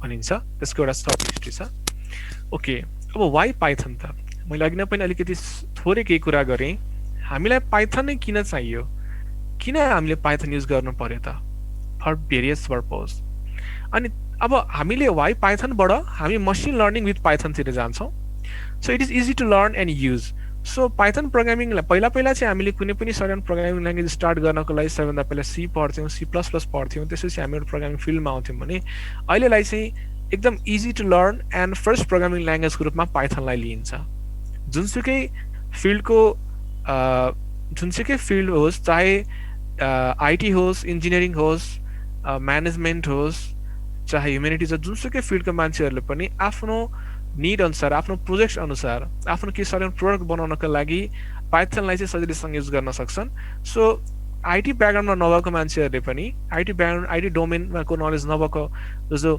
भनिन्छ, त्यसको एउटा सर्ट हिस्ट्री छ। ओके, अब वाइ पाइथन त मैले अघि नै पनि अलिकति थोरै केही कुरा गरेँ। हामीलाई पाइथन नै किन चाहियो, किन हामीले पाइथन युज गर्नु पर्यो त, फर भेरियस पर्पज। अनि अब हामीले वाइ पाइथनबाट हामी मसिन लर्निङ विथ पाइथनतिर जान्छौँ। So it is easy to learn and use. So Python प्रोग्रामिङलाई पहिला पहिला चाहिँ हामीले कुनै पनि सडन प्रोग्रामिङ ल्याङ्ग्वेज स्टार्ट गर्नको लागि सबैभन्दा पहिला सी पढ्थ्यौँ, C++ पढ्थ्यौँ, त्यसपछि हामी एउटा प्रोग्रामिङ फिल्डमा आउँथ्यौँ भने अहिलेलाई चाहिँ एकदम easy to learn and first programming ल्याङ्ग्वेजको रूपमा पाइथनलाई लिइन्छ। जुनसुकै फिल्डको जुनसुकै फिल्ड होस्, चाहे आइटी होस्, इन्जिनियरिङ होस्, म्यानेजमेन्ट होस्, चाहे ह्युमेनिटिज होस्, जुनसुकै फिल्डको मान्छेहरूले पनि आफ्नो निड अनुसार, आफ्नो प्रोजेक्ट अनुसार, आफ्नो केही सर्टेन प्रोडक्ट बनाउनको लागि पाइथनलाई चाहिँ सजिलैसँग युज गर्न सक्छन्। सो आइटी ब्याकग्राउन्डमा नभएको मान्छेहरूले पनि, आइटी ब्याकग्राउन्ड, आइटी डोमेनको नलेज नभएको जो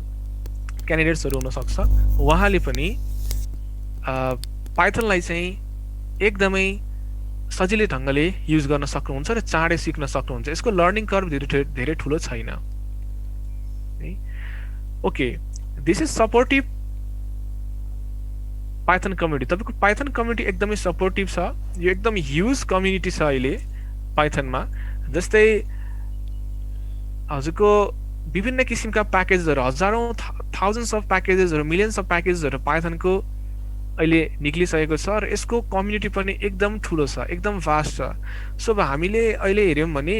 क्यान्डिडेट्सहरू हुनसक्छ, उहाँले पनि पाइथनलाई चाहिँ एकदमै सजिलै ढङ्गले युज गर्न सक्नुहुन्छ र चाँडै सिक्न सक्नुहुन्छ। यसको लर्निङ कर्भ धेरै ठुलो छैन। Okay, this is supportive Python community. तपाईँको पाइथन कम्युनिटी एकदमै सपोर्टिभ छ। यो एकदम ह्युज कम्युनिटी छ अहिले पाइथनमा। जस्तै हजुरको विभिन्न किसिमका प्याकेजहरू, हजारौँ थाउजन्ड्स अफ प्याकेजेसहरू, मिलियन्स अफ प्याकेजेसहरू पाइथनको अहिले निक्लिसकेको छ र यसको कम्युनिटी पनि एकदम ठुलो छ, एकदम भास्ट छ। सो अब हामीले अहिले हेऱ्यौँ भने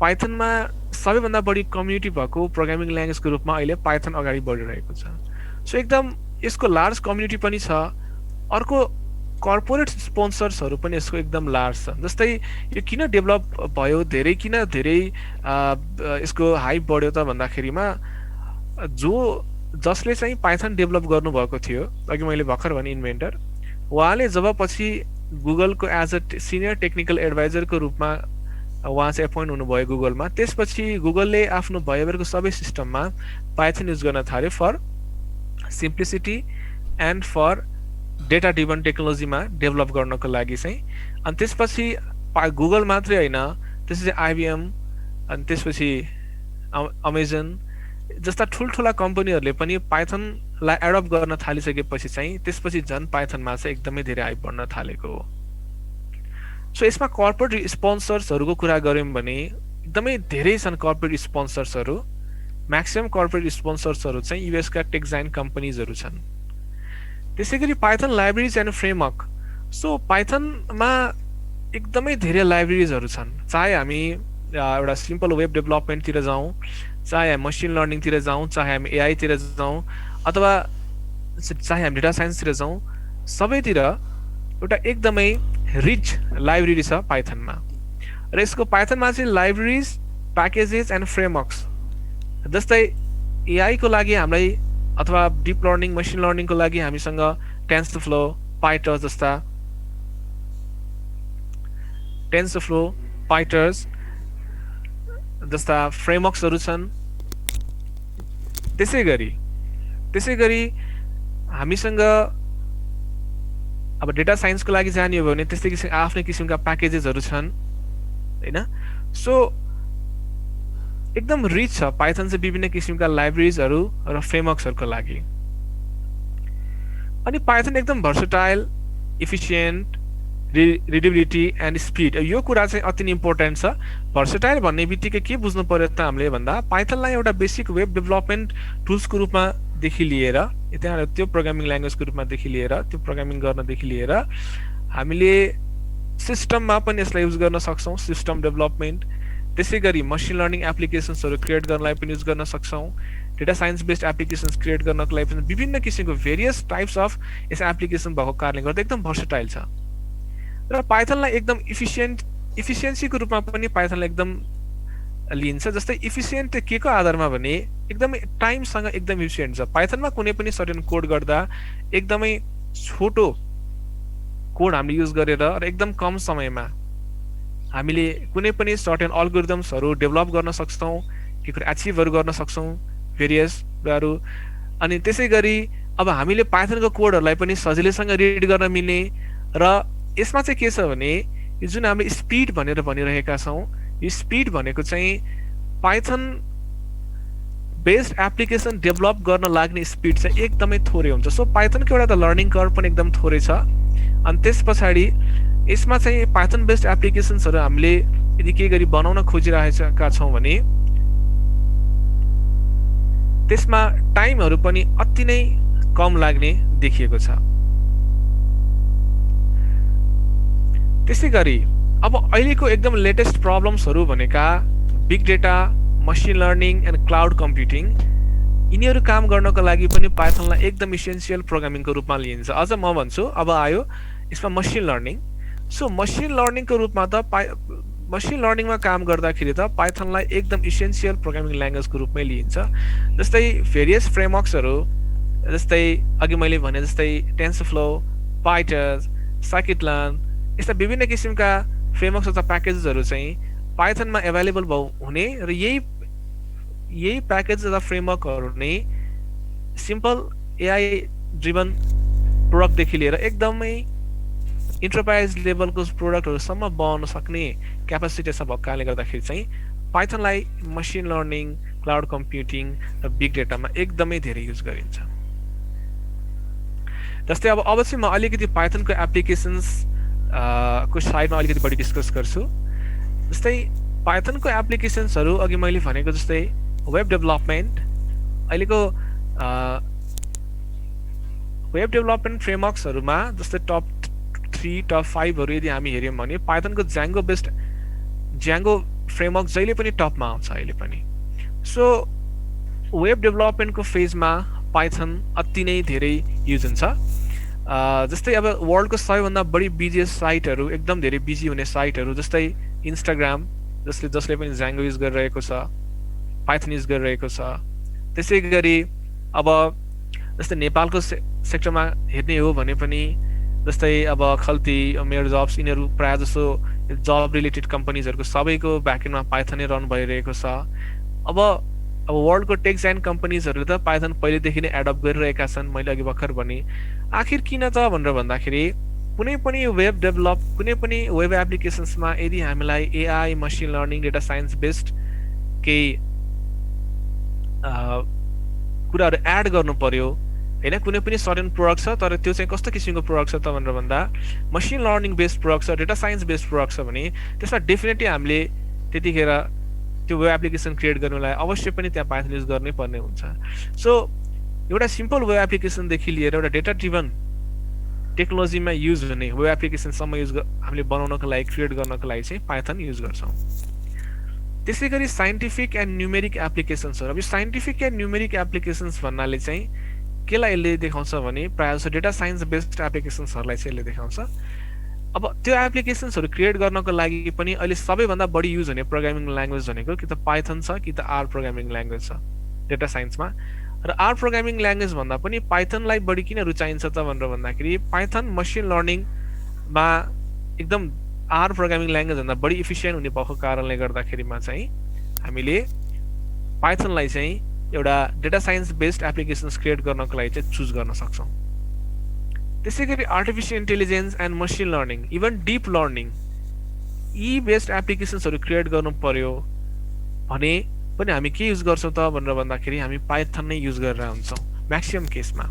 पाइथनमा सबैभन्दा बढी कम्युनिटी भएको प्रोग्रामिङ ल्याङ्ग्वेजको रूपमा अहिले पाइथन अगाडि बढिरहेको छ। सो एकदम यसको लार्ज कम्युनिटी पनि छ। अर्को कर्पोरेट स्पोन्सर्सहरू पनि यसको एकदम लार्ज छ। जस्तै यो किन डेभलप भयो, किन धेरै यसको हाइप बढ्यो त भन्दाखेरिमा जसले चाहिँ पाइथन डेभलप गर्नुभएको थियो, अघि मैले भर्खर भने इन्भेन्टर, उहाँले जब पछि गुगलको एज अ सिनियर टेक्निकल एडभाइजरको रूपमा उहाँ चाहिँ एपोइन्ट हुनुभयो गुगलमा, त्यसपछि गुगलले आफ्नो भयभरको सबै सिस्टममा पाइथन युज गर्न थाल्यो for simplicity and for data driven टेक्नोलोजीमा डेभलप गर्नको लागि चाहिँ। अनि त्यसपछि गुगल मात्रै होइन, त्यसपछि IBM, अनि त्यसपछि अमेजन जस्ता ठुल्ठुला कम्पनीहरूले पनि पाइथनलाई एडप्ट गर्न थालिसकेपछि चाहिँ त्यसपछि झन् पाइथनमा चाहिँ एकदमै धेरै हाइप बढ्न थालेको हो। सो यसमा कर्पोरेट स्पोन्सर्सहरूको कुरा गऱ्यौँ भने एकदमै धेरै छन् कर्पोरेट स्पोन्सर्सहरू। म्याक्सिमम कर्पोरेट स्पोन्सर्सहरू चाहिँ युएसका टेक्जाइन कम्पनीजहरू छन्। त्यसै गरी Python libraries and framework. So पाइथनमा एकदमै धेरै लाइब्रेरिजहरू छन्। चाहे हामी एउटा सिम्पल वेब डेभलपमेन्टतिर जाउँ, चाहे हामी मसिन लर्निङतिर जाउँ, चाहे हामी एआईतिर जाउँ, अथवा चाहे हामी डेटा साइन्सतिर जाउँ, सबैतिर एउटा एकदमै रिच लाइब्रेरी छ पाइथनमा। र यसको पाइथनमा चाहिँ लाइब्रेरिज, प्याकेजेस एन्ड फ्रेमवर्क्स, जस्तै एआईको लागि हामीलाई अथवा डिप लर्निङ, मसिन लर्निङको लागि हामीसँग टेन्सरफ्लो, पाइटर्स जस्ता फ्रेमवर्क्सहरू छन्। त्यसै गरी हामीसँग अब डेटा साइन्सको लागि जाने हो भने त्यस्तै किसिम आफ्नै किसिमका प्याकेजेसहरू छन्, होइन? सो एकदम रिच छ पाइथन चाहिँ विभिन्न किसिमका लाइब्रेरिजहरू र फ्रेमवर्क्सहरूको लागि। अनि पाइथन एकदम versatile, efficient, readability and speed, यो कुरा चाहिँ अति नै इम्पोर्टेन्ट छ। भर्सटाइल भन्ने बित्तिकै के बुझ्नु पर्यो त हामीले भन्दा, पाइथनलाई एउटा बेसिक वेब डेभलपमेन्ट टुल्सको रूपमादेखि लिएर, त्यहाँ त्यो प्रोग्रामिङ ल्याङ्ग्वेजको रूपमादेखि लिएर, त्यो प्रोग्रामिङ गर्नदेखि लिएर हामीले सिस्टममा पनि यसलाई युज गर्न सक्छौँ, सिस्टम डेभलपमेन्ट। त्यसै गरी मसिन लर्निङ एप्लिकेसन्सहरू क्रिएट गर्नलाई पनि युज गर्न सक्छौँ। Data science based applications create गर्नको लागि पनि विभिन्न किसिमको various types of yes application भएको कारणले गर्दा एकदम भर्सटाइल छ। र पाइथनलाई एकदम इफिसियन्सीको रूपमा पनि पाइथनलाई एकदम लिइन्छ। जस्तै इफिसियन्ट के को आधारमा भने एकदमै टाइमसँग एकदम इफिसियन्ट छ। पाइथनमा कुनै पनि सर्टेन कोड गर्दा एकदमै छोटो कोड हामीले युज गरेर र एकदम कम समयमा हामीले कुनै पनि सर्टेन अल्गोरिदम्सहरू डेभलप गर्न सक्छौँ, के कुरा एचिभहरू गर्न सक्छौँ, भेरियस कुराहरू। अनि त्यसै गरी अब हामीले पाइथनको कोडहरूलाई पनि सजिलैसँग रिड गर्न मिल्ने। र यसमा चाहिँ के छ भने यो जुन हामीले स्पिड भनेर भनिरहेका छौँ, यो स्पिड भनेको चाहिँ पाइथन बेस्ड एप्लिकेसन डेभलप गर्न लाग्ने स्पिड चाहिँ एकदमै थोरै हुन्छ। सो पाइथनको एउटा त लर्निङ कर्भ पनि एकदम थोरै छ। अनि त्यस पछाडि यसमा चाहिँ पाइथन बेस्ड एप्लिकेसन्सहरू हामीले यदि केही गरी बनाउन खोजिरहेका छौँ भने त्यसमा टाइमहरू पनि अति नै कम लाग्ने देखिएको छ। त्यसै गरी अब अहिलेको एकदम लेटेस्ट प्रब्लम्सहरू भनेका big data, machine learning and cloud computing, यिनीहरू काम गर्नको लागि पनि पाइथनलाई एकदम इसेन्सियल प्रोग्रामिङको रूपमा लिइन्छ। अझ म भन्छु अब आयो यसमा मसिन लर्निङ। सो मसिन लर्निङको रूपमा त मसिन लर्निङमा काम गर्दाखेरि त पाइथनलाई एकदम इसेन्सियल प्रोग्रामिङ ल्याङ्ग्वेजको रूपमै लिइन्छ। जस्तै भेरियस फ्रेमवर्क्सहरू, जस्तै अघि मैले भने जस्तै टेन्सरफ्लो, पाइटर्न, साइकिट-लर्न, यस्ता विभिन्न किसिमका फ्रेमवर्क्स अथवा प्याकेजेसहरू चाहिँ पाइथनमा एभाइलेबल हुने र यही प्याकेज अथवा फ्रेमवर्कहरू नै सिम्पल एआई ड्रिभन प्रोडक्टदेखि लिएर एकदमै इन्टरप्राइज लेभलको प्रोडक्टहरूसम्म बनाउन सक्ने क्यापासिटी छ भएकाले गर्दाखेरि चाहिँ पाइथनलाई मसिन लर्निङ, क्लाउड कम्प्युटिङ र बिग डेटामा एकदमै धेरै युज गरिन्छ। जस्तै अब चाहिँ म अलिकति पाइथनको एप्लिकेसन्स को साइडमा अलिकति बढी डिस्कस गर्छु। जस्तै पाइथनको एप्लिकेसन्सहरू अघि मैले भनेको जस्तै वेब डेभलपमेन्ट, अहिलेको वेब डेभलपमेन्ट फ्रेमवर्क्सहरूमा जस्तै टप 3, टप 5हरू यदि हामी हेऱ्यौँ भने पाइथनको ज्याङ्गो बेस्ड फ्रेमवर्क जहिले पनि टपमा आउँछ अहिले पनि। सो वेब डेभलपमेन्टको फेजमा पाइथन अति नै धेरै युज हुन्छ। जस्तै अब वर्ल्डको सबैभन्दा बढी बिजिएस्ट साइटहरू, एकदम धेरै बिजी हुने साइटहरू जस्तै इन्स्टाग्राम, जसले पनि ज्याङ्गो युज गरिरहेको छ, पाइथन युज गरिरहेको छ। त्यसै गरी अब जस्तै नेपालको सेक्टरमा हेर्ने हो भने पनि जस्तै अब खल्ती, मेरो जब्स, यिनीहरू प्रायः जसो जब रिलेटेड कम्पनीजहरूको सबैको ब्याकएन्डमा पाइथनै रन भइरहेको छ। अब वर्ल्डको टेक्स एन्ड कम्पनीजहरूले त पाइथन पहिलेदेखि नै एडप्ट गरिरहेका छन्। मैले अघि भर्खर भने आखिर किन त भनेर भन्दाखेरि कुनै पनि वेब एप्लिकेसन्समा यदि हामीलाई AI, machine learning, data science based केही कुराहरू एड गर्नु पर्यो होइन, कुनै पनि सर्टेन प्रोडक्ट छ तर त्यो चाहिँ कस्तो किसिमको प्रोडक्ट छ त भनेर भन्दा मसिन लर्निङ बेस्ड प्रोडक्ट छ, डेटा साइन्स बेस्ड प्रोडक्ट छ भने त्यसमा डेफिनेटली हामीले त्यतिखेर त्यो वेब एप्लिकेसन क्रिएट गर्नुलाई अवश्य पनि त्यहाँ पाइथन युज गर्नै पर्ने हुन्छ। सो एउटा सिम्पल वेब एप्लिकेसनदेखि लिएर एउटा डेटा ड्रिभन टेक्नोलोजीमा युज हुने वेब एप्लिकेसनसम्म हामीले बनाउनको लागि, क्रिएट गर्नको लागि चाहिँ पाइथन युज गर्छौँ। त्यसै गरी साइन्टिफिक एन्ड न्युमेरिक एप्लिकेसन्सहरू। अब यो साइन्टिफिक एन्ड न्युमेरिक एप्लिकेसन्स भन्नाले चाहिँ केलाई यसले देखाउँछ भने प्रायः जस्तो डेटा साइन्स बेस्ड एप्लिकेसन्सहरूलाई चाहिँ यसले देखाउँछ। अब त्यो एप्लिकेसन्सहरू क्रिएट गर्नको लागि पनि अहिले सबैभन्दा बढी युज हुने प्रोग्रामिङ ल्याङ्ग्वेज भनेको कि त पाइथन छ कि त आर प्रोग्रामिङ ल्याङ्ग्वेज छ डेटा साइन्समा। र आर प्रोग्रामिङ ल्याङ्ग्वेज भन्दा पनि पाइथनलाई बढी किन रुचाइन्छ त भनेर भन्दाखेरि पाइथन मसिन लर्निङमा एकदम आर प्रोग्रामिङ ल्याङ्ग्वेजभन्दा बढी इफिसियन्ट हुने भएको कारणले गर्दाखेरिमा चाहिँ हामीले पाइथनलाई चाहिँ एउटा data science based applications create गर्नको लागि चाहिँ चुज गर्न सक्छौँ। त्यसै गरी artificial intelligence and machine learning, even deep learning, यी बेस्ड एप्लिकेसन्सहरू क्रिएट गर्नु पर्यो भने पनि हामी के युज गर्छौँ त भनेर भन्दाखेरि हामी पाइथन नै युज गरेर हुन्छौँ म्याक्सिमम केसमा।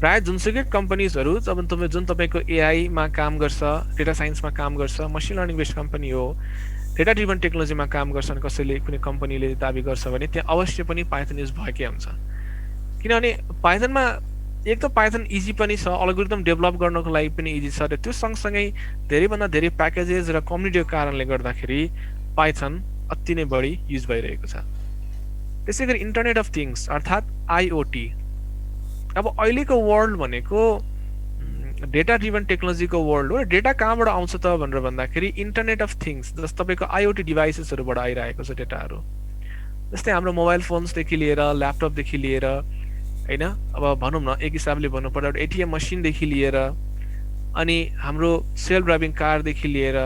प्रायः जुनसुकै कम्पनीजहरू जुन तपाईँको एआईमा काम गर्छ, डेटा साइन्समा काम गर्छ, मसिन लर्निङ बेस्ड कम्पनी हो, डेटा ड्रिभन टेक्नोलोजीमा काम गर्छन्, कसैले कुनै कम्पनीले दाबी गर्छ भने त्यहाँ अवश्य पनि पाइथन युज भएकै हुन्छ। किनभने पाइथनमा एक त पाइथन इजी पनि छ, अल्गोरिदम डेभलप गर्नको लागि पनि इजी छ, र त्यो सँगसँगै धेरैभन्दा धेरै प्याकेजेस र कम्युनिटीको कारणले गर्दाखेरि पाइथन अति नै बढी युज भइरहेको छ। त्यसै गरी इन्टरनेट अफ थिङ्स अर्थात् आइओटी। अब अहिलेको वर्ल्ड भनेको डेटा ड्रिभन टेक्नोलोजीको वर्ल्ड हो र डेटा कहाँबाट आउँछ त भनेर भन्दाखेरि इन्टरनेट अफ थिङ्स, जस्तो तपाईँको आइओटी डिभाइसेसहरूबाट आइरहेको छ डेटाहरू। जस्तै हाम्रो मोबाइल फोन्सदेखि लिएर, ल्यापटपदेखि लिएर होइन, अब भनौँ न एक हिसाबले भन्नुपर्दा एउटा एटिएम मसिनदेखि लिएर अनि हाम्रो सेल्फ ड्राइभिङ कारदेखि लिएर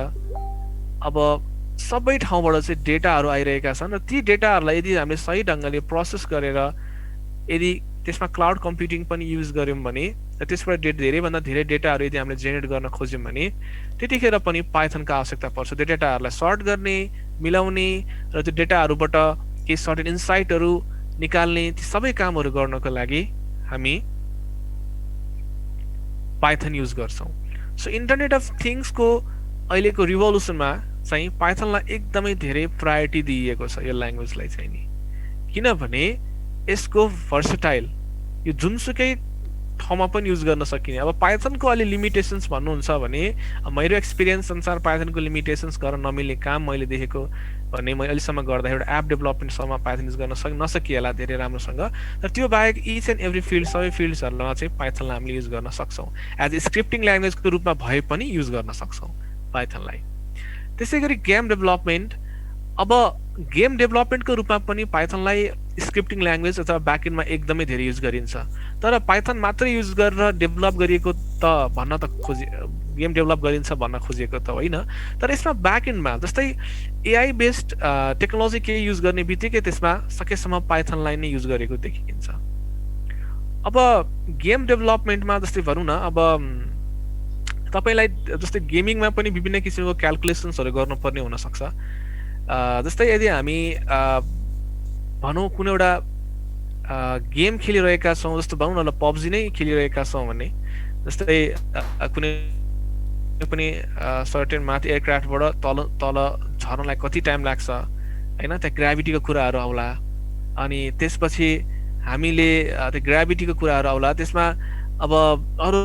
अब सबै ठाउँबाट चाहिँ डेटाहरू आइरहेका छन् र ती डेटाहरूलाई यदि हामीले सही ढङ्गले प्रोसेस गरेर यदि त्यसमा क्लाउड कम्प्युटिङ पनि युज गऱ्यौँ भने र त्यसबाट धेरैभन्दा धेरै डेटाहरू यदि हामीले जेनेरेट गर्न खोज्यौँ भने त्यतिखेर पनि पाइथनको आवश्यकता पर्छ। त्यो डेटाहरूलाई सर्ट गर्ने, मिलाउने र त्यो डेटाहरूबाट केही सर्टेन इन्साइटहरू निकाल्ने ती सबै कामहरू गर्नको लागि हामी पाइथन युज गर्छौँ। सो इन्टरनेट अफ थिङ्सको अहिलेको रिभोल्युसनमा चाहिँ पाइथनलाई एकदमै धेरै प्रायोरिटी दिइएको छ यो ल्याङ्ग्वेजलाई चाहिँ नि, किनभने यसको भर्सटाइल यो जुनसुकै ठाउँमा पनि युज गर्न सकिने। अब पाइथनको अलि लिमिटेसन्स भन्नुहुन्छ भने मेरो एक्सपिरियन्स अनुसार पाइथनको लिमिटेसन्स गर्न नमिल्ने काम मैले देखेको भने मैले अहिलेसम्म गर्दा एउटा एप डेभलपमेन्टसम्म पाइथन युज गर्न नसकिएला धेरै राम्रोसँग। तर त्यो बाहेक इच एन्ड एभ्री फिल्ड सबै फिल्ड्सहरूमा चाहिँ पाइथनलाई हामीले युज गर्न सक्छौँ। एज ए स्क्रिप्टिङ ल्याङ्ग्वेजको रूपमा भए पनि युज गर्न सक्छौँ पाइथनलाई। त्यसै गरी गेम डेभलपमेन्ट, अब गेम डेभलपमेन्टको रूपमा पनि पाइथनलाई स्क्रिप्टिङ ल्याङ्ग्वेज अथवा ब्याकएन्डमा एकदमै धेरै युज गरिन्छ। तर पाइथन मात्रै युज गरेर डेभलप गरिएको त भन्न त गेम डेभलप गरिन्छ भन्न खोजिएको त होइन। तर यसमा ब्याकएन्डमा जस्तै एआई बेस्ड टेक्नोलोजी केही युज गर्ने बित्तिकै त्यसमा सकेसम्म पाइथनलाई नै युज गरेको देखिन्छ। अब गेम डेभलपमेन्टमा जस्तै भनौँ न, अब तपाईँलाई जस्तै गेमिङमा पनि विभिन्न किसिमको क्यालकुलेसन्सहरू गर्नुपर्ने हुनसक्छ। जस्तै यदि हामी भनौँ कुनै एउटा गेम खेलिरहेका छौँ, जस्तो भनौँ न पब्जी नै खेलिरहेका छौँ भने, जस्तै कुनै पनि सर्टेन माथि एयरक्राफ्टबाट तल तल झर्नलाई कति टाइम लाग्छ होइन, त्यहाँ ग्राभिटीको कुराहरू आउला। अनि त्यसपछि हामीले त्यो ग्राभिटीको कुराहरू आउला, त्यसमा अब अरू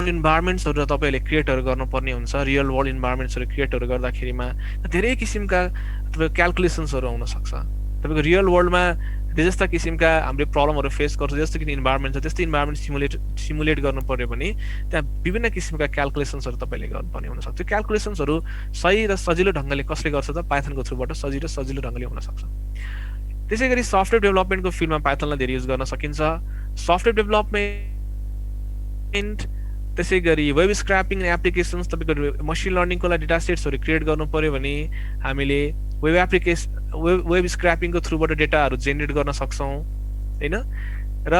इन्भाइरोमेन्ट्सहरू तपाईँहरूले क्रिएटहरू गर्नुपर्ने हुन्छ। रियल वर्ल्ड इन्भाइरोमेन्ट्सहरू क्रिएटहरू गर्दाखेरिमा धेरै किसिमका तपाईँको क्यालकुलेसन्सहरू आउनसक्छ। तपाईँको रियल वर्ल्डमा जस्ता किसिमका हामीले प्रब्लमहरू फेस गर्छौँ, जस्तो कि इन्भाइरोमेन्ट छ त्यस्तै इन्भाइरोमेन्ट सिमुलेट गर्नु पर्यो भने त्यहाँ विभिन्न किसिमका क्यालकुलेसन्सहरू तपाईँले गर्नुपर्ने हुनसक्छ। त्यो क्यालकुलेसन्सहरू सही र सजिलो ढङ्गले कसले गर्छ त पाइथनको थ्रुबाट सजिलो ढङ्गले हुनसक्छ। त्यसै गरी सफ्टवेयर डेभलपमेन्टको फिल्डमा पाइथनलाई धेरै युज गर्न सकिन्छ। सफ्टवेयर डेभलपमेन्ट, त्यसै गरी वेब स्क्रैपिङ एप्लिकेसन्स, तपाईँको मसिन लर्निङको लागि डेटा सेट्सहरू क्रिएट गर्नु पर्यो भने हामीले वेब स्क्रैपिङको थ्रुबाट डेटाहरू जेनेरेट गर्न सक्छौँ होइन। र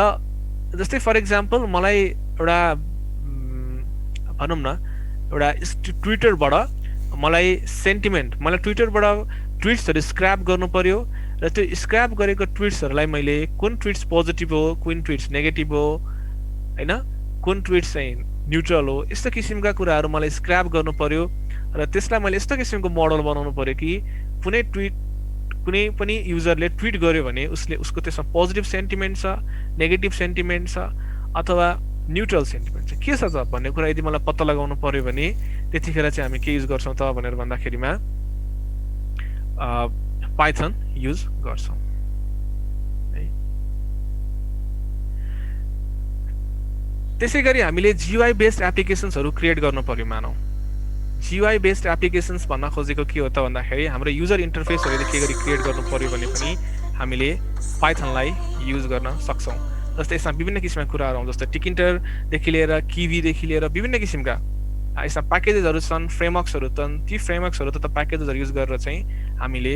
जस्तै फर इक्जाम्पल मलाई एउटा भनौँ न एउटा ट्विटरबाट मलाई ट्विटरबाट ट्विट्सहरू स्क्रैप गर्नु पर्यो र त्यो स्क्रैप गरेको ट्विट्सहरूलाई मैले कुन ट्विट्स पोजिटिभ हो, कुन ट्विट्स नेगेटिभ हो होइन, कुन ट्विट्स चाहिँ न्युट्रल हो, यस्तो किसिमका कुराहरू मलाई स्क्रैप गर्नु पर्यो। र त्यसलाई मैले यस्तो किसिमको मोडल बनाउनु पर्यो कि कुनै पनि युजरले ट्विट गर्यो भने उसको त्यसमा पोजिटिभ सेन्टिमेन्ट छ, नेगेटिभ सेन्टिमेन्ट छ अथवा न्युट्रल सेन्टिमेन्ट छ, के छ त भन्ने कुरा यदि मलाई पत्ता लगाउनु पर्यो भने त्यतिखेर चाहिँ हामी के युज गर्छौँ त भनेर भन्दाखेरिमा पाइथन युज गर्छौँ है। त्यसै गरी हामीले जीयूआई बेस्ड एप्लिकेसन्सहरू क्रिएट गर्नु पर्यो। मानौँ जीयूआई बेस्ड एप्लिकेसन्स भन्न खोजेको के हो त भन्दाखेरि हाम्रो युजर इन्टरफेसहरू के गरी क्रिएट गर्नु पर्यो भने पनि हामीले पाइथनलाई युज गर्न सक्छौँ। जस्तै यसमा विभिन्न किसिमका कुराहरू आउँछ, जस्तै टिकिन्टरदेखि लिएर किवीदेखि लिएर विभिन्न किसिमका यसमा प्याकेजेसहरू छन्, फ्रेमवर्क्सहरू छन्। ती फ्रेमवर्क्सहरू त प्याकेजेसहरू युज गरेर चाहिँ हामीले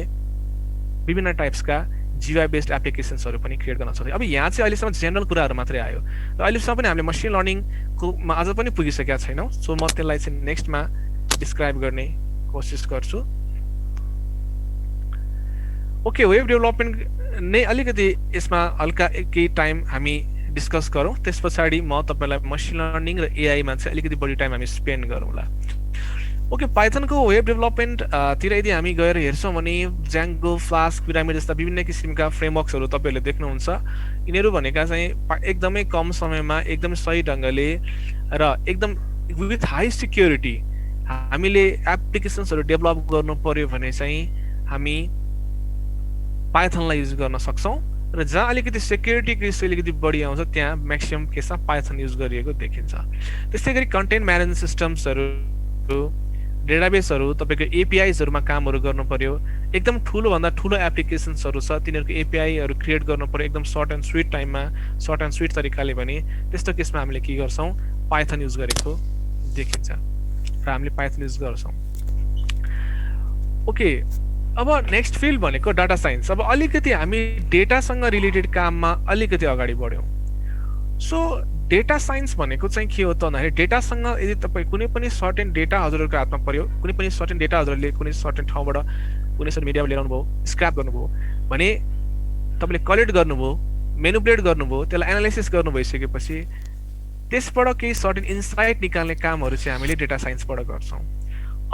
विभिन्न टाइप्सका जीयूआई बेस्ड एप्लिकेसन्सहरू पनि क्रिएट गर्न सक्छौँ। अब यहाँ चाहिँ अहिलेसम्म जेनरल कुराहरू मात्रै आयो र अहिलेसम्म पनि हामीले मसिन लर्निङकोमा अझ पनि पुगिसकेका छैनौँ। सो म त्यसलाई चाहिँ नेक्स्टमा डिस्क्राइब गर्ने कोसिस गर्छु। ओके, वेब डेभलपमेन्ट नै अलिकति यसमा हल्का केही टाइम हामी डिस्कस गरौँ, त्यस पछाडि म तपाईँलाई मसिन लर्निङ र एआईमा चाहिँ अलिकति बढी टाइम हामी स्पेन्ड गरौँला। ओके, पाइथनको वेब डेभलपमेन्टतिर यदि हामी गएर हेर्छौँ भने ज्याङ्गो, फ्लास्क, पिरामिड जस्ता विभिन्न किसिमका फ्रेमवर्क्सहरू तपाईँहरूले देख्नुहुन्छ। यिनीहरू भनेका चाहिँ एकदमै कम समयमा एकदमै सही ढङ्गले र एकदम विथ हाई सिक्योरिटी हामीले एप्लिकेसन्सहरू डेभलप गर्नु पर्यो भने चाहिँ हामी पाइथनलाई युज गर्न सक्छौँ। र जहाँ अलिकति सेक्युरिटीको इस्यु अलिकति बढी आउँछ त्यहाँ म्याक्सिमम केसमा पाइथन युज गरिएको देखिन्छ। त्यस्तै गरी कन्टेन्ट म्यानेजमेन्ट सिस्टम्सहरू, डेटाबेसहरू, तपाईँको एपिआइजहरूमा कामहरू गर्नु पर्यो। एकदम ठुलोभन्दा ठुलो एप्लिकेसन्सहरू छ, तिनीहरूको एपिआईहरू क्रिएट गर्नु पर्यो एकदम सर्ट एन्ड स्विट टाइममा, सर्ट एन्ड स्विट तरिकाले भने त्यस्तो केसमा हामीले के गर्छौँ पाइथन युज गरेको देखिन्छ र हामीले पाइथन युज गर्छौँ। ओके, अब नेक्स्ट फिल्ड भनेको डाटा साइन्स। अब अलिकति हामी डेटासँग रिलेटेड काममा अलिकति अगाडि बढ्यौँ। सो डेटा साइन्स भनेको चाहिँ के हो त भन्दाखेरि डेटासँग यदि तपाईँ कुनै पनि सर्टेन डेटा हजुरहरूको हातमा पर्यो, कुनै पनि सर्टेन डेटा हजुरहरूले कुनै सर्टेन ठाउँबाट कुनै सर्टेन मिडियामा लिएर आउनुभयो, स्क्रैप गर्नुभयो भने तपाईँले कलेक्ट गर्नुभयो, मेनिपुलेट गर्नुभयो, त्यसलाई एनालाइसिस गर्नु भइसकेपछि त्यसबाट केही सर्टेन इन्साइट निकाल्ने कामहरू चाहिँ हामीले डेटा साइन्सबाट गर्छौँ।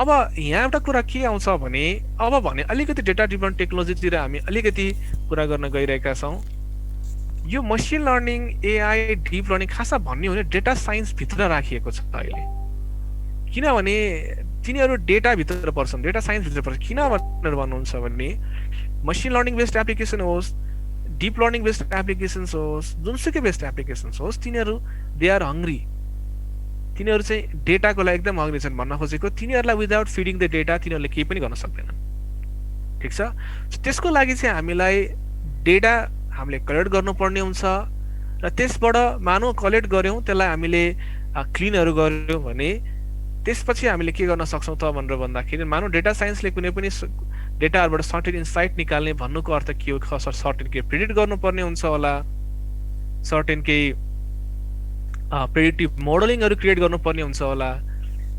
अब यहाँ एउटा कुरा के आउँछ भने अब भने अलिकति डेटा ड्रिभन टेक्नोलोजीतिर हामी अलिकति कुरा गर्न गइरहेका छौँ। यो machine learning, AI, deep learning खासमा भन्ने हो भने डेटा साइन्सभित्र राखिएको छ अहिले, किनभने तिनीहरू डेटाभित्र पर्छन्, डेटा साइन्सभित्र पर्छ। किन भनेर भन्नुहुन्छ भने मसिन लर्निङ बेस्ड एप्लिकेसन होस्, डिप लर्निङ बेस्ड एप्लिकेसन्स होस्, जुनसुकै बेस्ड एप्लिकेसन्स होस्, तिनीहरू दे आर हङ्ग्री। तिनीहरू चाहिँ डेटाको लागि एकदम हङ्ग्री छन्। भन्न खोजेको तिनीहरूलाई विदाउट फिडिङ द डेटा तिनीहरूले केही पनि गर्न सक्दैनन्। ठिक छ, त्यसको लागि चाहिँ हामीलाई डेटा हामीले कलेक्ट गर्नुपर्ने हुन्छ र त्यसबाट मानौ कलेक्ट गऱ्यौँ, त्यसलाई हामीले क्लिनहरू गऱ्यौँ भने त्यसपछि हामीले के गर्न सक्छौँ त भनेर भन्दाखेरि मानौ डेटा साइन्सले कुनै पनि डेटाहरूबाट सर्टेन इन्साइट निकाल्ने भन्नुको अर्थ के हो, सर्टेन केही प्रिडिक्ट गर्नुपर्ने हुन्छ होला, सर्टेन केही प्रेडिक्टिभ मोडलिङहरू क्रिएट गर्नुपर्ने हुन्छ होला।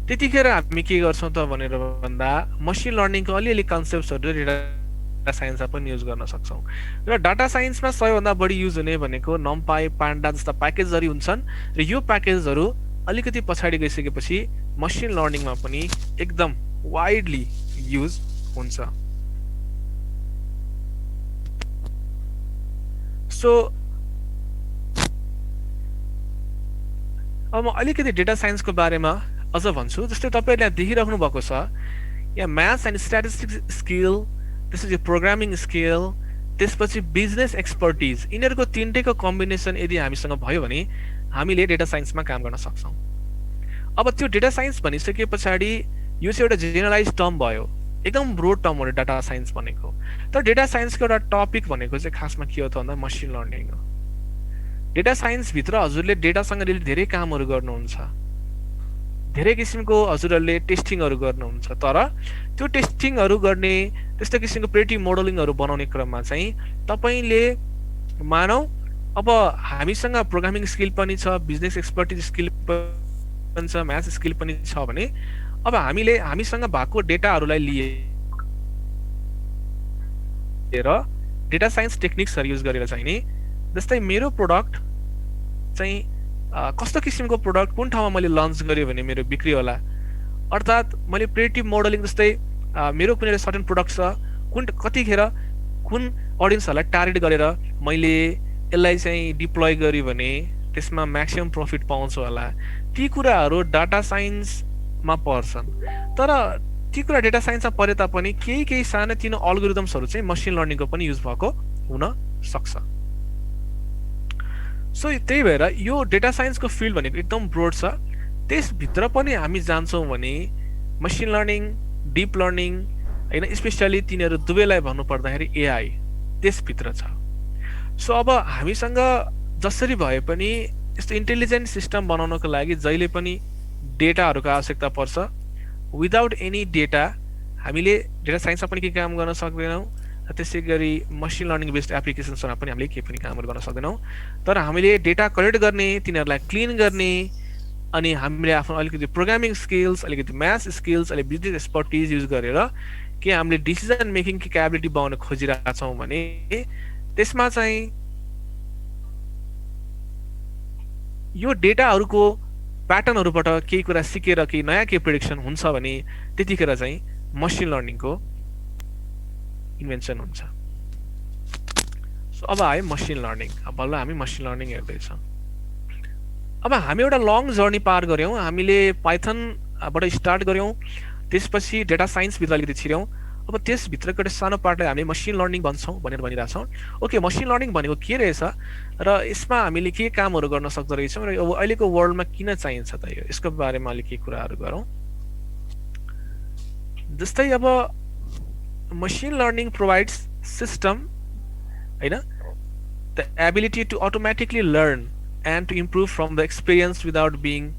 त्यतिखेर हामी के गर्छौँ त भनेर भन्दा मसिन लर्निङको अलिअलि कन्सेप्ट्सहरू डेटा साइन्समा पनि युज गर्न सक्छौँ। र डाटा साइन्समा सबैभन्दा बढी युज हुने भनेको नम्पाई, पान्डा जस्ता प्याकेजहरू हुन्छन् र यो प्याकेजहरू अलिकति पछाडि गइसकेपछि मसिन लर्निङमा पनि एकदम वाइडली युज हुन्छ। सो अब म अलिकति डेटा साइन्सको बारेमा अझ भन्छु। जस्तै तपाईँले यहाँ देखिराख्नु भएको छ, यहाँ म्याथ्स एन्ड स्ट्याटिस्टिक्स स्किल, त्यसपछि प्रोग्रामिङ स्किल, त्यसपछि बिजनेस एक्सपर्टिज, यिनीहरूको तिनटैको कम्बिनेसन यदि हामीसँग भयो भने हामीले डेटा साइन्समा काम गर्न सक्छौँ। अब त्यो डेटा साइन्स भनिसके पछाडि यो चाहिँ एउटा जेनरलाइज टर्म भयो, एकदम ब्रोड टर्म हो डाटा साइन्स भनेको। तर डेटा साइन्सको एउटा टपिक भनेको चाहिँ खासमा के हो त भन्दा मसिन लर्निङ हो। डेटा साइन्सभित्र हजुरले डेटासँग रिलेटेड धेरै कामहरू गर्नुहुन्छ, धेरै किसिमको हजुरहरूले टेस्टिङहरू गर्नुहुन्छ। तर त्यो टेस्टिङहरू गर्ने, त्यस्तो किसिमको प्रेडिक्टिभ मोडलिङहरू बनाउने क्रममा चाहिँ तपाईँले मानौ अब हामीसँग प्रोग्रामिङ स्किल पनि छ, बिजनेस एक्सपर्टिज स्किल पनि छ, म्याथ्स स्किल पनि छ भने अब हामीले हामीसँग भएको डेटाहरूलाई लिएर डेटा साइन्स टेक्निक्सहरू युज गरेर चाहिँ नि, जस्तै मेरो प्रोडक्ट चाहिँ कस्तो किसिमको प्रोडक्ट कुन ठाउँमा मैले लन्च गरेँ भने मेरो बिक्री होला, अर्थात् मैले प्रेडिक्टिभ मोडलिङ जस्तै मेरो कुनै सर्टेन प्रोडक्ट छ, कतिखेर कुन अडियन्सहरूलाई टार्गेट गरेर मैले यसलाई चाहिँ डिप्लोय गरेँ भने त्यसमा म्याक्सिमम प्रफिट पाउँछु होला, ती कुराहरू डाटा साइन्समा पर्छन्। तर ती कुरा डेटा साइन्समा परे तापनि केही सानोतिनो अल्गोरिदम्सहरू चाहिँ मसिन लर्निङको पनि युज भएको हुन सक्छ। सो त्यही भएर यो डेटा साइन्सको फिल्ड भनेको एकदम ब्रोड छ। त्यसभित्र पनि हामी जान्छौँ भने मसिन लर्निङ, डिप लर्निङ होइन, स्पेसली तिनीहरू दुवैलाई भन्नुपर्दाखेरि एआई त्यसभित्र छ। सो अब हामीसँग जसरी भए पनि यस्तो इन्टेलिजेन्ट सिस्टम बनाउनको लागि जहिले पनि डेटाहरूको आवश्यकता पर्छ। विदाउट एनी डेटा हामीले डेटा साइन्समा पनि केही काम गर्न सक्दैनौँ, त्यसै गरी मसिन लर्निङ बेस्ड एप्लिकेसन्समा पनि हामीले केही पनि कामहरू गर्न सक्दैनौँ। तर हामीले डेटा कलेक्ट गर्ने, तिनीहरूलाई क्लिन गर्ने, अनि हामीले आफ्नो अलिकति प्रोग्रामिङ स्किल्स, अलिकति म्याथ्स स्किल्स, अलिक बिजनेस एक्सपर्टिज युज गरेर के हामीले डिसिजन मेकिङको क्यापेबिलिटी बनाउन खोजिरहेका छौँ भने त्यसमा चाहिँ यो डेटाहरूको प्याटर्नहरूबाट केही कुरा सिकेर केही नयाँ केही प्रेडिक्सन हुन्छ भने त्यतिखेर चाहिँ मसिन लर्निङको इन्भेन्सन हुन्छ। सो अब आयो मसिन लर्निङ। अब बल्ल हामी मसिन लर्निङ हेर्दैछौँ। अब हामी एउटा लङ जर्नी पार गऱ्यौँ, हामीले पाइथनबाट स्टार्ट गऱ्यौँ, त्यसपछि डेटा साइन्सभित्र अलिकति छिर्यौँ। अब त्यसभित्रको एउटा सानो पार्टलाई हामीले मसिन लर्निङ भन्छौँ भनेर भनिरहेछौँ। ओके, मसिन लर्निङ भनेको के रहेछ र यसमा हामीले के कामहरू गर्न सक्दो रहेछौँ र अब अहिलेको वर्ल्डमा किन चाहिन्छ त यो, यसको बारेमा अलिक केही कुराहरू गरौँ। जस्तै अब machine learning provides system, होइन, the ability to automatically learn and to improve from the experience without being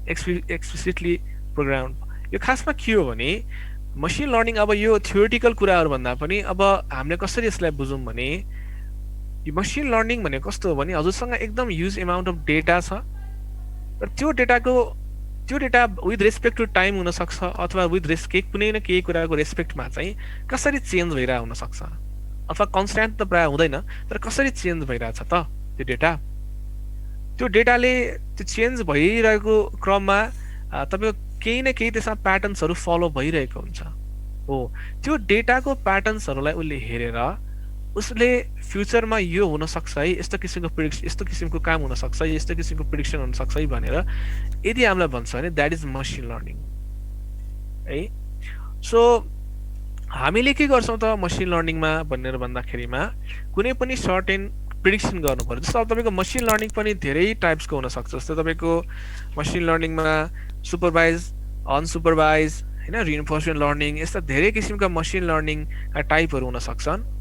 explicitly programmed. यो खासमा के हो भने मसिन लर्निङ अब यो थियोरिटिकल कुराहरू भन्दा पनि अब हामीले कसरी यसलाई बुझौँ भने यो मसिन लर्निङ भनेको कस्तो हो भने हजुरसँग एकदम ह्युज एमाउन्ट अफ डेटा छ र त्यो data with respect to time हुनसक्छ अथवा विथ कुनै न केही कुराको रेस्पेक्टमा चाहिँ कसरी चेन्ज भइरहेको हुनसक्छ अथवा कन्स्ट्यान्ट त प्रायः हुँदैन, तर कसरी चेन्ज भइरहेछ त त्यो डेटा, त्यो डेटाले त्यो चेन्ज भइरहेको क्रममा तपाईँको केही न केही त्यसमा प्याटर्न्सहरू फलो भइरहेको हुन्छ हो। त्यो डेटाको प्याटर्न्सहरूलाई उसले हेरेर उसले फ्युचरमा यो हुनसक्छ है, यस्तो किसिमको प्रिडिक्सन, यस्तो किसिमको काम हुनसक्छ, यस्तो किसिमको प्रिडिक्सन हुनसक्छ है भनेर यदि हामीलाई भन्छ भने द्याट इज मसिन लर्निङ है। सो हामीले के गर्छौँ त मसिन लर्निङमा भनेर भन्दाखेरिमा कुनै पनि सर्टेन प्रिडिक्सन गर्नु पर्यो। जस्तो अब तपाईँको मसिन लर्निङ पनि धेरै टाइप्सको हुनसक्छ। जस्तो तपाईँको मसिन लर्निङमा सुपरभाइज, अनसुपरभाइज होइन, रिइन्फोर्समेन्ट लर्निङ, यस्ता धेरै किसिमका मसिन लर्निङका टाइपहरू हुन सक्छन्।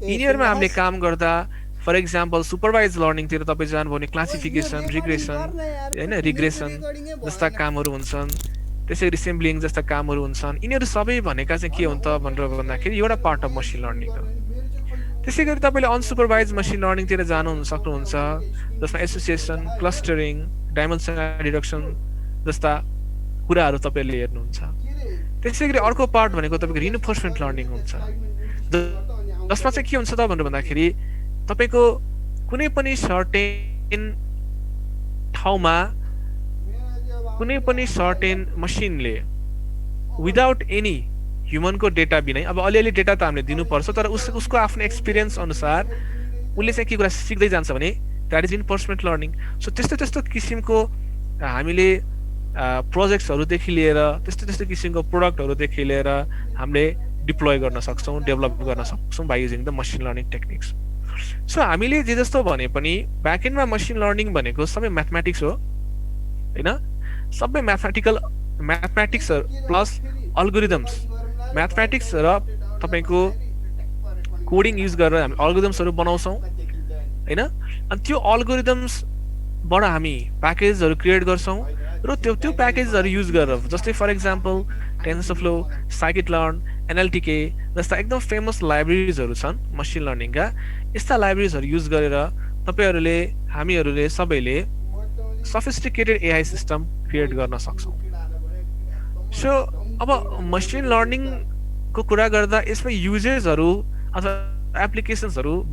यिनीहरूमा हामीले काम गर्दा फर इक्जाम्पल सुपरभाइज लर्निङतिर तपाईँ जानुभयो भने क्लासिफिकेसन, रिग्रेसन होइन, रिग्रेसन जस्ता कामहरू हुन्छन्, त्यसै गरी सेम्बलिङ जस्ता कामहरू हुन्छन्। यिनीहरू सबै भनेका चाहिँ के हुन्छ भनेर भन्दाखेरि एउटा पार्ट अफ मसिन लर्निङ हो। त्यसै गरी तपाईँले अनसुपरभाइज मसिन लर्निङतिर जानु सक्नुहुन्छ, जसमा एसोसिएसन, क्लस्टरिङ, डाइमेन्सन डिडक्सन जस्ता कुराहरू तपाईँले हेर्नुहुन्छ। त्यसै गरी अर्को पार्ट भनेको तपाईँको रिइन्फोर्समेन्ट लर्निङ हुन्छ, जसमा चाहिँ के हुन्छ त भनेर भन्दाखेरि तपाईँको कुनै पनि सर्टेन ठाउँमा कुनै पनि सर्टेन मसिनले विदाउट एनी ह्युमनको डेटा बिनै, अब अलिअलि डेटा त हामीले दिनुपर्छ, तर उसको आफ्नो एक्सपिरियन्स अनुसार उसले चाहिँ के कुरा सिक्दै जान्छ भने that is enforcement learning. So त्यस्तो त्यस्तो किसिमको हामीले प्रोजेक्ट्सहरूदेखि लिएर त्यस्तो त्यस्तो किसिमको प्रोडक्टहरूदेखि लिएर हामीले डिप्लोय गर्न सक्छौँ, डेभलप गर्न सक्छौँ by using the machine learning techniques. So हामीले जे जस्तो भने पनि ब्याकएन्डमा मसिन लर्निङ भनेको सबै म्याथमेटिक्स हो होइन, सबै म्याथमेटिक्स प्लस अल्गोरिदम्स, म्याथमेटिक्स र तपाईँको कोडिङ युज गरेर हामी अल्गोरिदम्सहरू बनाउँछौँ होइन। अनि त्यो अल्गोरिदम्सबाट हामी प्याकेजहरू क्रिएट गर्छौँ र त्यो प्याकेजहरू युज गरेर, जस्तै फर इक्जाम्पल टेन्सरफ्लो, साइकिट-लर्न, एनएलटीके जस्ता एकदम फेमस लाइब्रेरिजहरू छन् मसिन लर्निङका। यस्ता लाइब्रेरिजहरू युज गरेर तपाईँहरूले, हामीहरूले सबैले सफिस्टिकेटेड एआई सिस्टम क्रिएट गर्न सक्छौँ। सो अब मसिन लर्निङको कुरा गर्दा यसमा युजेसहरू अथवा एप्लिकेसन्सहरू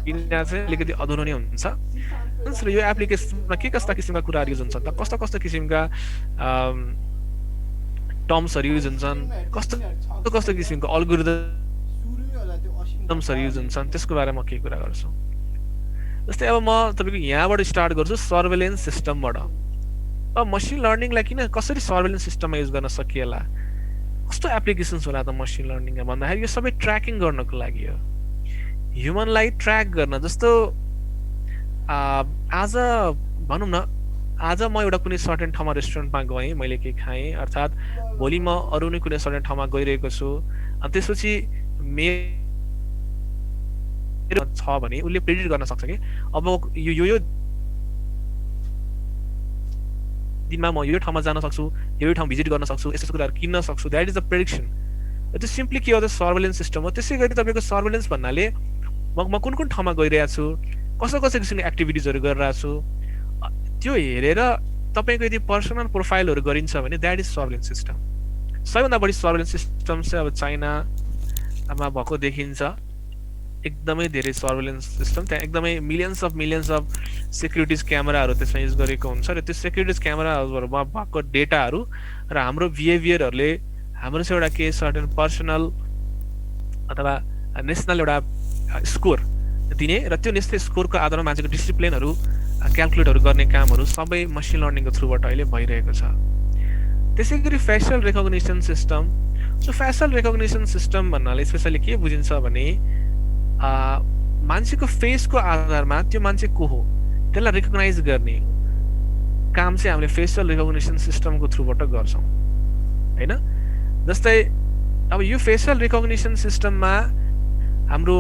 चाहिँ अलिकति अधुरो नै हुन्छ। यो एप्लिकेसनमा के कस्ता किसिमका कुराहरू युज हुन्छन् त, कस्ता कस्ता किसिमका टर्म्सहरू युज हुन्छन्, कस्तो कस्तो किसिमको अल्गोरिदम्सहरू युज हुन्छन्, त्यसको बारेमा केही कुरा गर्छु। जस्तै अब म तपाईँको यहाँबाट स्टार्ट गर्छु सर्वेलेन्स सिस्टमबाट। अब मसिन लर्निङलाई कसरी सर्वेलेन्स सिस्टममा युज गर्न सकिएला, कस्तो एप्लिकेसन्स होला त मसिन लर्निङमा भन्दाखेरि यो सबै ट्र्याकिङ गर्नको लागि हो, ह्युमनलाई ट्र्याक गर्न। जस्तो आज भनौँ न, आज म एउटा कुनै सर्टेन ठाउँमा रेस्टुरेन्टमा गएँ, मैले केही खाएँ, अर्थात् भोलि म अरू नै कुनै सर्टेन ठाउँमा गइरहेको छु, अनि त्यसपछि मेरो छ भने उसले प्रेडिक्ट गर्न सक्छ कि अब यो दिनमा म यो ठाउँमा जान सक्छु, यो ठाउँ भिजिट गर्न सक्छु, यस्तो कुराहरू किन्न सक्छु। That is the prediction. त्यो सिम्पली के हो त सर्वेलेन्स सिस्टम हो। त्यसै गरी तपाईँको सर्वेलेन्स भन्नाले म कुन कुन ठाउँमा गइरहेको छु, कस्तो कस्तो किसिमको एक्टिभिटिजहरू गरिरहेको छु, त्यो हेरेर तपाईँको यदि पर्सनल प्रोफाइलहरू गरिन्छ भने द्याट इज सर्वेलेन्स सिस्टम। सबैभन्दा बढी सर्वेलेन्स सिस्टम चाहिँ अब चाइनामा भएको देखिन्छ, एकदमै धेरै सर्वेलेन्स सिस्टम। त्यहाँ एकदमै मिलियन्स अफ सेक्युरिटिज क्यामेराहरू त्यसमा युज गरेको हुन्छ र त्यो सेक्युरिटिज क्यामेराहरूमा भएको डेटाहरू र हाम्रो बिहेभियरहरूले हाम्रो चाहिँ एउटा के सर्टेन पर्सनल अथवा नेसनल एउटा स्कोर दिने र त्यो नेसनल स्कोरको आधारमा मान्छेको डिसिप्लिनहरू क्यालकुलेटहरू गर्ने कामहरू सबै मसिन लर्निङको थ्रुबाट अहिले भइरहेको छ। त्यसै गरी facial recognition system. So facial recognition system भन्नाले स्पेसली के बुझिन्छ भने मान्छेको फेसको आधारमा त्यो मान्छे को हो त्यसलाई रेकग्नाइज गर्ने काम चाहिँ हामीले फेसियल रेकग्निसन सिस्टमको थ्रुबाट गर्छौँ होइन। जस्तै अब यो फेसियल रेकग्निसन सिस्टममा हाम्रो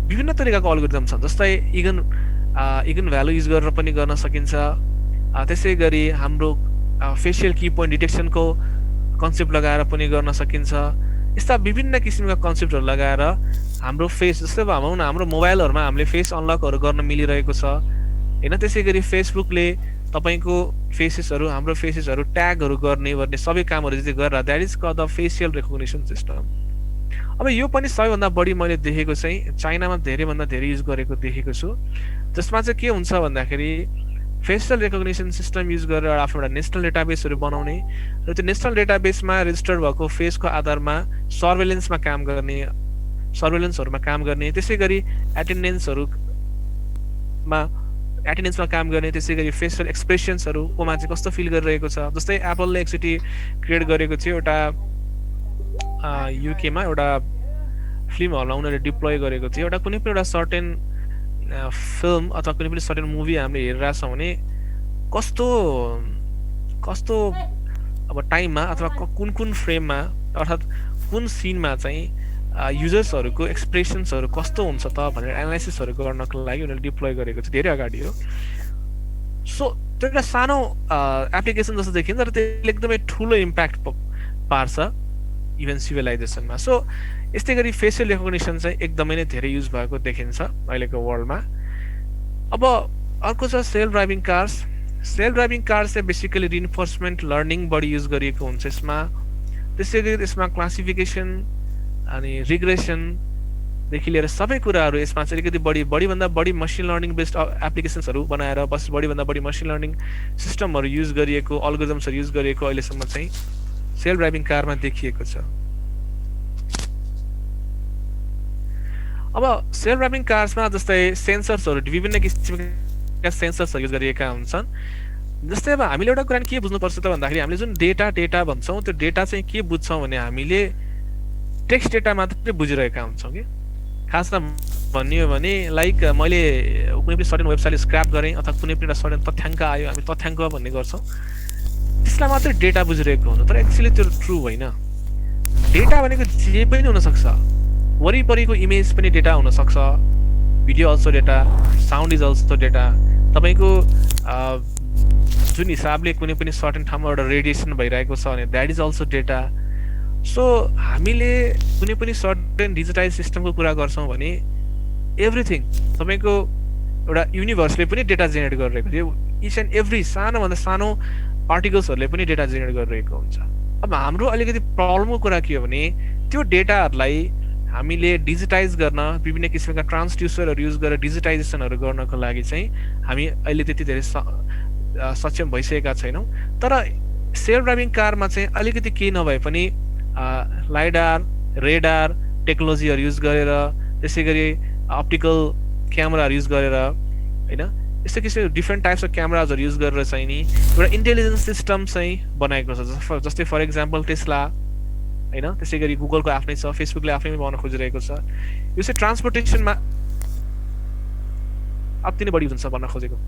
विभिन्न तरिकाको अल्गोरिदम छ। जस्तै इगन भ्यालु युज गरेर पनि गर्न सकिन्छ। त्यसै गरी हाम्रो फेसियल की पोइन्ट डिटेक्सनको कन्सेप्ट लगाएर पनि गर्न सकिन्छ। यस्ता विभिन्न किसिमका कन्सेप्टहरू लगाएर हाम्रो फेस, जस्तै अब हाम्रो मोबाइलहरूमा हामीले फेस अनलकहरू गर्न मिलिरहेको छ होइन। त्यसै गरी फेसबुकले तपाईँको फेसेसहरू हाम्रो फेसेसहरू ट्यागहरू गर्ने भन्ने सबै कामहरू चाहिँ गरेर that is called the facial recognition system. अब यो पनि सबैभन्दा बढी मैले देखेको चाहिँ चाइनामा धेरैभन्दा धेरै युज गरेको देखेको छु। जसमा चाहिँ के हुन्छ भन्दाखेरि फेसियल रेकग्निसन सिस्टम युज गरेर आफ्नो एउटा नेसनल डेटाबेसहरू बनाउने र त्यो नेसनल डेटाबेसमा रेजिस्टर्ड भएको फेसको आधारमा सर्वेलेन्सहरूमा काम गर्ने, त्यसै गरी एटेन्डेन्समा काम गर्ने, त्यसै गरी फेसियल एक्सप्रेसन्सहरू कोमा चाहिँ कस्तो फिल गरिरहेको छ। जस्तै एप्पलले एकचोटि क्रिएट गरेको थियो एउटा युकेमा एउटा फिल्म हलमा उनीहरूले डिप्लोय गरेको थियो। एउटा कुनै पनि एउटा सर्टेन फिल्म अथवा कुनै पनि सर्टेन मुभी हामीले हेरिरहेको छौँ भने कस्तो कस्तो अब टाइममा अथवा कुन कुन फ्रेममा अर्थात् कुन सिनमा चाहिँ युजर्सहरूको एक्सप्रेसन्सहरू कस्तो हुन्छ त भनेर एनालाइसिसहरू गर्नको लागि उनीहरूले डिप्लोय गरेको थियो, धेरै अगाडि हो। सो त्यो एउटा सानो एप्लिकेसन जस्तो देखिन्छ तर त्यसले एकदमै ठुलो इम्प्याक्ट पार्छ इभन सिभिलाइजेसनमा। सो यस्तै गरी फेसियल रेकग्निसन चाहिँ एकदमै नै धेरै युज भएको देखिन्छ अहिलेको वर्ल्डमा। अब अर्को छ self driving cars. Self driving cars चाहिँ बेसिकली रिइन्फोर्समेन्ट लर्निङ बढी युज गरिएको हुन्छ यसमा। त्यसै गरी यसमा क्लासिफिकेसन अनि रिग्रेसनदेखि लिएर सबै कुराहरू यसमा चाहिँ अलिकति बढीभन्दा बढी मसिन लर्निङ बेस्ड एप्लिकेसन्सहरू बनाएर बढीभन्दा बढी मसिन लर्निङ सिस्टमहरू युज गरिएको, अल्गोरिदम्सहरू युज गरिएको अहिलेसम्म चाहिँ सेल्फ ड्राइभिङ कारमा देखिएको छ। अब सेल्फ ड्राइभिङ कार्समा जस्तै सेन्सर्सहरू विभिन्न किसिमका सेन्सर्सहरू युज गरिएका हुन्छन्। जस्तै अब हामीले एउटा कुरा के बुझ्नुपर्छ त भन्दाखेरि हामीले जुन डेटा भन्छौँ त्यो डेटा चाहिँ के बुझ्छौँ भने हामीले टेक्स्ट डेटा मात्रै बुझिरहेका हुन्छौँ कि। खासमा भन्ने हो भने लाइक मैले कुनै पनि सर्टेन वेबसाइट स्क्रैप गरेँ अथवा कुनै पनि एउटा सर्टेन तथ्याङ्क आयो, हामी तथ्याङ्क भन्ने गर्छौँ, त्यसलाई मात्रै डेटा बुझिरहेको हुनु। तर एक्चुअली त्यो ट्रु होइन। डेटा भनेको जे पनि हुनसक्छ, वरिपरिको इमेज पनि डेटा हुनसक्छ, video also data, sound is also data. तपाईँको जुन हिसाबले कुनै पनि सर्टेन ठाउँमा एउटा रेडिएसन भइरहेको छ भने that is also data. So हामीले कुनै पनि सर्टेन डिजिटाइज सिस्टमको कुरा गर्छौँ भने एभ्रिथिङ तपाईँको एउटा युनिभर्सले पनि डेटा जेनेरेट गरिरहेको थियो। इच एन्ड एभ्री सानोभन्दा सानो पार्टिकल्सहरूले पनि डेटा जेनेरेट गरिरहेको हुन्छ। अब हाम्रो अलिकति प्रब्लमको कुरा के हो भने त्यो डेटाहरूलाई हामीले डिजिटाइज गर्न विभिन्न किसिमका ट्रान्सड्युसरहरू युज गरेर डिजिटाइजेसनहरू गर्नको लागि चाहिँ हामी अहिले त्यति धेरै सक्षम भइसकेका छैनौँ। तर सेल्फ ड्राइभिङ कारमा चाहिँ अलिकति केही नभए पनि लाइडार, रेडार टेक्नोलोजीहरू युज गरेर, त्यसै गरी अप्टिकल क्यामेराहरू युज गरेर, होइन, यस्तो किसिमको डिफ्रेन्ट टाइप्स अफ क्यामेराजहरू युज गरेर चाहिँ नि एउटा इन्टेलिजेन्स सिस्टम चाहिँ बनाएको छ। जस्तै फर इक्जाम्पल टेस्ला, होइन, त्यसै गरी गुगलको आफ्नै छ, फेसबुकले आफ्नै बनाउन खोजिरहेको छ। यो चाहिँ ट्रान्सपोर्टेसनमा अति नै बढी हुन्छ भन्न खोजेको।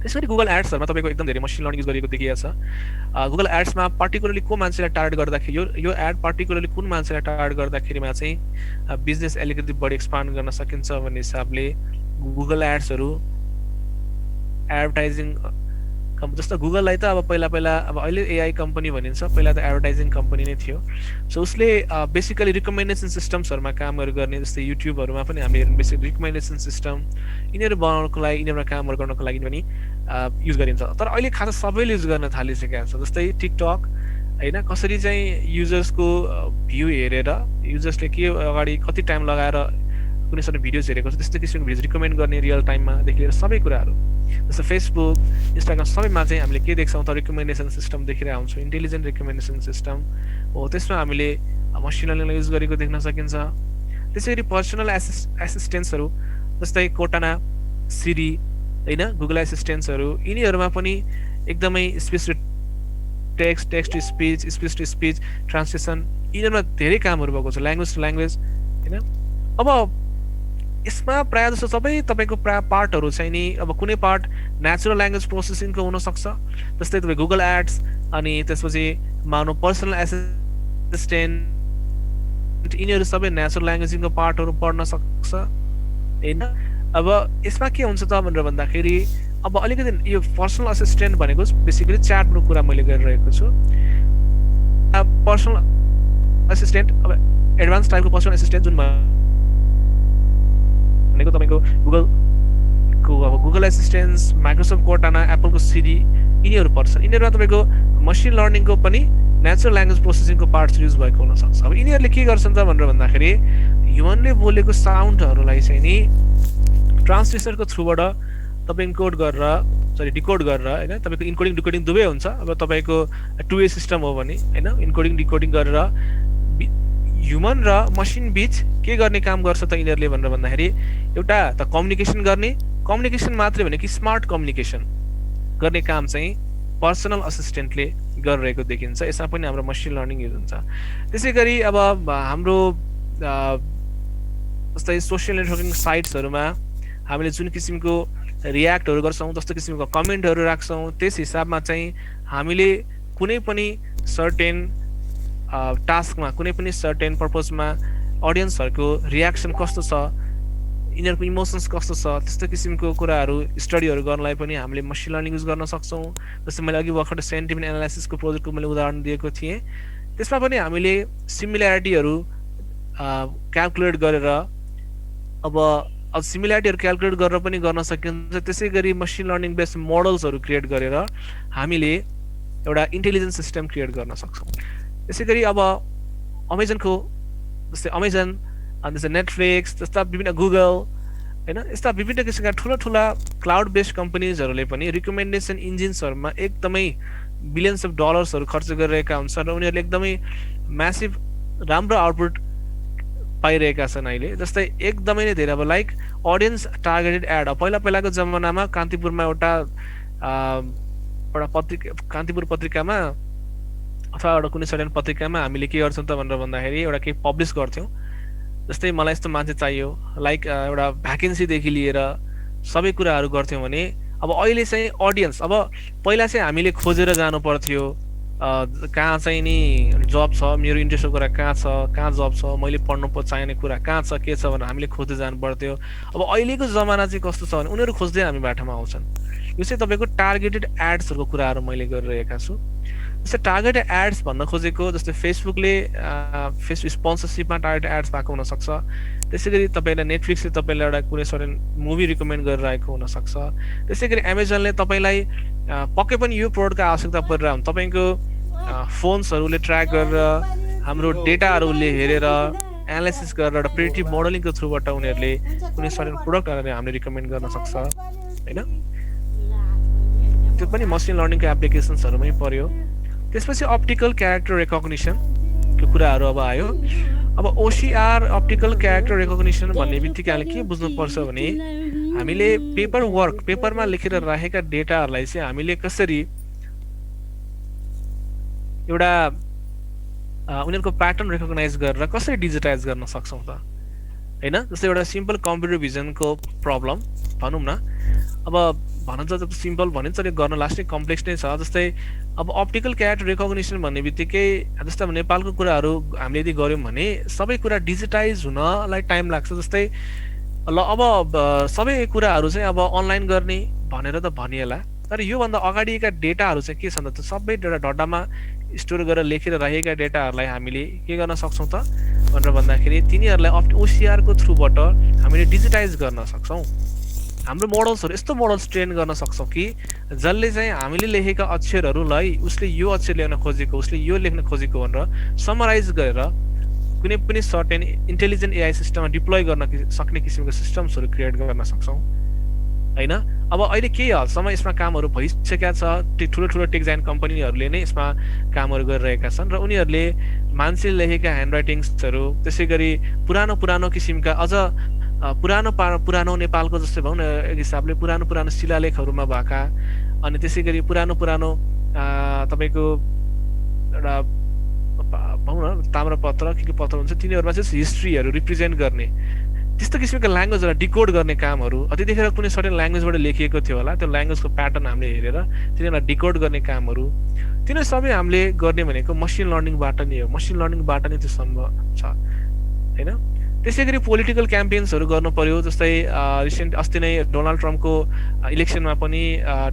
त्यसरी गुगल एड्सहरूमा तपाईँको एकदम धेरै मसिन लर्निङ युज गरिएको देखिएको छ। गुगल एड्समा पर्टिकुलरली को मान्छेलाई टार्गेट गर्दाखेरि यो एड पर्टिकुलरली कुन मान्छेलाई टार्गेट गर्दाखेरिमा चाहिँ बिजनेस अलिकति बढी एक्सपान्ड गर्न सकिन्छ भन्ने हिसाबले गुगल एड्सहरू एडभर्टाइजिङ जस्तो गुगललाई त अब पहिला अब अहिले एआई कम्पनी भनिन्छ, पहिला त एडभर्टाइजिङ कम्पनी नै थियो। सो उसले बेसिकली रिकमेन्डेसन सिस्टम्सहरूमा कामहरू गर्ने, जस्तै युट्युबहरूमा पनि हामीले बेसिक रिकमेन्डेसन सिस्टम यिनीहरू बनाउनको लागि, यिनीहरूमा कामहरू गर्नको लागि पनि युज गरिन्छ। तर अहिले खास सबैले युज गर्न थालिसकेका छ। जस्तै टिकटक, होइन, कसरी चाहिँ युजर्सको भ्यू हेरेर युजर्सले के अगाडि कति टाइम लगाएर कुनै सर्टेन भिडियोज हेरेको छ त्यस्तो किसिमको भिडियोज रिकमेन्ड गर्ने रियल टाइममादेखि लिएर सबै कुराहरू। जस्तो फेसबुक, इन्स्टाग्राम सबैमा चाहिँ हामीले के देख्छौँ त रिकमेन्डेसन सिस्टम देखिरहेको हुन्छौँ, इन्टेलिजेन्ट रिकमेन्डेसन सिस्टम हो। त्यसमा हामीले मसिन लर्निङलाई युज गरेको देख्न सकिन्छ। त्यसै गरी पर्सनल एसिस्टेन्ट्सहरू जस्तै कोर्टाना, सिरी, होइन, गुगल एसिस्टेन्ट्सहरू, यिनीहरूमा पनि एकदमै स्पिच टु स्पिच ट्रान्सलेसन, यिनीहरूमा धेरै कामहरू भएको छ, ल्याङ्ग्वेज टु ल्याङ्ग्वेज, होइन। अब यसमा प्रायः जस्तो सबै तपाईँको प्रायः पार्टहरू चाहिँ नि अब कुनै पार्ट नेचुरल ल्याङ्ग्वेज प्रोसेसिङको हुनसक्छ, जस्तै तपाईँ गुगल एड्स, अनि त्यसपछि मानव पर्सनल एसिस्टेन्ट, यिनीहरू सबै नेचुरल ल्याङ्ग्वेजिङको पार्टहरू पढ्न सक्छ, होइन। अब यसमा के हुन्छ त भनेर भन्दाखेरि अब अलिकति यो पर्सनल एसिस्टेन्ट भनेको बेसिकली च्याटको कुरा मैले गरिरहेको छु। पर्सनल एसिस्टेन्ट अब एडभान्स टाइपको पर्सनल एसिस्टेन्ट जुन भनेको तपाईँको Google Google assistance, Microsoft Cortana, एप्पलको सिरी यिनीहरू पर्छन्। यिनीहरूमा तपाईँको मसिन लर्निङको पनि नेचुरल ल्याङ्ग्वेज प्रोसेसिङको पार्ट्स युज भएको हुनसक्छ। अब यिनीहरूले के गर्छन् त भनेर भन्दाखेरि ह्युमनले बोलेको साउन्डहरूलाई चाहिँ नि ट्रान्सलेसरको थ्रुबाट तपाईँ इन्कोड गरेर डिकोड गरेर होइन, तपाईँको इन्कोडिङ डिकोडिङ दुवै हुन्छ। अब तपाईँको 2 वे सिस्टम हो भने होइन, इन्कोडिङ डिकोडिङ गरेर ह्युमन र मसिन बिच के गर्ने काम गर्छ त यिनीहरूले भनेर भन्दाखेरि एउटा त कम्युनिकेसन गर्ने, कम्युनिकेसन मात्रै भने कि स्मार्ट कम्युनिकेसन गर्ने काम चाहिँ पर्सनल असिस्टेन्टले गरिरहेको देखिन्छ। यसमा पनि हाम्रो मसिन लर्निङ युज हुन्छ। त्यसै गरी अब हाम्रो जस्तै सोसियल नेटवर्किङ साइट्सहरूमा हामीले जुन किसिमको रियाक्टहरू गर्छौँ, जस्तो किसिमको कमेन्टहरू राख्छौँ, त्यस हिसाबमा चाहिँ हामीले कुनै पनि सर्टेन टास्कमा, कुनै पनि सर्टेन पर्पजमा अडियन्सहरूको रियाक्सन कस्तो छ, यिनीहरूको इमोसन्स कस्तो छ, त्यस्तो किसिमको कुराहरू स्टडीहरू गर्नलाई पनि हामीले मसिन लर्निङ युज गर्न सक्छौँ। जस्तै मैले अघि भर्खर सेन्टिमेन्ट एनालाइसिसको प्रोजेक्टको मैले उदाहरण दिएको थिएँ। त्यसमा पनि हामीले सिमिल्यारिटीहरू क्यालकुलेट गरेर अब सिमिल्यारिटीहरू क्यालकुलेट गरेर पनि गर्न सकिन्छ। त्यसै गरी मसिन लर्निङ बेस्ड मोडल्सहरू क्रिएट गरेर हामीले एउटा इन्टेलिजेन्स सिस्टम क्रिएट गर्न सक्छौँ। त्यसै गरी अब अमेजनको जस्तै अमेजन अनि जस्तै नेटफ्लिक्स जस्ता विभिन्न गुगल होइन, यस्ता विभिन्न किसिमका ठुला क्लाउड बेस्ड कम्पनीजहरूले पनि रिकमेन्डेसन इन्जिन्सहरूमा एकदमै बिलियन्स अफ डलर्सहरू खर्च गरिरहेका हुन्छन् र उनीहरूले एकदमै म्यासिभ राम्रो आउटपुट पाइरहेका छन् अहिले। जस्तै एकदमै नै धेरै अब लाइक अडियन्स टार्गेटेड एड, पहिलाको जमानामा कान्तिपुरमा एउटा कान्तिपुर पत्रिकामा अथवा एउटा कुनै सर्टेन पत्रिकामा हामीले के गर्छौँ त भनेर भन्दाखेरि एउटा केही पब्लिस गर्थ्यौँ। जस्तै मलाई यस्तो मान्छे चाहियो, लाइक एउटा भ्याकेन्सीदेखि लिएर सबै कुराहरू गर्थ्यौँ भने अब अहिले चाहिँ अडियन्स, अब पहिला चाहिँ हामीले खोजेर जानु पर्थ्यो कहाँ चाहिँ नि जब छ, मेरो इन्ट्रेस्टको कुरा कहाँ छ, कहाँ जब छ, मैले पढ्नु चाहिने कुरा कहाँ छ, के छ भनेर हामीले खोज्दै जानु पर्थ्यो। अब अहिलेको जमाना चाहिँ कस्तो छ भने उनीहरू खोज्दै हामी बाटोमा आउँछन्। यो चाहिँ तपाईँको टार्गेटेड एड्सहरूको कुराहरू मैले गरिरहेका छु। जस्तै टार्गेटेड एड्स भन्न खोजेको जस्तै फेसबुकले फेसबुक स्पोन्सरसिपमा टार्गेटेड एड्स भएको हुनसक्छ। त्यसै गरी तपाईँलाई नेटफ्लिक्सले तपाईँलाई एउटा कुनै सर्टेन मुभी रिकमेन्ड गरिरहेको हुनसक्छ। त्यसै गरी एमाजोनले तपाईँलाई पक्कै पनि यो प्रोडक्टको आवश्यकता परिरहेको हुन्छ, तपाईँको फोन्सहरूले ट्र्याक गरेर हाम्रो डेटाहरूले हेरेर एनालाइसिस गरेर एउटा प्रेडिक्टिभ मोडलिङको थ्रुबाट उनीहरूले कुनै सर्टेन प्रोडक्टहरू हामीले रिकमेन्ड गर्न सक्छ होइन। त्यो पनि मसिन लर्निङको एप्लिकेसन्सहरूमै पर्यो। त्यसपछि अप्टिकल क्यारेक्टर रेकग्निसनको कुराहरू अब आयो। अब ओसिआर अप्टिकल क्यारेक्टर रेकग्निसन भन्ने बित्तिकै हामीले के बुझ्नुपर्छ भने हामीले पेपरमा लेखेर राखेका डेटाहरूलाई चाहिँ हामीले कसरी एउटा उनीहरूको प्याटर्न रेकग्नाइज गरेर कसरी डिजिटाइज गर्न सक्छौँ त होइन। जस्तै एउटा सिम्पल कम्प्युटर भिजनको प्रब्लम भनौँ न, अब भन्न त सिम्पल भनिन्छ त्यो गर्न लास्टै कम्प्लेक्स नै छ। जस्तै अब अप्टिकल क्यारेक्टर रेकग्निसन भन्ने बित्तिकै जस्तै अब नेपालको कुराहरू हामीले यदि गऱ्यौँ भने सबै कुरा डिजिटाइज हुनलाई टाइम लाग्छ। जस्तै ल अब सबै कुराहरू चाहिँ अब अनलाइन गर्ने भनेर त भनिएला, तर योभन्दा अगाडिका डेटाहरू चाहिँ के छन् त सबै एउटा डटामा स्टोर गरेर लेखेर राखेका डेटाहरूलाई हामीले के गर्न सक्छौँ त भनेर भन्दाखेरि तिनीहरूलाई ओसिआरको थ्रुबाट हामीले डिजिटाइज गर्न सक्छौँ। हाम्रो मोडल्सहरू यस्तो मोडल्स ट्रेन गर्न सक्छौँ कि जसले चाहिँ हामीले लेखेका अक्षरहरूलाई उसले यो अक्षर लेख्न खोजेको, उसले यो लेख्न खोजेको भनेर समराइज गरेर कुनै पनि सर्टेन इन्टेलिजेन्ट एआई सिस्टममा डिप्लोय गर्न सक्ने किसिमको सिस्टम्सहरू क्रिएट गर्न सक्छौँ होइन। अब अहिले केही हदसम्म यसमा कामहरू भइसकेका छ, ठुलो टेक जायन्ट कम्पनीहरूले नै यसमा कामहरू गरिरहेका छन् र उनीहरूले मान्छेले लेखेका ह्यान्ड राइटिङ्सहरू, त्यसै गरी पुरानो किसिमका अझ पुरानो नेपालको जस्तै भनौँ न एक हिसाबले पुरानो शिलालेखहरूमा भएका अनि त्यसै गरी पुरानो तपाईँको एउटा भनौँ न ताम्रपत्र के पत्र हुन्छ तिनीहरूमा चाहिँ हिस्ट्रीहरू रिप्रेजेन्ट गर्ने त्यस्तो किसिमको ल्याङ्ग्वेजहरूलाई डिकोड गर्ने कामहरू त्यतिखेर कुनै सर्टेन ल्याङ्ग्वेजबाट लेखिएको थियो होला, त्यो ल्याङ्ग्वेजको प्याटर्न हामीले हेरेर तिनीहरूलाई डिकोड गर्ने कामहरू तिनीहरू सबै हामीले गर्ने भनेको मसिन लर्निङबाट नै हो। मसिन लर्निङबाट नै त्यो सम्भव छ होइन। त्यसै गरी पोलिटिकल क्याम्पेन्सहरू गर्नु पर्यो। जस्तै रिसेन्ट अस्ति नै डोनाल्ड ट्रम्पको इलेक्सनमा पनि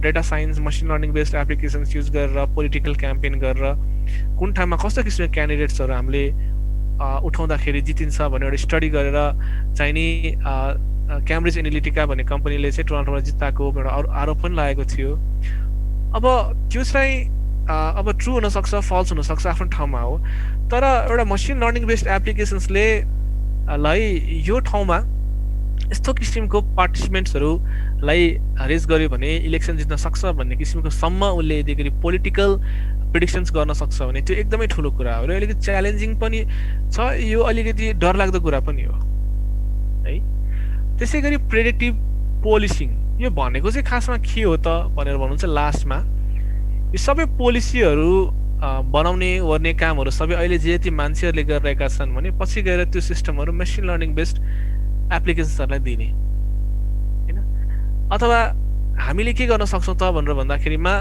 data science machine learning based applications use गरेर पोलिटिकल क्याम्पेन गरेर कुन ठाउँमा कस्तो किसिमको क्यान्डिडेट्सहरू हामीले उठाउँदाखेरि जितिन्छ भनेर एउटा स्टडी गरेर चाहिँ नि क्याम्ब्रिज एनालिटिका भन्ने कम्पनीले चाहिँ टोरन्टोमा जिताएको एउटा आरोप पनि लागेको थियो। अब त्यो चाहिँ अब ट्रु हुनसक्छ, फल्स हुनसक्छ, आफ्नो ठाउँमा हो। तर एउटा मसिन लर्निङ बेस्ड एप्लिकेसन्सले यो ठाउँमा यस्तो किसिमको पार्टिसिपेन्ट्सहरूलाई रेज गर्यो भने इलेक्सन जित्न सक्छ भन्ने किसिमको सम्म उसले यदि पोलिटिकल प्रिडिक्सन्स गर्न सक्छ भने त्यो एकदमै ठुलो कुरा हो र अलिकति च्यालेन्जिङ पनि छ, यो अलिकति डरलाग्दो कुरा पनि हो है। त्यसै गरी प्रेडिक्टिभ पोलिसिङ, यो भनेको चाहिँ खासमा के हो त भनेर भन्नुहुन्छ लास्टमा, यो सबै पोलिसीहरू बनाउने ओर्ने कामहरू सबै अहिले जे जति मान्छेहरूले गरिरहेका छन् भने पछि गएर त्यो सिस्टमहरू मेसिन लर्निङ बेस्ड एप्लिकेसन्सहरूलाई दिने होइन। अथवा हामीले के गर्न सक्छौँ त भनेर भन्दाखेरिमा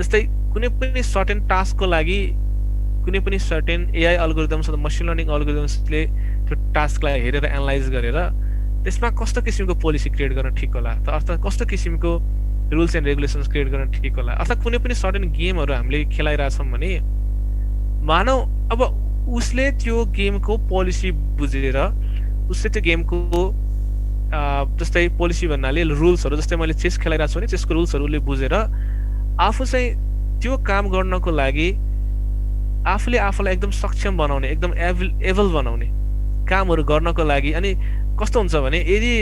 जस्तै कुनै पनि सर्टेन टास्कको लागि कुनै पनि सर्टेन एआई अल्गोरिदम्स अथवा मसिन लर्निङ अल्गोरिदम्सले त्यो टास्कलाई हेरेर एनालाइज गरेर त्यसमा कस्तो किसिमको पोलिसी क्रिएट गर्न ठिक होला त, अर्थात् कस्तो किसिमको रुल्स एन्ड रेगुलेसन्स क्रिएट गर्न ठिक होला। अर्थात् कुनै पनि सर्टेन गेमहरू हामीले खेलाइरहेछौँ भने मानौ अब उसले त्यो गेमको पोलिसी बुझेर उसले त्यो गेमको जस्तै पोलिसी भन्नाले रुल्सहरू, जस्तै मैले चेस खेलाइरहेको छु भने चेसको रुल्सहरूले बुझेर आफू चाहिँ त्यो काम गर्नको लागि आफूले आफूलाई एकदम सक्षम बनाउने, एकदम एबल बनाउने कामहरू गर्नको लागि। अनि कस्तो हुन्छ भने यदि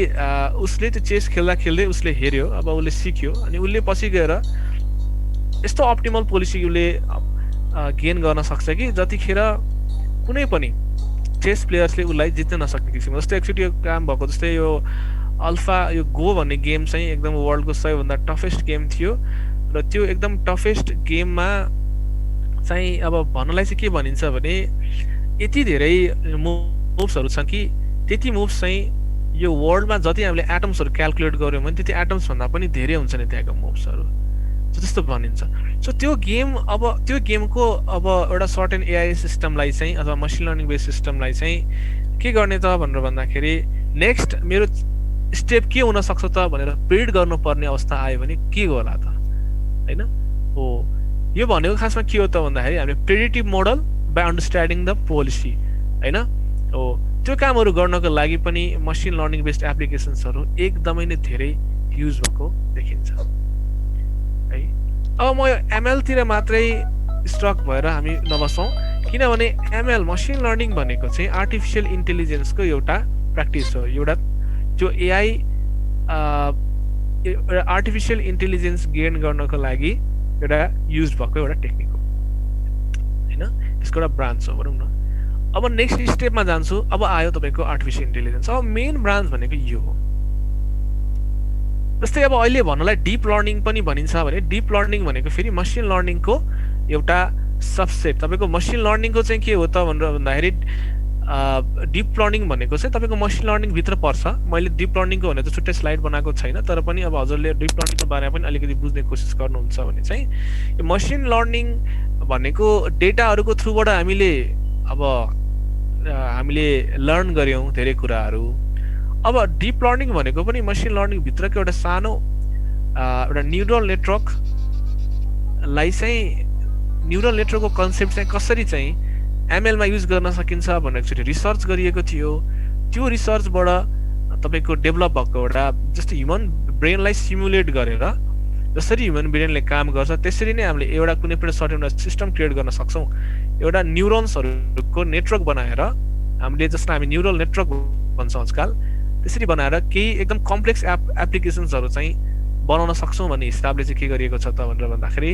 उसले त्यो चेस खेल्दा खेल्दै उसले हेऱ्यो, अब उसले सिक्यो, अनि उसले पछि गएर यस्तो अप्टिमल पोलिसी उसले गेन गर्न सक्छ कि जतिखेर कुनै पनि चेस प्लेयर्सले उसलाई जित्न नसक्ने किसिमको। जस्तै एकचोटि यो काम भएको, जस्तै यो अल्फा यो गो भन्ने गेम चाहिँ एकदम वर्ल्डको सबैभन्दा टफेस्ट गेम थियो र त्यो एकदम टफेस्ट गेममा चाहिँ अब भन्नलाई चाहिँ के भनिन्छ भने यति धेरै मुभ्सहरू छन् कि त्यति मुभ्स चाहिँ यो वर्ल्डमा जति हामीले एटम्सहरू क्यालकुलेट गऱ्यौँ भने त्यति एटम्सभन्दा पनि धेरै हुन्छ नि त्यहाँको मुभ्सहरू, त्यस्तो भनिन्छ। सो त्यो गेम, अब त्यो गेमको अब एउटा सर्टेन एआई सिस्टमलाई चाहिँ अथवा मसिन लर्निङ बेस्ड सिस्टमलाई चाहिँ के गर्ने त भनेर भन्दाखेरि नेक्स्ट मेरो स्टेप के हुनसक्छ त भनेर प्रिडिक्ट गर्नुपर्ने अवस्था आयो भने के होला त होइन हो। यो भनेको खासमा के हो त भन्दाखेरि हामीले predictive model by understanding the policy होइन हो। त्यो कामहरू गर्नको लागि पनि मसिन लर्निङ बेस्ड एप्लिकेसन्सहरू एकदमै नै धेरै युज भएको देखिन्छ है। अब म यो एमएलतिर मात्रै स्टक भएर हामी नबसौँ, किनभने एमएल मसिन लर्निङ भनेको चाहिँ आर्टिफिसियल इन्टेलिजेन्सको एउटा प्र्याक्टिस हो, एउटा त्यो एआई आर्टिफिसियल इन्टेलिजेन्स गेन गर्नको लागि एउटा युज भएको एउटा टेक्निक हो होइन, त्यसको एउटा ब्रान्च हो भनौँ न। अब नेक्स्ट स्टेपमा जान्छु। अब आयो तपाईँको आर्टिफिसियल इन्टेलिजेन्स। अब मेन ब्रान्च भनेको यो हो। जस्तै अब अहिले भन्नलाई डिप लर्निङ पनि भनिन्छ भने डिप लर्निङ भनेको फेरि मसिन लर्निङको एउटा सबसेट। तपाईँको मसिन लर्निङको चाहिँ के हो त भनेर भन्दाखेरि डिप लर्निङ भनेको चाहिँ तपाईँको मसिन लर्निङभित्र पर्छ। मैले डिप लर्निङको भनेर त छुट्टै स्लाइड बनाएको छैन, तर पनि अब हजुरले डिप लर्निङको बारेमा पनि अलिकति बुझ्ने कोसिस गर्नुहुन्छ भने चाहिँ यो मसिन लर्निङ भनेको डेटाहरूको थ्रुबाट हामीले लर्न गऱ्यौँ धेरै कुराहरू। अब डिप लर्निङ भनेको पनि मसिन लर्निङ भित्रको एउटा सानो एउटा न्युरल नेटवर्कलाई चाहिँ न्युरल नेटवर्कको कन्सेप्ट चाहिँ कसरी चाहिँ एमएलमा युज गर्न सकिन्छ भनेर एकचोटि रिसर्च गरिएको थियो। त्यो रिसर्चबाट तपाईँको डेभलप भएको एउटा जस्तै ह्युमन ब्रेनलाई सिमुलेट गरेर जसरी ह्युमन ब्रेनले काम गर्छ त्यसरी नै हामीले एउटा कुनै पनि सर्टेन एउटा सिस्टम क्रिएट गर्न सक्छौँ। एउटा न्युरोन्सहरूको नेटवर्क बनाएर हामीले जसलाई हामी न्युरल नेटवर्क भन्छौँ आजकल, त्यसरी बनाएर केही एकदम कम्प्लेक्स एप्लिकेसन्सहरू चाहिँ बनाउन सक्छौँ भन्ने हिसाबले चाहिँ के गरिएको छ त भनेर भन्दाखेरि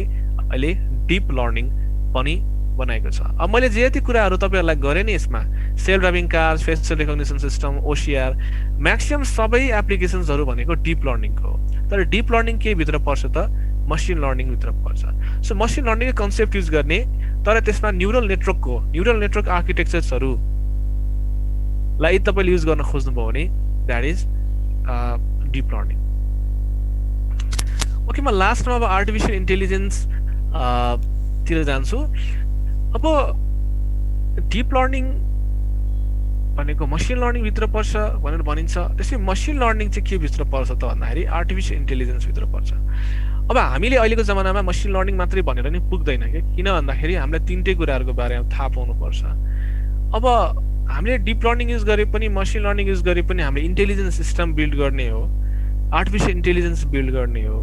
अहिले डिप लर्निङ पनि बनाएको छ। अब मैले जे जति कुराहरू तपाईँहरूलाई गरेँ नि यसमा, self driving cars, facial recognition system, OCR, maximum सबै एप्लिकेसन्सहरू भनेको डिप लर्निङको हो। तर डिप लर्निङ के भित्र पर्छ त मसिन लर्निङ भित्र पर्छ। सो मसिन लर्निङको कन्सेप्ट युज गर्ने, तर त्यसमा न्युरल नेटवर्क आर्किटेक्चर्सहरूलाई तपाईँले युज गर्न खोज्नुभयो भने that is deep learning. Okay, म लास्टमा अब आर्टिफिसियल इन्टेलिजेन्स तिर जान्छु। अब डिप लर्निङ भनेको मसिन लर्निङ भित्र पर्छ भनेर भनिन्छ। त्यसै मसिन लर्निङ चाहिँ के भित्र पर्छ त भन्दाखेरि आर्टिफिसियल इन्टेलिजेन्स भित्र पर्छ। अब हामीले अहिलेको जमानामा मसिन लर्निङ मात्रै भनेर नि पुग्दैन कि, किन भन्दाखेरि हामीलाई तिनटै कुराहरूको बारेमा थाहा पाउनुपर्छ। अब हामीले डिप लर्निङ युज गरे पनि मसिन लर्निङ युज गरे पनि हामीले इन्टेलिजेन्स सिस्टम बिल्ड गर्ने हो, आर्टिफिसियल इन्टेलिजेन्स बिल्ड गर्ने हो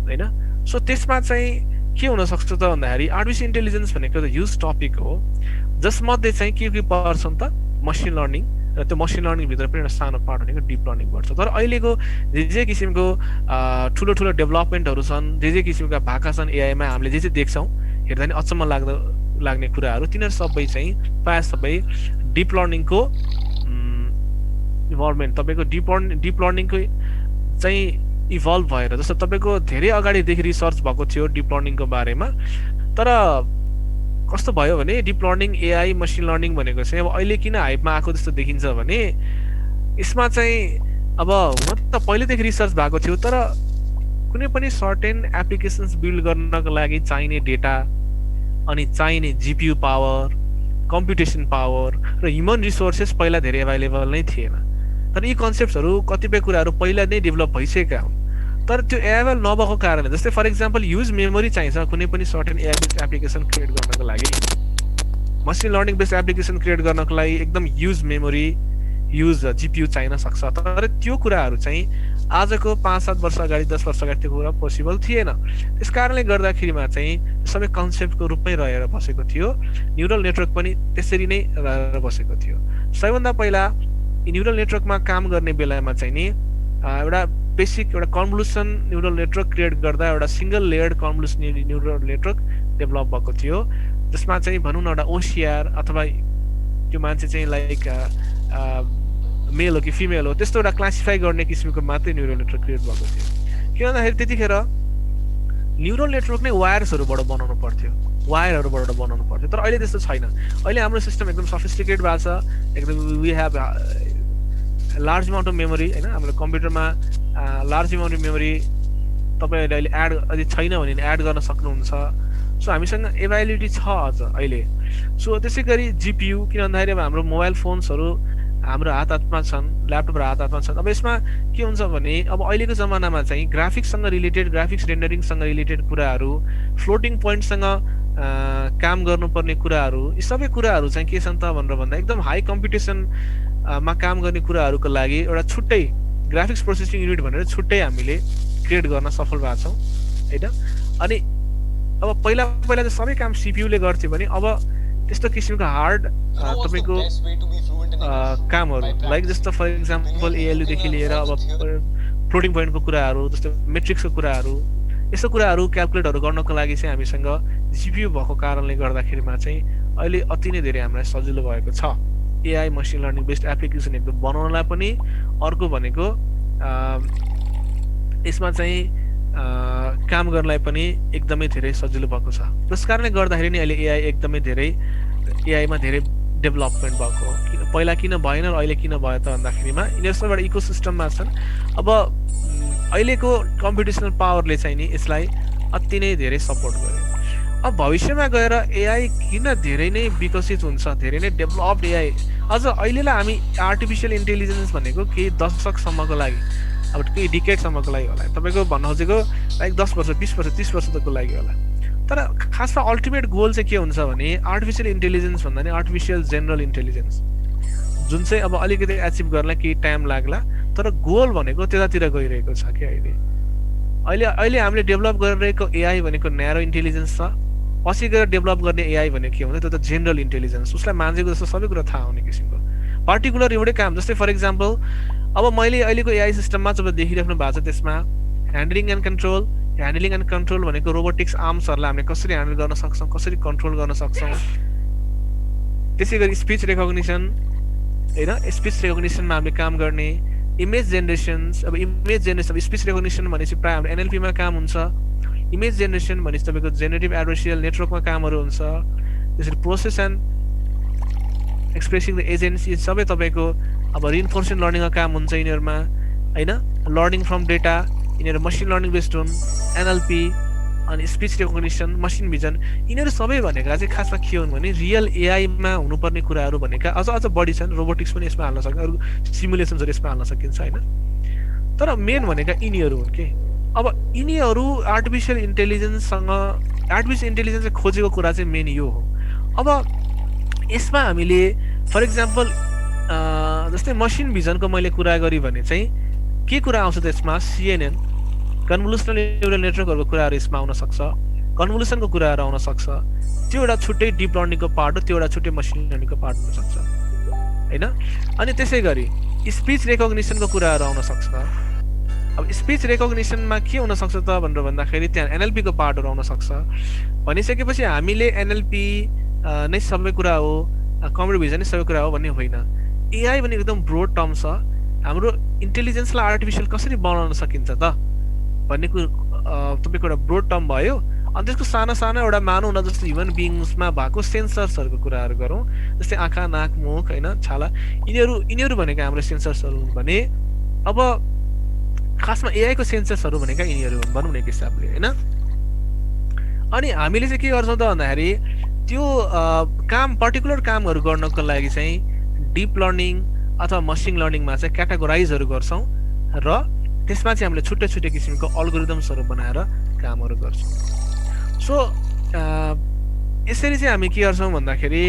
होइन। सो त्यसमा चाहिँ के हुनसक्छ त भन्दाखेरि आर्टिफिसियल इन्टेलिजेन्स भनेको त ह्युज टपिक हो, जसमध्ये चाहिँ के पर्छ नि त मसिन लर्निङ, र त्यो मसिन लर्निङभित्र पनि एउटा सानो पार्ट भनेको डिप लर्निङ पर्छ। तर अहिलेको जे किसिमको ठुलो ठुलो डेभलपमेन्टहरू छन्, जे किसिमका भाका छन् एआईमा, हामीले जे देख्छौँ हेर्दा नि अचम्म लाग्ने कुराहरू, तिनीहरू सबै चाहिँ प्रायः सबै डिप लर्निङको इन्भल्भमेन्ट, तपाईँको डिप लर्निङको चाहिँ इभल्भ भएर, जस्तो तपाईँको धेरै अगाडिदेखि रिसर्च भएको थियो डिप लर्निङको बारेमा, तर कस्तो भयो भने deep learning AI machine learning भनेको चाहिँ अब अहिले किन हाइपमा आएको जस्तो देखिन्छ भने यसमा चाहिँ अब हुन त पहिलेदेखि रिसर्च भएको थियो, तर कुनै पनि सर्टेन एप्लिकेसन्स बिल्ड गर्नको लागि चाहिने डेटा अनि चाहिने जिपियु पावर, कम्प्युटेसन पावर र ह्युमन रिसोर्सेस पहिला धेरै एभाइलेबल नै थिएन। तर यी कन्सेप्टहरू कतिपय कुराहरू पहिला नै डेभलप भइसकेका हुन्, तर त्यो एभाइलेबल नभएको कारणले, जस्तै फर इक्जाम्पल युज मेमोरी चाहिन्छ कुनै पनि certain AI based application create गर्नको लागि, machine learning based application create गर्नको लागि एकदम युज मेमोरी, युज जिपियु चाहिन सक्छ। तर त्यो कुराहरू चाहिँ आजको 5-7 वर्ष अगाडि, 10 वर्ष अगाडि त्यो कुरा पोसिबल थिएन। त्यस कारणले गर्दाखेरिमा चाहिँ सबै कन्सेप्टको रूपमै रहेर बसेको थियो, न्युरल नेटवर्क पनि त्यसरी नै रहेर बसेको थियो। सबैभन्दा पहिला न्युरल नेटवर्कमा काम गर्ने बेलामा चाहिँ नि एउटा बेसिक एउटा कन्भोल्युसन न्युरल नेटवर्क क्रिएट गर्दा एउटा single layered convolution neural network develop भएको थियो, जसमा चाहिँ भनौँ न एउटा ओसिआर अथवा त्यो मान्छे चाहिँ लाइक मेल हो कि फिमेल हो त्यस्तो एउटा क्लासिफाई गर्ने किसिमको मात्रै न्युरल नेटवर्क क्रिएट भएको थियो। किन भन्दाखेरि त्यतिखेर न्युरल नेटवर्क नै वायर्सहरूबाट बनाउनु पर्थ्यो, वायरहरूबाट बनाउनु पर्थ्यो, तर अहिले त्यस्तो छैन। अहिले हाम्रो सिस्टम एकदम सफिस्टिकेट भएको छ, एकदम we have large amount of memory होइन, हाम्रो कम्प्युटरमा लार्ज अमाउन्ट अफ मेमोरी तपाईँहरूले अहिले एड यदि छैन भने एड गर्न सक्नुहुन्छ। सो हामीसँग एभाइलेबिलिटी छ अझ अहिले। सो त्यसै गरी जिपियु, किन भन्दाखेरि अब हाम्रो मोबाइल फोन्सहरू हाम्रो हातमा छन्, ल्यापटपहरू हातमा छन्। अब यसमा के हुन्छ भने अब अहिलेको जमानामा चाहिँ ग्राफिक्ससँग रिलेटेड, ग्राफिक्स रेन्डरिङसँग रिलेटेड कुराहरू, फ्लोटिङ पोइन्टसँग काम गर्नुपर्ने कुराहरू, यी सबै कुराहरू चाहिँ के छन् त भनेर भन्दा एकदम हाई कम्प्युटेसनमा काम गर्ने कुराहरूको लागि एउटा छुट्टै ग्राफिक्स प्रोसेसिङ युनिट भनेर छुट्टै हामीले क्रिएट गर्न सफल भएको छौँ होइन। अनि अब पहिला त सबै काम सिपियुले गर्थ्यो भने अब त्यस्तो किसिमको हार्ड तपाईँको कामहरू लाइक जस्तो फर इक्जाम्पल एएलयूदेखि लिएर अब फ्लोटिङ पोइन्टको कुराहरू, जस्तो मेट्रिक्सको कुराहरू, यस्तो कुराहरू क्यालकुलेटहरू गर्नको लागि चाहिँ हामीसँग जिपियु भएको कारणले गर्दाखेरिमा चाहिँ अहिले अति नै धेरै हामीलाई सजिलो भएको छ AI machine learning based application एकदम बनाउनलाई पनि। अर्को भनेको यसमा चाहिँ काम गर्नलाई पनि एकदमै धेरै सजिलो भएको छ। त्यस कारणले गर्दाखेरि नि अहिले एआई एकदमै धेरै एआईमा धेरै डेभलपमेन्ट भएको। पहिला किन भएन र अहिले किन भयो त भन्दाखेरिमा यिनीहरू सबैबाट इकोसिस्टममा छन्। अब अहिलेको कम्प्युटेसनल पावरले चाहिँ नि यसलाई अति नै धेरै सपोर्ट गर्यो। अब भविष्यमा गएर एआई किन धेरै नै विकसित हुन्छ, धेरै नै डेभलप्ड एआई, अझ अहिलेलाई हामी आर्टिफिसियल इन्टेलिजेन्स भनेको केही दशकसम्मको लागि, अब केही डिकेडसम्मको लागि होला, तपाईँको भन्न खोजेको लाइक 10 वर्ष 20 वर्ष 30 वर्ष तकको लागि होला। तर खासमा अल्टिमेट गोल चाहिँ के हुन्छ भने आर्टिफिसियल इन्टेलिजेन्स भन्दा नि आर्टिफिसियल जेनरल इन्टेलिजेन्स, जुन चाहिँ अब अलिकति एचिभ गर्नलाई केही टाइम लाग्ला, तर गोल भनेको त्यतातिर गइरहेको छ कि अहिले हामीले डेभलप गरिरहेको एआई भनेको न्यारो इन्टेलिजेन्स छ। पछि गएर डेभलप गर्ने एआई भनेको के हुन्छ, त्यो त जेनरल इन्टेलिजेन्स, उसलाई मान्छेको जस्तो सबै कुरा थाहा हुने किसिमको पार्टिकुलर एउटै काम। जस्तै फर इक्जाम्पल अब मैले अहिलेको एआई सिस्टममा जब देखिराख्नु भएको छ त्यसमा ह्यान्डलिङ एन्ड कन्ट्रोल भनेको रोबोटिक्स आर्म्सहरूलाई हामीले कसरी ह्यान्डल गर्न सक्छौँ, कसरी कन्ट्रोल गर्न सक्छौँ। त्यसै गरी स्पिच रेकग्निसन होइन, स्पिच रेकग्निसनमा हामीले काम गर्ने, इमेज जेनेरेसन्स, अब इमेज जेनेरेसन, अब स्पिच रेकग्निसन भनेपछि प्रायः हाम्रो एनएलपीमा काम हुन्छ, इमेज जेनेरेसन भनेपछि तपाईँको जेनेरेटिभ एडभर्सियल नेटवर्कमा कामहरू हुन्छ, त्यसरी process and expressing the agents, यी सबै तपाईँको अब रिइन्फोर्समेन्ट लर्निङको काम हुन्छ यिनीहरूमा होइन। लर्निङ फ्रम डेटा, यिनीहरू मसिन लर्निङ बेस्ड हुन्, एनएलपी अनि स्पिच रेकग्निसन, मसिन भिजन, यिनीहरू सबै भनेका चाहिँ खासमा के हुन् भने रियल एआईमा हुनुपर्ने कुराहरू भनेका अझ बढी छन्। रोबोटिक्स पनि यसमा हाल्न सकिन्छ, अरू सिमुलेसन्सहरू यसमा हाल्न सकिन्छ होइन। तर मेन भनेका यिनीहरू हुन् कि अब यिनीहरू आर्टिफिसियल इन्टेलिजेन्ससँग, आर्टिफिसियल इन्टेलिजेन्सले खोजेको कुरा चाहिँ मेन यो हो। अब यसमा हामीले फर इक्जाम्पल जस्तै मसिन भिजनको मैले कुरा गरेँ भने चाहिँ के कुरा आउँछ त्यसमा सिएनएन कन्भोल्युसनल न्युरल नेटवर्कहरूको कुराहरू यसमा आउन सक्छ कन्भोल्युसनको कुराहरू आउन सक्छ त्यो एउटा छुट्टै डिप लर्निङको पार्ट हो त्यो एउटा छुट्टै मसिन लर्निङको पार्ट हुन सक्छ होइन अनि त्यसै गरी स्पिच रेकग्निसनको कुराहरू आउन सक्छ अब स्पिच रेकग्निसनमा के हुन सक्छ त भनेर भन्दाखेरि त्यहाँ एनएलपीको पार्टहरू आउन सक्छ भनिसकेपछि हामीले एनएलपी नै सबै कुरा हो कम्प्युटर भिजन नै सबै कुरा हो भन्ने होइन एआई भने एकदम ब्रोड टर्म छ हाम्रो इन्टेलिजेन्सलाई आर्टिफिसियल कसरी बनाउन सकिन्छ त भन्ने कुरो तपाईँको एउटा ब्रोड टर्म भयो अनि त्यसको साना साना एउटा मानौँ न जस्तो ह्युमन बिङ्समा भएको सेन्सर्सहरूको कुराहरू गरौँ जस्तै आँखा नाक मुख होइन छाला यिनीहरू भनेको हाम्रो सेन्सर्सहरू हुन् भने अब खासमा एआईको सेन्सर्सहरू भनेका यिनीहरू हुन् भनौँ न एक हिसाबले होइन अनि हामीले चाहिँ के गर्छौँ त भन्दाखेरि त्यो काम पर्टिकुलर कामहरू गर्नको लागि चाहिँ डिप लर्निङ अथवा मसिन लर्निङमा चाहिँ क्याटेगोराइजहरू गर्छौँ र त्यसमा चाहिँ हामीले छुट्टै छुट्टै किसिमको अल्गोरिदम्सहरू बनाएर कामहरू गर्छौँ सो यसरी चाहिँ हामी के गर्छौँ भन्दाखेरि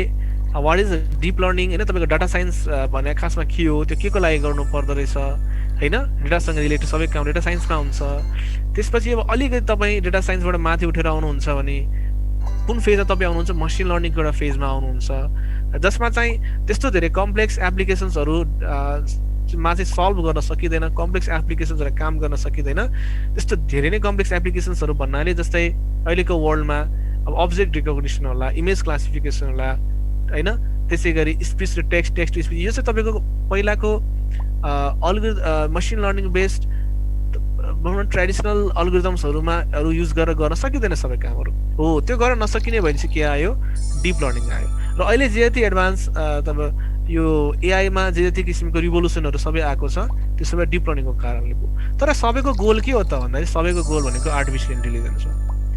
वाट इज डिप लर्निङ होइन तपाईँको डाटा साइन्स भने खासमा के हो त्यो के को लागि गर्नु पर्दो रहेछ होइन डेटासँग रिलेटेड सबै काम डेटा साइन्समा हुन्छ त्यसपछि अब अलिकति तपाईँ डेटा साइन्सबाट माथि उठेर आउनुहुन्छ भने कुन फेजमा तपाईँ आउनुहुन्छ मसिन लर्निङको एउटा फेजमा आउनुहुन्छ जसमा चाहिँ त्यस्तो धेरै कम्प्लेक्स एप्लिकेसन्सहरू मा चाहिँ सल्भ गर्न सकिँदैन कम्प्लेक्स एप्लिकेसन्सहरू काम गर्न सकिँदैन त्यस्तो धेरै नै कम्प्लेक्स एप्लिकेसन्सहरू भन्नाले जस्तै अहिलेको वर्ल्डमा अब अब्जेक्ट रिकग्निसन होला इमेज क्लासिफिकेसन होला होइन त्यसै गरी स्पिच र टेक्स्ट टेक्स्ट टु स्पिच यो चाहिँ तपाईँको पहिलाको मसिन लर्निङ बेस्ड ट्रेडिसनल अल्गोरिदम्सहरूमाहरू युज गरेर गर्न सकिँदैन सबै कामहरू हो त्यो गर्न नसकिने भएपछि के आयो डिप लर्निङ आयो र अहिले जे जति एडभान्स तपाईँ यो एआईमा जे जति किसिमको रिभोल्युसनहरू सबै आएको छ त्यो सबै डिप लर्निङको कारणले हो तर सबैको गोल के हो त भन्दाखेरि सबैको गोल भनेको आर्टिफिसियल इन्टेलिजेन्स हो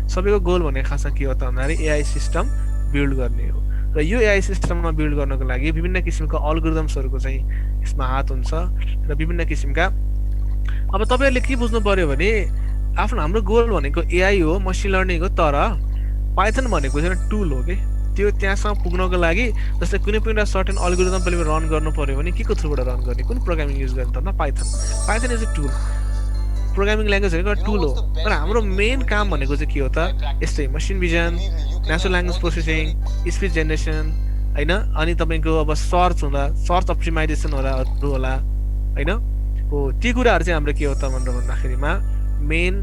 सबैको गोल भनेको खासमा के हो त भन्दाखेरि एआई सिस्टम बिल्ड गर्ने हो र यो एआई सिस्टममा बिल्ड गर्नको लागि विभिन्न किसिमको अल्गोरिदम्सहरूको चाहिँ यसमा हात हुन्छ र विभिन्न किसिमका अब तपाईँहरूले के बुझ्नु पर्यो भने आफ्नो हाम्रो गोल भनेको एआई हो मसिन लर्निङ हो तर पाइथन भनेको चाहिँ टुल हो कि त्यो त्यहाँसम्म पुग्नको लागि जस्तै कुनै पनि एउटा सर्टेन अल्गोरिदम पहिले रन गर्नु पर्यो भने के को थ्रुबाट रन गर्ने कुन प्रोग्रामिङ युज गर्ने त Python is a tool programming language भनेको टुल हो तर हाम्रो मेन काम भनेको चाहिँ के हो त यस्तै machine vision natural language processing speech generation होइन अनि तपाईँको अब सर्च अप्टिमाइजेसन होला होइन हो ती कुराहरू चाहिँ हाम्रो के हो त भनेर भन्दाखेरिमा मेन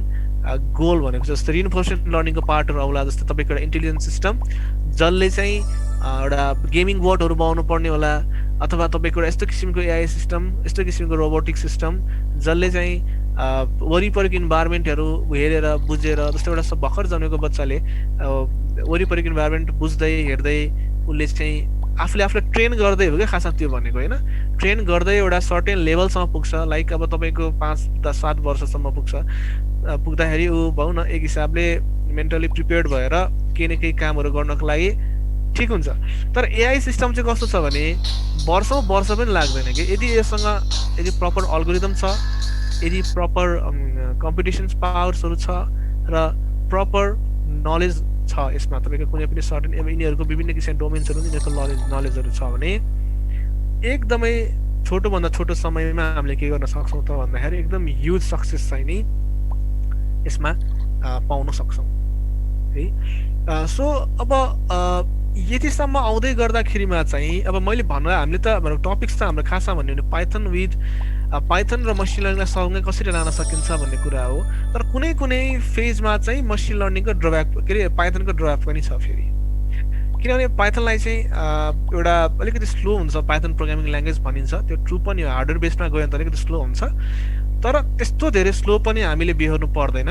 गोल भनेको जस्तो रिइन्फोर्समेन्ट लर्निङको पार्टहरू आउला जस्तो तपाईँको एउटा इन्टेलिजेन्स सिस्टम जसले चाहिँ एउटा गेमिङ बोर्डहरू बनाउनु पर्ने होला अथवा तपाईँको यस्तो किसिमको एआई सिस्टम यस्तो किसिमको रोबोटिक सिस्टम जसले चाहिँ वरिपरिको इन्भाइरोमेन्टहरू हेरेर बुझेर जस्तो एउटा भर्खर जन्मेको बच्चाले वरिपरिको इन्भाइरोमेन्ट बुझ्दै हेर्दै उसले चाहिँ आफूले ट्रेन गर्दै हो क्या खासमा त्यो भनेको होइन ट्रेन गर्दै एउटा सर्टेन लेभलसम्म पुग्छ लाइक अब तपाईँको 5-7 वर्षसम्म पुग्दाखेरि ऊ भनौँ न एक हिसाबले मेन्टली प्रिपेयर्ड भएर केही न केही कामहरू गर्नको लागि ठिक हुन्छ तर एआई सिस्टम चाहिँ कस्तो छ भने वर्ष पनि लाग्दैन कि यदि प्रपर अल्गोरिदम छ यदि प्रपर कम्पिटिसन पावर्सहरू छ र प्रपर नलेज छ यसमा तपाईँको कुनै पनि सर्टेन यिनीहरूको विभिन्न किसिमको डोमेन्सहरू यिनीहरूको नलेजहरू छ भने एकदमै छोटोभन्दा छोटो समयमा हामीले के गर्न सक्छौँ त भन्दाखेरि एकदम ह्युज सक्सेस चाहिँ नि यसमा पाउन सक्छौँ है सो अब यतिसम्म आउँदै गर्दाखेरिमा चाहिँ अब मैले हामीले त हाम्रो टपिक्स त हाम्रो खासमा भन्यो भने पाइथन र मसिन लर्निङलाई सँगै कसरी लान सकिन्छ भन्ने कुरा हो तर कुनै फेजमा चाहिँ मसिन लर्निङको ड्रब्याक के अरे पाइथनको ड्रब्याक पनि छ फेरि किनभने पाइथनलाई चाहिँ एउटा अलिकति स्लो हुन्छ पाइथन प्रोग्रामिङ ल्याङ्ग्वेज भनिन्छ त्यो ट्रु पनि हो हार्डवेयर बेसमा गयो भने त अलिकति स्लो हुन्छ तर त्यस्तो धेरै स्लो पनि हामीले बिहोर्नु पर्दैन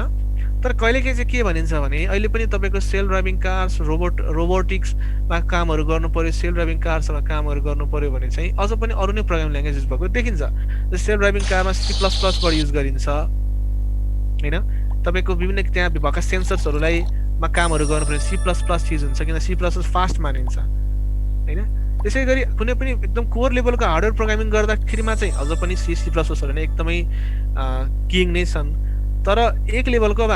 तर कहिलेकाहीँ चाहिँ के भनिन्छ भने अहिले पनि तपाईँको सेल्फ ड्राइभिङ कार्स रोबोटिक्समा कामहरू गर्नु पर्यो सेल्फ ड्राइभिङ कार्समा कामहरू गर्नु पर्यो भने चाहिँ अझ पनि अरू नै प्रोग्रामिङ ल्याङ्ग्वेज युज भएको देखिन्छ सेल्फ ड्राइभिङ कारमा C++बाट युज गरिन्छ होइन तपाईँको विभिन्न त्यहाँ भएका सेन्सर्सहरूलाई कामहरू गर्नु पर्यो C++ युज हुन्छ किन C++ फास्ट मानिन्छ होइन त्यसै गरी कुनै पनि एकदम कोर लेभलको हार्डवेयर प्रोग्रामिङ गर्दाखेरिमा चाहिँ अझ पनि C++हरू नै एकदमै किङ नै छन् तर एक लेभलको अब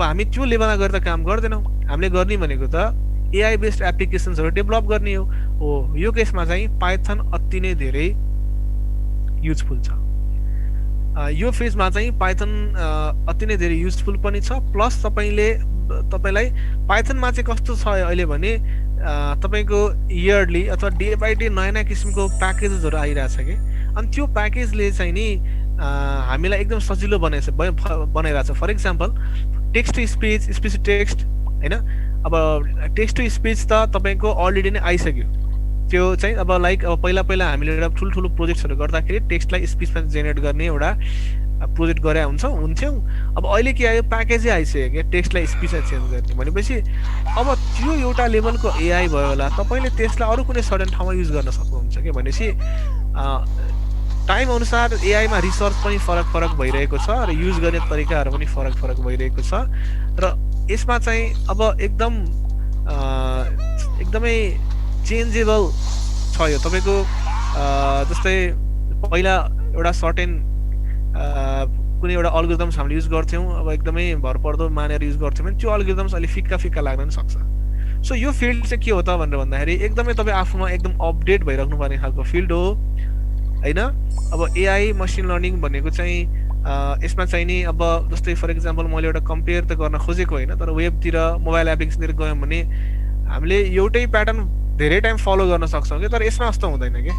हामी त्यो लेभलमा गरेर काम गर्दैनौँ हामीले गर्ने भनेको त एआई बेस्ड एप्लिकेसन्सहरू डेभलप गर्ने हो यो केसमा चाहिँ पाइथन अति नै धेरै युजफुल छ। यो फेजमा चाहिँ पाइथन अति नै धेरै युजफुल पनि छ, प्लस तपाईँलाई पाइथनमा चाहिँ कस्तो छ अहिले भने तपाईँको इयरली अथवा डे बाई डे नयाँ नयाँ किसिमको प्याकेजेसहरू आइरहेछ कि, अनि त्यो प्याकेजले चाहिँ नि हामीलाई एकदम सजिलो बनाइरहेछ। For example text to speech, speech to text होइन। अब टेक्स्ट टु स्पिच त तपाईँको अलरेडी नै आइसक्यो, त्यो चाहिँ अब लाइक अब पहिला हामीले एउटा ठुल्ठुलो प्रोजेक्ट्सहरू गर्दाखेरि टेक्स्टलाई स्पिचमा जेनेरेट गर्ने एउटा प्रोजेक्ट गरे हुन्थ्यौँ। अब अहिले के आयो, प्याकेजै आइसक्यो क्या टेक्स्टलाई स्पिचमा चेन्ज गर्ने भनेपछि अब त्यो एउटा लेभलको एआई भयो होला, तपाईँले त्यसलाई अरू कुनै सडन ठाउँमा युज गर्न सक्नुहुन्छ कि। भनेपछि टाइम अनुसार एआईमा रिसर्च पनि फरक भइरहेको छ र युज गर्ने तरिकाहरू पनि फरक भइरहेको छ र यसमा चाहिँ अब एकदमै चेन्जेबल छ यो तपाईँको। जस्तै पहिला एउटा सर्टेन कुनै एउटा अल्गोरिदम्स हामीले युज गर्थ्यौँ, अब एकदमै भरपर्दो मानेर युज गर्थ्यौँ भने त्यो अल्गोरिदम्स अलि फिक्का लाग्न पनि सक्छ। सो यो फिल्ड चाहिँ के हो त भनेर भन्दाखेरि एकदमै तपाईँ आफूमा एकदम अपडेट भइराख्नु पर्ने खालको फिल्ड हो होइन। अब एआई मसिन लर्निङ भनेको चाहिँ यसमा चाहिँ नि अब जस्तै फर इक्जाम्पल मैले एउटा कम्पेयर त गर्न खोजेको होइन, तर वेबतिर मोबाइल एप्लिकेसनतिर गयौँ भने हामीले एउटै प्याटर्न धेरै टाइम फलो गर्न सक्छौँ कि, तर यसमा जस्तो हुँदैन कि।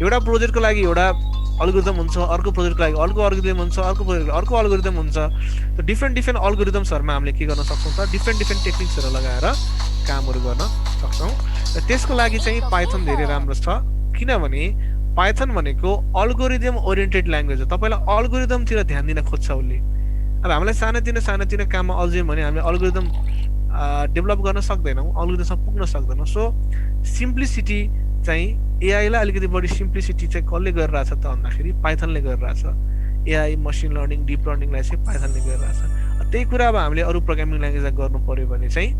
एउटा प्रोजेक्टको लागि एउटा अल्गोरिदम हुन्छ, अर्को प्रोजेक्टको लागि अर्को अल्गोरिदम हुन्छ, अर्को प्रोजेक्टको अर्को अल्गोरिदम हुन्छ। त डिफ्रेन्ट अल्गोरिदम्सहरूमा हामीले के गर्न सक्छौँ त डिफ्रेन्ट टेक्निक्सहरू लगाएर कामहरू गर्न सक्छौँ। र त्यसको लागि चाहिँ पाइथन धेरै राम्रो छ, किनभने पाइथन भनेको अल्गोरिदम ओरिएन्टेड ल्याङ्ग्वेज हो। तपाईँलाई अल्गोरिदमतिर ध्यान दिन खोज्छ उसले। अब हामीलाई सानोतिनो काममा अल्झ्यौँ भने हामीले अल्गोरिदम डेभलप गर्न सक्दैनौँ, अल्गोरिदमसम्म पुग्न सक्दैनौँ। सो सिम्प्लिसिटी चाहिँ एआईलाई अलिकति बढी सिम्प्लिसिटी चाहिँ कसले गरिरहेछ त भन्दाखेरि पाइथनले गरिरहेछ। एआई मसिन लर्निङ डिप लर्निङलाई चाहिँ पाइथनले गरिरहेछ। त्यही कुरा अब हामीले अरू प्रोग्रामिङ ल्याङ्ग्वेजलाई गर्नु पर्यो भने चाहिँ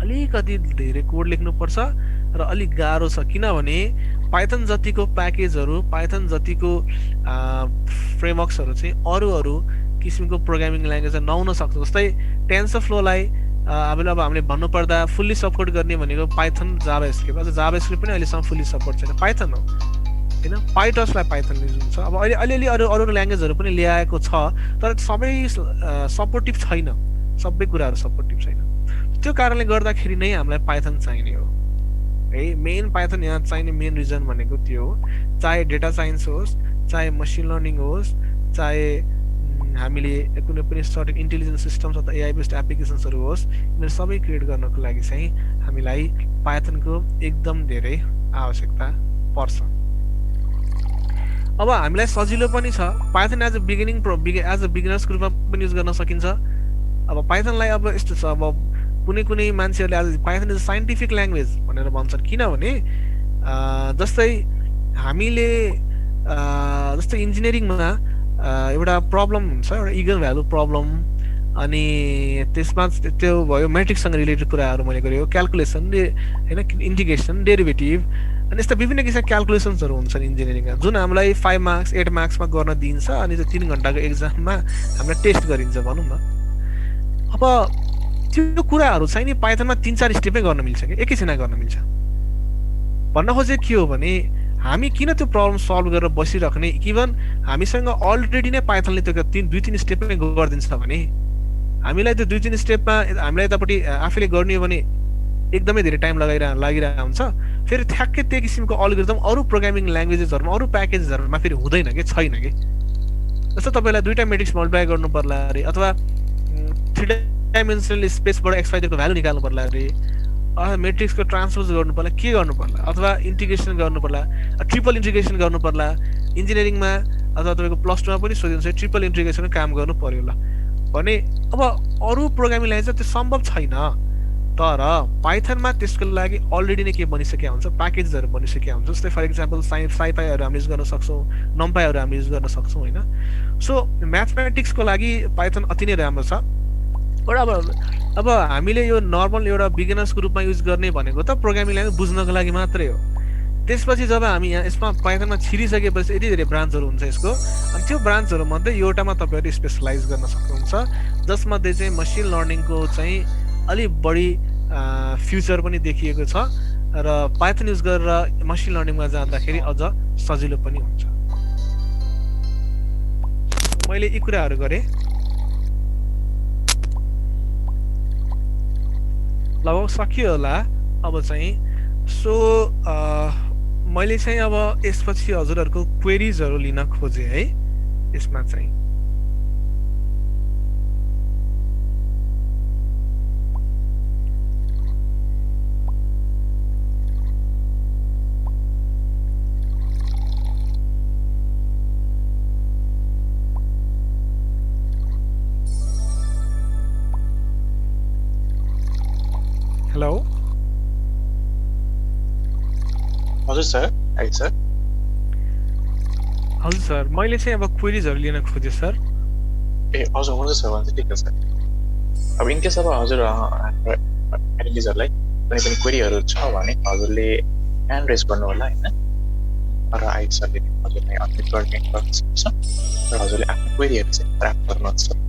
अलिकति धेरै कोड लेख्नुपर्छ र अलिक गाह्रो छ, किनभने पाइथन जतिको प्याकेजहरू, पाइथन जतिको फ्रेमवर्क्सहरू चाहिँ अरू किसिमको प्रोग्रामिङ ल्याङ्ग्वेजमा नहुन सक्छ। जस्तै टेन्सरफ्लोलाई अब हामीले भन्नुपर्दा फुल्ली सपोर्ट गर्ने भनेको पाइथन जाभास्क्रिप्ट, अझ जाभास्क्रिप्ट पनि अहिलेसम्म फुल्ली सपोर्ट छैन, पाइथन हो होइन। पाइटसलाई पाइथनले जुन छ, अब अलिअलि अरू ल्याङ्ग्वेजहरू पनि ल्याएको छ, तर सबै सपोर्टिभ छैन, सबै कुराहरू सपोर्टिभ छैन। त्यो कारणले गर्दाखेरि नै हामीलाई पाइथन चाहिने हो है। मेन पाइथन यहाँ चाहिने मेन रिजन भनेको त्यो हो। चाहे डेटा साइन्स होस्, चाहे मसिन लर्निङ होस्, चाहे हामीले कुनै पनि सर्टेन इन्टेलिजेन्स सिस्टम्स अथवा एआई बेस्ड एप्लिकेसन्सहरू होस्, यिनीहरू सबै क्रिएट गर्नको लागि चाहिँ हामीलाई पाइथनको एकदम धेरै आवश्यकता पर्छ। अब हामीलाई सजिलो पनि छ, पाइथन एज अ बिगिनर्सको रूपमा पनि युज गर्न सकिन्छ। अब पाइथनलाई अब यस्तो छ, अब कुनै मान्छेहरूले आज पाइथन इज साइन्टिफिक ल्याङ्ग्वेज भनेर भन्छन्, किनभने जस्तै हामीले जस्तै इन्जिनियरिङमा एउटा प्रब्लम हुन्छ, एउटा इगन भ्यालु प्रब्लम, अनि त्यसमा त्यो भयो म्याट्रिक्ससँग रिलेटेड कुराहरू मैले गरेको, क्यालकुलेसन होइन, इन्टिग्रेसन, डेरिभेटिभ, अनि यस्ता विभिन्न किसिमका क्यालकुलेसन्सहरू हुन्छन् इन्जिनियरिङमा, जुन हामीलाई 5 मार्क्स 8 मार्क्समा गर्न दिइन्छ, अनि त्यो 3 घन्टाको एक्जाममा हामीलाई टेस्ट गरिन्छ भनौँ न। अब त्यो कुराहरू चाहिँ नि पाइथनमा 3-4 स्टेपमै गर्न मिल्छ कि एकैछिनमा गर्न मिल्छ। भन्न खोजेको के हो भने हामी किन त्यो प्रब्लम सल्भ गरेर बसिराख्ने, इभन हामीसँग अलरेडी नै पाइथनले त्यो 2-3 स्टेपमै गरिदिन्छ भने हामीलाई त्यो 2-3 स्टेपमा हामीलाई यतापट्टि आफैले गर्ने हो भने एकदमै धेरै टाइम लागिरहेको हुन्छ। फेरि ठ्याक्कै त्यो किसिमको अल्गोरिदम अरू प्रोग्रामिङ ल्याङ्ग्वेजेसहरूमा, अरू प्याकेजेसहरूमा फेरि हुँदैन कि, छैन कि। जस्तो तपाईँलाई 2टा मेट्रिक्स मल्टिप्लाई गर्नु पर्ला अरे, अथवा 3 डाइमेन्सनल स्पेसबाट एक्सवाइजेडको भ्यालु निकाल्नु पर्ला अरे, अथवा मेट्रिक्सको ट्रान्सपोज गर्नु पर्ला, के गर्नु पर्ला, अथवा इन्टिग्रेसन गर्नु पर्ला, ट्रिपल इन्टिग्रेसन गर्नु पर्ला। इन्जिनियरिङमा अथवा तपाईँको +2मा पनि सोधिन्छ ट्रिपल इन्टिग्रेसनको काम गर्नु पर्यो ल भने। अब अरू प्रोग्रामिङ ल्याङ्ग्वेज त्यो सम्भव छैन, तर पाइथनमा त्यसको लागि अलरेडी नै के बनिसकेका हुन्छ, प्याकेजहरू बनिसकेका हुन्छ। जस्तै फर इक्जाम्पल साइपाईहरू हामीले युज गर्न सक्छौँ, नम्पाईहरू हामीले युज गर्न सक्छौँ होइन। सो म्याथमेटिक्सको लागि पाइथन अति नै राम्रो छ। अब हामीले यो नर्मल एउटा बिगिनर्सको रूपमा युज गर्ने भनेको त प्रोग्रामिङ ल्याङ्ग्वेज बुझ्नको लागि मात्रै हो। त्यसपछि जब हामी यहाँ यसमा पाइथनमा छिरिसकेपछि यति धेरै ब्रान्चहरू हुन्छ यसको, अनि त्यो ब्रान्चहरू मध्ये एउटामा तपाईँहरू स्पेसलाइज गर्न सक्नुहुन्छ, जसमध्ये चाहिँ मसिन लर्निङको चाहिँ अलिक बढी फ्युचर पनि देखिएको छ र पाइथन युज गरेर मसिन लर्निङमा जाँदाखेरि अझ सजिलो पनि हुन्छ। मैले यी कुराहरू गरेँ। लगभग सकियो होला अब चाहिँ। सो मैले चाहिँ अब यसपछि हजुरहरूको क्वेरिजहरू लिन खोजेँ है यसमा चाहिँ। हेलो हजुर सर, है सर। हजुर सर, मैले चाहिँ अब क्वेरिजहरू लिन खोजेँ सर। ए हजुर, हुन्छ सर, हुन्छ, ठिक छ सर। अब इनकेस अब हजुर एटलिस्टहरूलाई कुनै पनि क्वेरीहरू छ भने हजुरले ह्यान्ड रेज गर्नु होला होइन, र आई सरले हजुरलाई अनम्युट गर्ने गर्न सक्छ र हजुरले आफ्नो क्वेरीहरू चाहिँ प्राप्त गर्नुहुन्छ।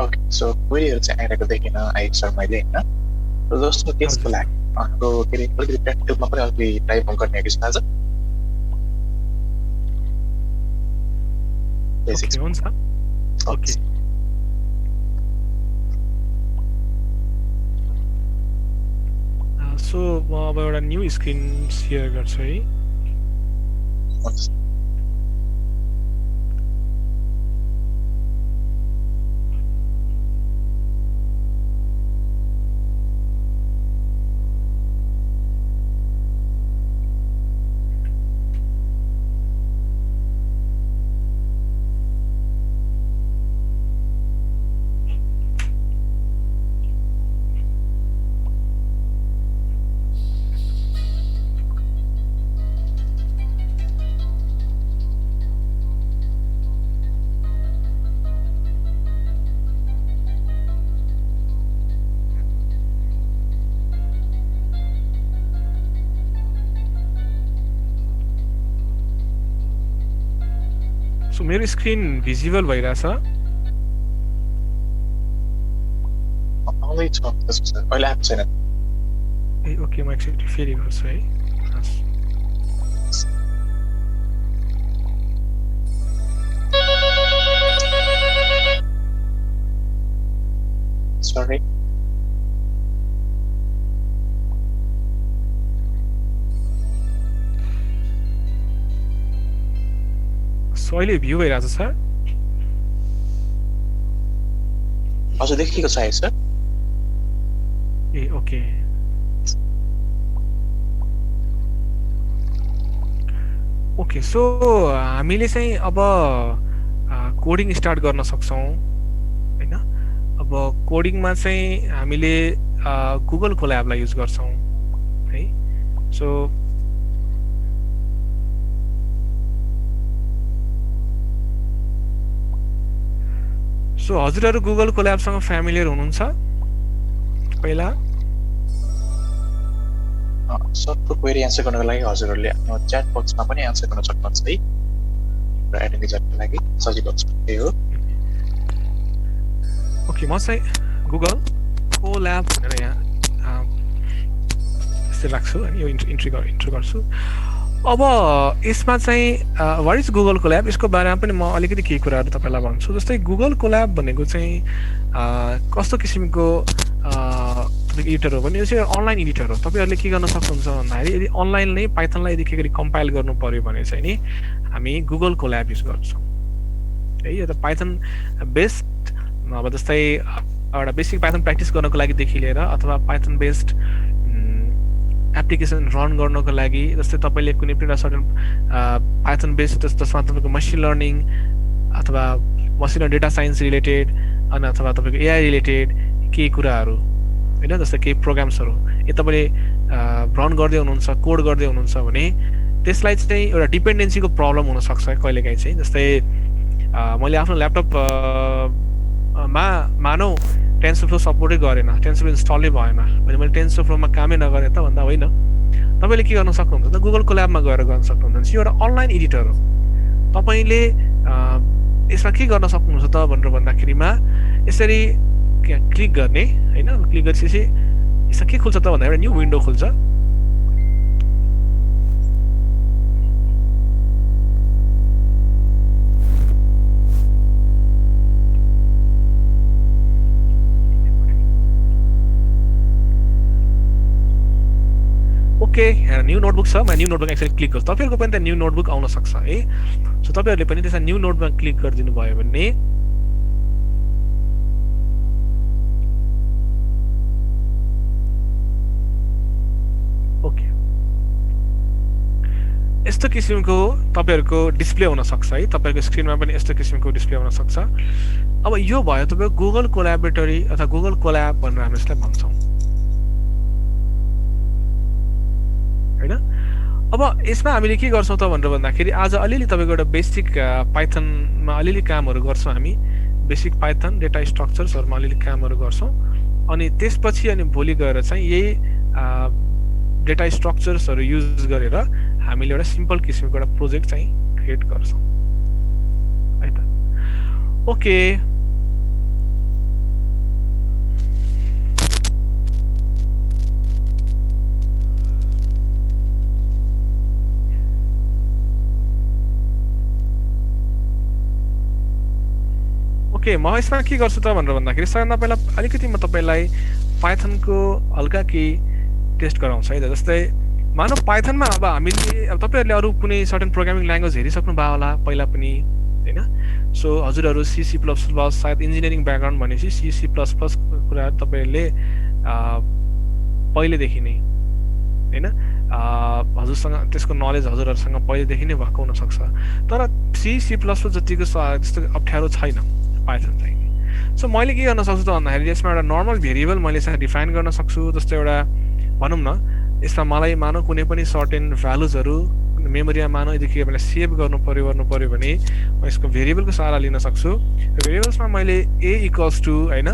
ओके, सो क्वेरीहरू चाहिँ आइरहेको देखिन आई सर मैले होइन। र जस्तो त्यसको लागि हाम्रो के अरे अलिकति प्र्याक्टिकलमा पनि अलिकति टाइप गर्ने कि आज बेसिक्स हुन्छ। ओके, सो म अब एउटा न्यू स्क्रिन सेयर गर्छु है। सो मेरो स्क्रिन भिजिबल भइरहेछ? आउँदैछ सर, अहिले आएको छैन। ए ओके, म एकचोटि फेरि गर्छु है। सरी, सो अहिले भ्यू भइरहेछ सर? हजुर देखिएको छ है सर। ए ओके, ओके। सो हामीले चाहिँ अब कोडिङ स्टार्ट गर्न सक्छौँ होइन। अब कोडिङमा चाहिँ हामीले गुगल कोल्याबलाई युज गर्छौँ है। सो हजुरहरू गुगल कोल्याबसँग फ्यामिलियर हुनुहुन्छ पहिला? सबको क्वेरी एन्सर गर्नको लागि हजुरहरूले आफ्नो च्याट बक्समा पनि एन्सर गर्न सक्नुहुन्छ है, र एडमिजनको लागि सजिलो छ। त्यही हो। ओके, म चाहिँ गुगल कोल्याब भनेर यहाँ यस्तै राख्छु अनि यो इन्ट्री गर्छु। अब यसमा चाहिँ वाट इज गुगल कोल्याब, यसको बारेमा पनि म अलिकति केही कुराहरू तपाईँलाई भन्छु। जस्तै गुगल कोल्याब भनेको चाहिँ कस्तो किसिमको एडिटर हो भने यो चाहिँ अनलाइन एडिटर हो। तपाईँहरूले के गर्न सक्नुहुन्छ भन्दाखेरि यदि अनलाइन नै पाइथनलाई यदि के गरी कम्पाइल गर्नु पर्यो भने चाहिँ नि हामी गुगल कोल्याब युज गर्छौँ है। यो त पाइथन बेस्ड, अब जस्तै एउटा बेसिक पाइथन प्र्याक्टिस गर्नको लागिदेखि लिएर अथवा पाइथन बेस्ड एप्लिकेसन रन गर्नको लागि, जस्तै तपाईँले कुनै पनि सर्टन पाइथन बेस्ड जसमा तपाईँको मसिन लर्निङ अथवा मसिन डेटा साइन्स रिलेटेड अनि अथवा तपाईँको एआई रिलेटेड केही कुराहरू होइन जस्तै केही प्रोग्राम्सहरू यो तपाईँले रन गर्दै हुनुहुन्छ कोड गर्दै हुनुहुन्छ भने त्यसलाई चाहिँ एउटा डिपेन्डेन्सीको प्रब्लम हुनसक्छ कहिलेकाहीँ चाहिँ जस्तै मैले आफ्नो ल्यापटप मा मानौ टेन्सरफ्लो सपोर्टै गरेन टेन्सरफ्लो इन्स्टलै भएन भने मैले टेन्सरफ्लोमा कामै नगरेँ त भन्दा होइन तपाईँले के गर्न सक्नुहुन्छ त गुगल कोल्याबमा गएर गर्न सक्नुहुन्छ यो एउटा अनलाइन एडिटर हो तपाईँले यसमा के गर्न सक्नुहुन्छ त भनेर भन्दाखेरिमा यसरी क्लिक गर्ने होइन क्लिक गरेपछि यसमा के खुल्छ त भन्दा एउटा न्यू विन्डो खुल्छ ओके न्यू नोटबुक छ म न्यू नोटबुक एक्चुअली क्लिक गर्छु तपाईँहरूको पनि त न्यू नोटबुक आउन सक्छ है सो तपाईँहरूले पनि त्यसमा न्यू नोटमा क्लिक गरिदिनु भयो भने ओके यस्तो किसिमको तपाईँहरूको डिस्प्ले हुन सक्छ है तपाईँहरूको स्क्रिनमा पनि यस्तो किसिमको डिस्प्ले हुन सक्छ अब यो भयो तपाईँको गुगल कोल्याबोरेटरी अथवा गुगल कोल्याब भनेर हामी यसलाई भन्छौँ हैन अब यसमा हामीले के गर्छौं त भनेर भन्दाखेरि आज अलिअलि तपाईको एउटा बेसिक पाइथनमा अलिअलि कामहरु गर्छौं हामी बेसिक पाइथन डेटा स्ट्रक्चर्सहरुमा अलिअलि कामहरु गर्छौं अनि त्यसपछि अनि भोलि गएर चाहिँ यही डेटा स्ट्रक्चर्सहरु युज गरेर हामीले एउटा सिम्पल किसिमको एउटा प्रोजेक्ट चाहिँ क्रिएट गर्छौं है त ओके ओके म यसमा के गर्छु त भनेर भन्दाखेरि सबैभन्दा पहिला अलिकति म तपाईलाई पाइथनको हल्का के टेस्ट गराउँछु है त जस्तै मानव पाइथनमा अब हामीले अब तपाईहरुले अरु कुनै सर्टेन प्रोग्रामिङ ल्याङ्ग्वेज हेरिसक्नु भयो होला पहिला पनि हैन सो हजुरहरु C C++ सायद इन्जिनियरिङ ब्याकग्राउन्ड भनेपछि C C++ कुराहरु तपाईहरुले पहिलेदेखि नै हैन हजुरसँग त्यसको नलेज हजुरहरुसँग पहिलेदेखि नै भएको हुन सक्छ तर C C++ जतिको जस्तो अप्ठ्यारो छैन पाइथन चाहिँ सो मैले के गर्न सक्छु त भन्दाखेरि यसमा एउटा नर्मल भेरिएबल मैले यसमा डिफाइन गर्न सक्छु जस्तो एउटा भनौं न यसमा मलाई मानौ कुनै पनि सर्टेन भ्यालुजहरु मेमोरीमा मानौ यदि मैले सेभ गर्नु पर्यो भने म यसको भेरिएबलको सहारा लिन सक्छु भेरिएबल्समा मैले a = हैन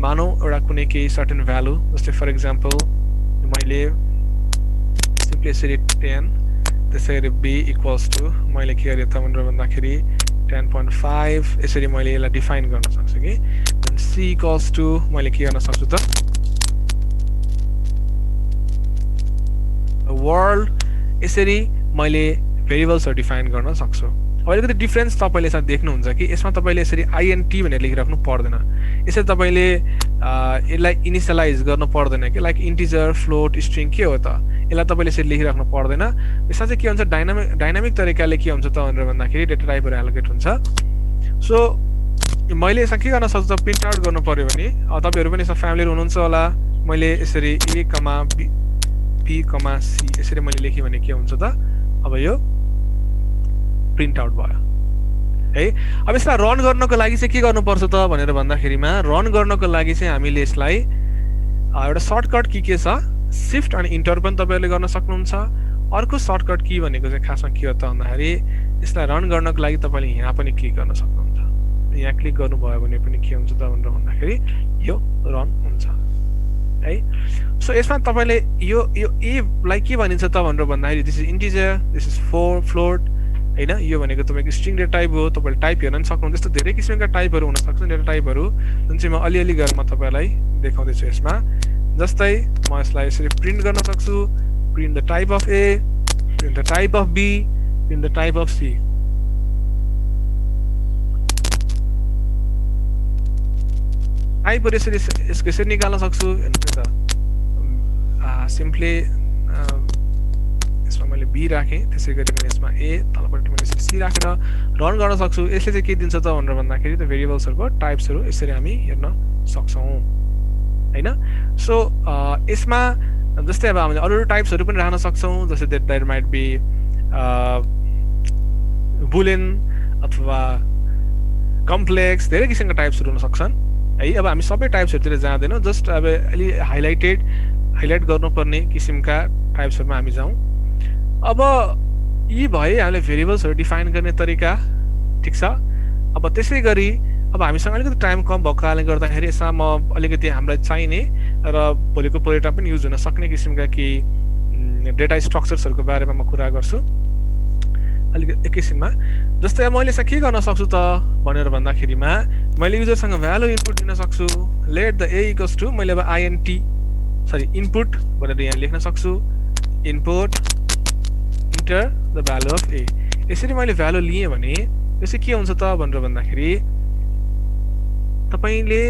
मानौ एउटा कुनै केही सर्टेन भ्यालु जस्तै फर एक्जाम्पल मैले सिम्पली यसरी 10 त्यसैगरी b = मैले के गरे त भनेर भन्दाखेरि 10.5 यसरी मैले यसलाई डिफाइन गर्न सक्छु कि देन c = मैले के गर्न सक्छु त वर्ल्ड यसरी मैले भेरिएबल्सहरु डिफाइन गर्न सक्छु अब अलिकति डिफरेन्स तपाईले यसमा देख्नुहुन्छ कि यसमा तपाईले यसरी int भनेर लेखिराख्नु पर्दैन यसरी तपाईले यसलाई इनिशियलाइज गर्न पर्दैन कि लाइक इन्टिजर फ्लोट स्ट्रिङ के हो त यसलाई तपाईले यसरी लेखिराख्नु पर्दैन यसमा चाहिँ के हुन्छ डाइनामिक तरिकाले के हुन्छ त भनेर भन्दाखेरि डेटा टाइपहरु एलोकेट हुन्छ सो मैले यसमा के गर्न सक्छु त प्रिन्ट आउट गर्नु पर्यो भने तपाईहरु पनि यसमा फ्यामिलियर हुनुहुन्छ होला मैले यसरी a, b, c यसरी मैले लेखे भने के हुन्छ त अब यो प्रिन्ट आउट भयो है अब यसलाई रन गर्नको लागि चाहिँ के गर्नुपर्छ त भनेर भन्दाखेरिमा रन गर्नको लागि चाहिँ हामीले यसलाई एउटा सर्टकट की के छ शिफ्ट अनि इन्टर पनि तपाईहरुले गर्न सक्नुहुन्छ अर्को सर्टकट की भनेको चाहिँ खासमा के हो त भन्दाखेरि यसलाई रन गर्नको लागि तपाईले यहाँ पनि क्लिक गर्न सक्नुहुन्छ यहाँ क्लिक गर्नुभयो भने पनि के हुन्छ त भनेर भन्दाखेरि यो रन हुन्छ है सो यसमा तपाईले यो a लाई के भनिन्छ त भनेर भन्दाखेरि this is integer this is float हैन यो भनेको तपाईको स्ट्रिङ डेटा टाइप हो तपाईले टाइप हेर्न पनि सक्नुहुन्छ त्यस्तो धेरै किसिमका टाइपहरु हुन सक्छन् डेटा टाइपहरु जुन चाहिँ म अलिअलि गरेर म तपाईलाई देखाउँदै छु यसमा जस्तै म यसलाई यसरी प्रिन्ट गर्न सक्छु print the type of a print the type of b print the type of c टाइपहरु यसरी यसको यसरी निकाल्न सक्छु हेर्नुस् त सिम्पली यसमा मैले b राखे त्यसैगरी मैले यसमा a तलपट्टि मैले यसरी c राखेर रन गर्न सक्छु यसले चाहिँ के दिन्छ त भनेर भन्दाखेरि त भेरिएबल्सहरुको टाइप्सहरु यसरी हामी हेर्न सक्छौं हैन सो यसमा जस्तै अब हामीले अरु टाइप्सहरु पनि राख्न सक्छौं जस्तै देयर माइट बी बुलियन अथवा कम्प्लेक्स धेरै किसिमका टाइप्सहरु हुन सक्छन् है। अब हामी सबै टाइप्सहरुतिर जाँदैनौँ, जस्ट अब अलि हाइलाइट गर्नुपर्ने किसिमका टाइप्सहरुमा हामी जाउँ। अब यी भए हामीले भेरिएबल्सहरु डिफाइन गर्ने तरिका, ठीक छ। अब त्यसै गरी अब हामीसँग अलिकति टाइम कम भएको कारणले गर्दाखेरि यसमा म अलिकति हामीलाई चाहिने र भोलिको प्रोजेक्टमा पनि युज हुन सक्ने किसिमका केही डेटा स्ट्रक्चर्सहरुको बारेमा म कुरा गर्छु अलिकति एकैछिनमा। जस्तै अब मैले यसमा के गर्न सक्छु त भनेर भन्दाखेरिमा मैले युजरसँग भ्यालु इनपुट दिन सक्छु। Let the a equals to मैले अब इनपुट भनेर यहाँ लेख्न सक्छु। Input enter the value of a। यसरी मैले भ्यालु लिएँ भने यसै के हुन्छ त भनेर भन्दाखेरि तपाईले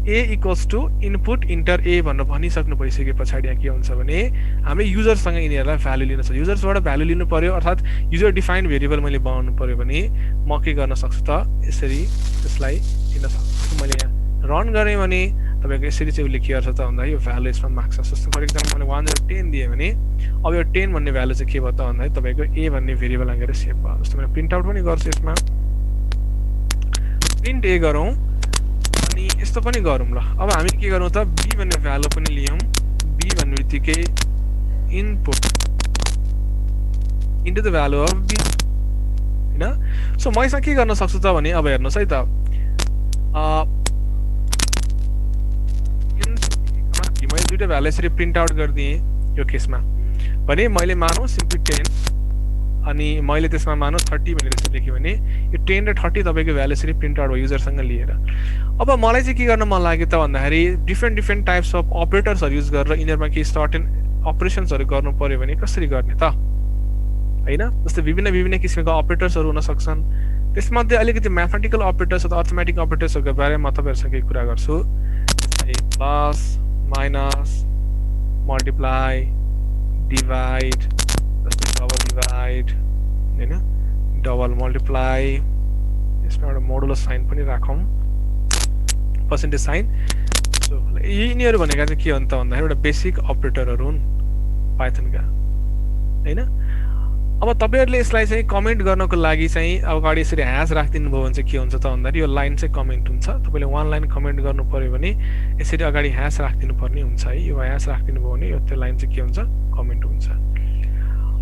a equals to input enter a भनेर भनिसक्नु भइसके पछाडि यहाँ के हुन्छ भने हामीले युजरसँग यिनीहरूलाई भ्यालु लिन सक्छौँ। युजर्सबाट भ्यालु लिनु पर्यो, अर्थात् युजर डिफाइन्ड भेरिएबल मैले बनाउनु पर्यो भने म के गर्न सक्छु त यसरी त्यसलाई दिन सक्छु। मैले यहाँ रन गरेँ भने तपाईको यसरी चाहिँ उसले के गर्छ त भन्दा यो भ्यालु यसमा माग्छ। जस्तो फर इक्जाम्पल मैले 1010 दिएँ भने अब यो 10 भन्ने भ्यालु चाहिँ के भयो त भन्दा तपाईको a भन्ने भेरिएबल लगेर सेभ भयो। जस्तो मैले प्रिन्ट आउट पनि गर्छु, यसमा प्रिन्ट a गरौँ अनि यस्तो पनि गरौँ। ल अब हामी के गरौँ त b भन्ने भ्यालु पनि लियौँ। b भन्ने बित्तिकै input into the value of b, हैन। सो म यसमा के गर्न सक्छु त भने अब हेर्नुस् है त मैले दुईटा भ्यालु यसरी प्रिन्ट आउट गरिदिएँ यो केसमा भने मैले मानौँ सिम्पली 10 अनि मैले त्यसमा मानौँ 30 भनेर यसरी लेखेँ भने यो 10 र 30 तपाईको भ्यालु यसरी प्रिन्ट आउट भयो युजरसँग लिएर। अब मलाई चाहिँ के गर्न मन लाग्यो त भन्दाखेरि डिफ्रेन्ट टाइप्स अफ अपरेटर्सहरु युज गरेर यिनीहरुमा केही सर्टेन अपरेसन्सहरु गर्नु पर्यो भने कसरी गर्ने त, हैन। जस्तै विभिन्न किसिमका अपरेटर्सहरु हुन सक्छन्। त्यसमध्ये अलिकति म्याथमेटिकल अपरेटर्स अथवा अर्थमेटिक अपरेटर्सहरुको बारेमा म तपाईहरुसँग केही कुरा गर्छु। जस्तै प्लस माइनस मल्टिप्लाई डिभाइड, जस्तै डबल डिभाइड, हैन, डबल मल्टिप्लाई, यसमा एउटा मोडुलस साइन पनि राखौं, पर्सेन्टेज साइन। सो यिनीहरु भनेका चाहिँ के हो त भन्दाखेरि एउटा बेसिक अपरेटरहरु हुन् पाइथनका, हैन। अब तपाईहरुले यसलाई चाहिँ कमेन्ट गर्नको लागि चाहिँ अगाडि यसरी ह्याश राखिदिनु भयो भने चाहिँ के हुन्छ त भन्दाखेरि यो लाइन चाहिँ कमेन्ट हुन्छ। तपाईले वन लाइन कमेन्ट गर्नु पर्यो भने यसरी अगाडि ह्याश राखिदिनु पर्ने हुन्छ है। यो ह्याश राखिदिनु भयो भने यो त्यो लाइन चाहिँ के हुन्छ कमेन्ट हुन्छ।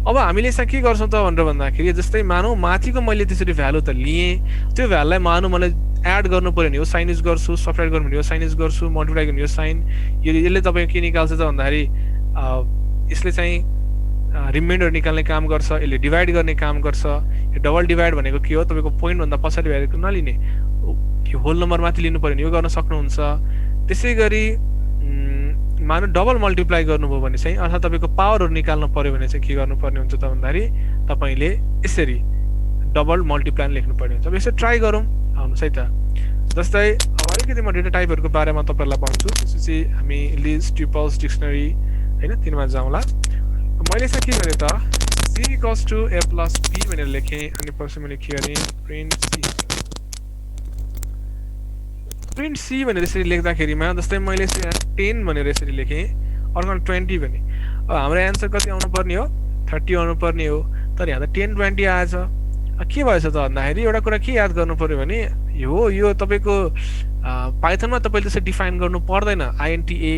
अब हामीले यसमा के गर्छौं त भनेर भन्दाखेरि जस्तै मानौं माथिको मैले त्यसरी भ्यालु त लिएँ, त्यो भ्यालुलाई मानौं मलाई एड गर्नु पर्यो भने यो साइन युज गर्छु, सब्ट्र्याक्ट गर्नु भने यो साइन युज गर्छु, मल्टिप्लाई गर्नु यो साइन। यसले तपाईको के निकाल्छ त भन्दाखेरि यसले चाहिँ रिमाइन्डर निकाल्ने काम गर्छ, यसले डिभाइड गर्ने काम गर्छ। यो डबल डिभाइड भनेको के हो, तपाईको पोइन्ट भन्दा पछाडि भ्यालु नलिने, होल नम्बर माथि लिनु पर्यो भने यो गर्न सक्नुहुन्छ। त्यसैगरी मानौ डबल मल्टिप्लाई गर्नुभयो भने चाहिँ अर्थात् तपाईको पावरहरु निकाल्नु पर्यो भने चाहिँ के गर्नुपर्ने हुन्छ त भन्दाखेरि तपाईले यसरी डबल मल्टिप्लाई लेख्नु पर्ने हुन्छ। अब यसो ट्राई गरौँ, आउनुस् है त। जस्तै अब अलिकति म डेटा टाइपहरुको बारेमा तपाईहरुलाई भन्छु, त्यसपछि हामी लिस्ट, ट्युपल्स, डिक्सनरी, हैन, तिनमा जाउँला। मैले चाहिँ के गरेँ त c equals to a plus b भनेर लेखेँ अनि पछि मैले के गरेँ प्रिन्ट c भनेर यसरी लेख्दाखेरिमा जस्तै मैले 10 भनेर यसरी लेखेँ, अर्को 20 भने अब हाम्रो एन्सर कति आउनु पर्ने हो 30 आउनु पर्ने हो, तर यहाँ त 10 20 आएछ। के भएछ त भन्दाखेरि एउटा कुरा के याद गर्नु पर्यो भने यो तपाईको पाइथनमा तपाईले त्यसरी डिफाइन गर्नु पर्दैन। आइएनटी a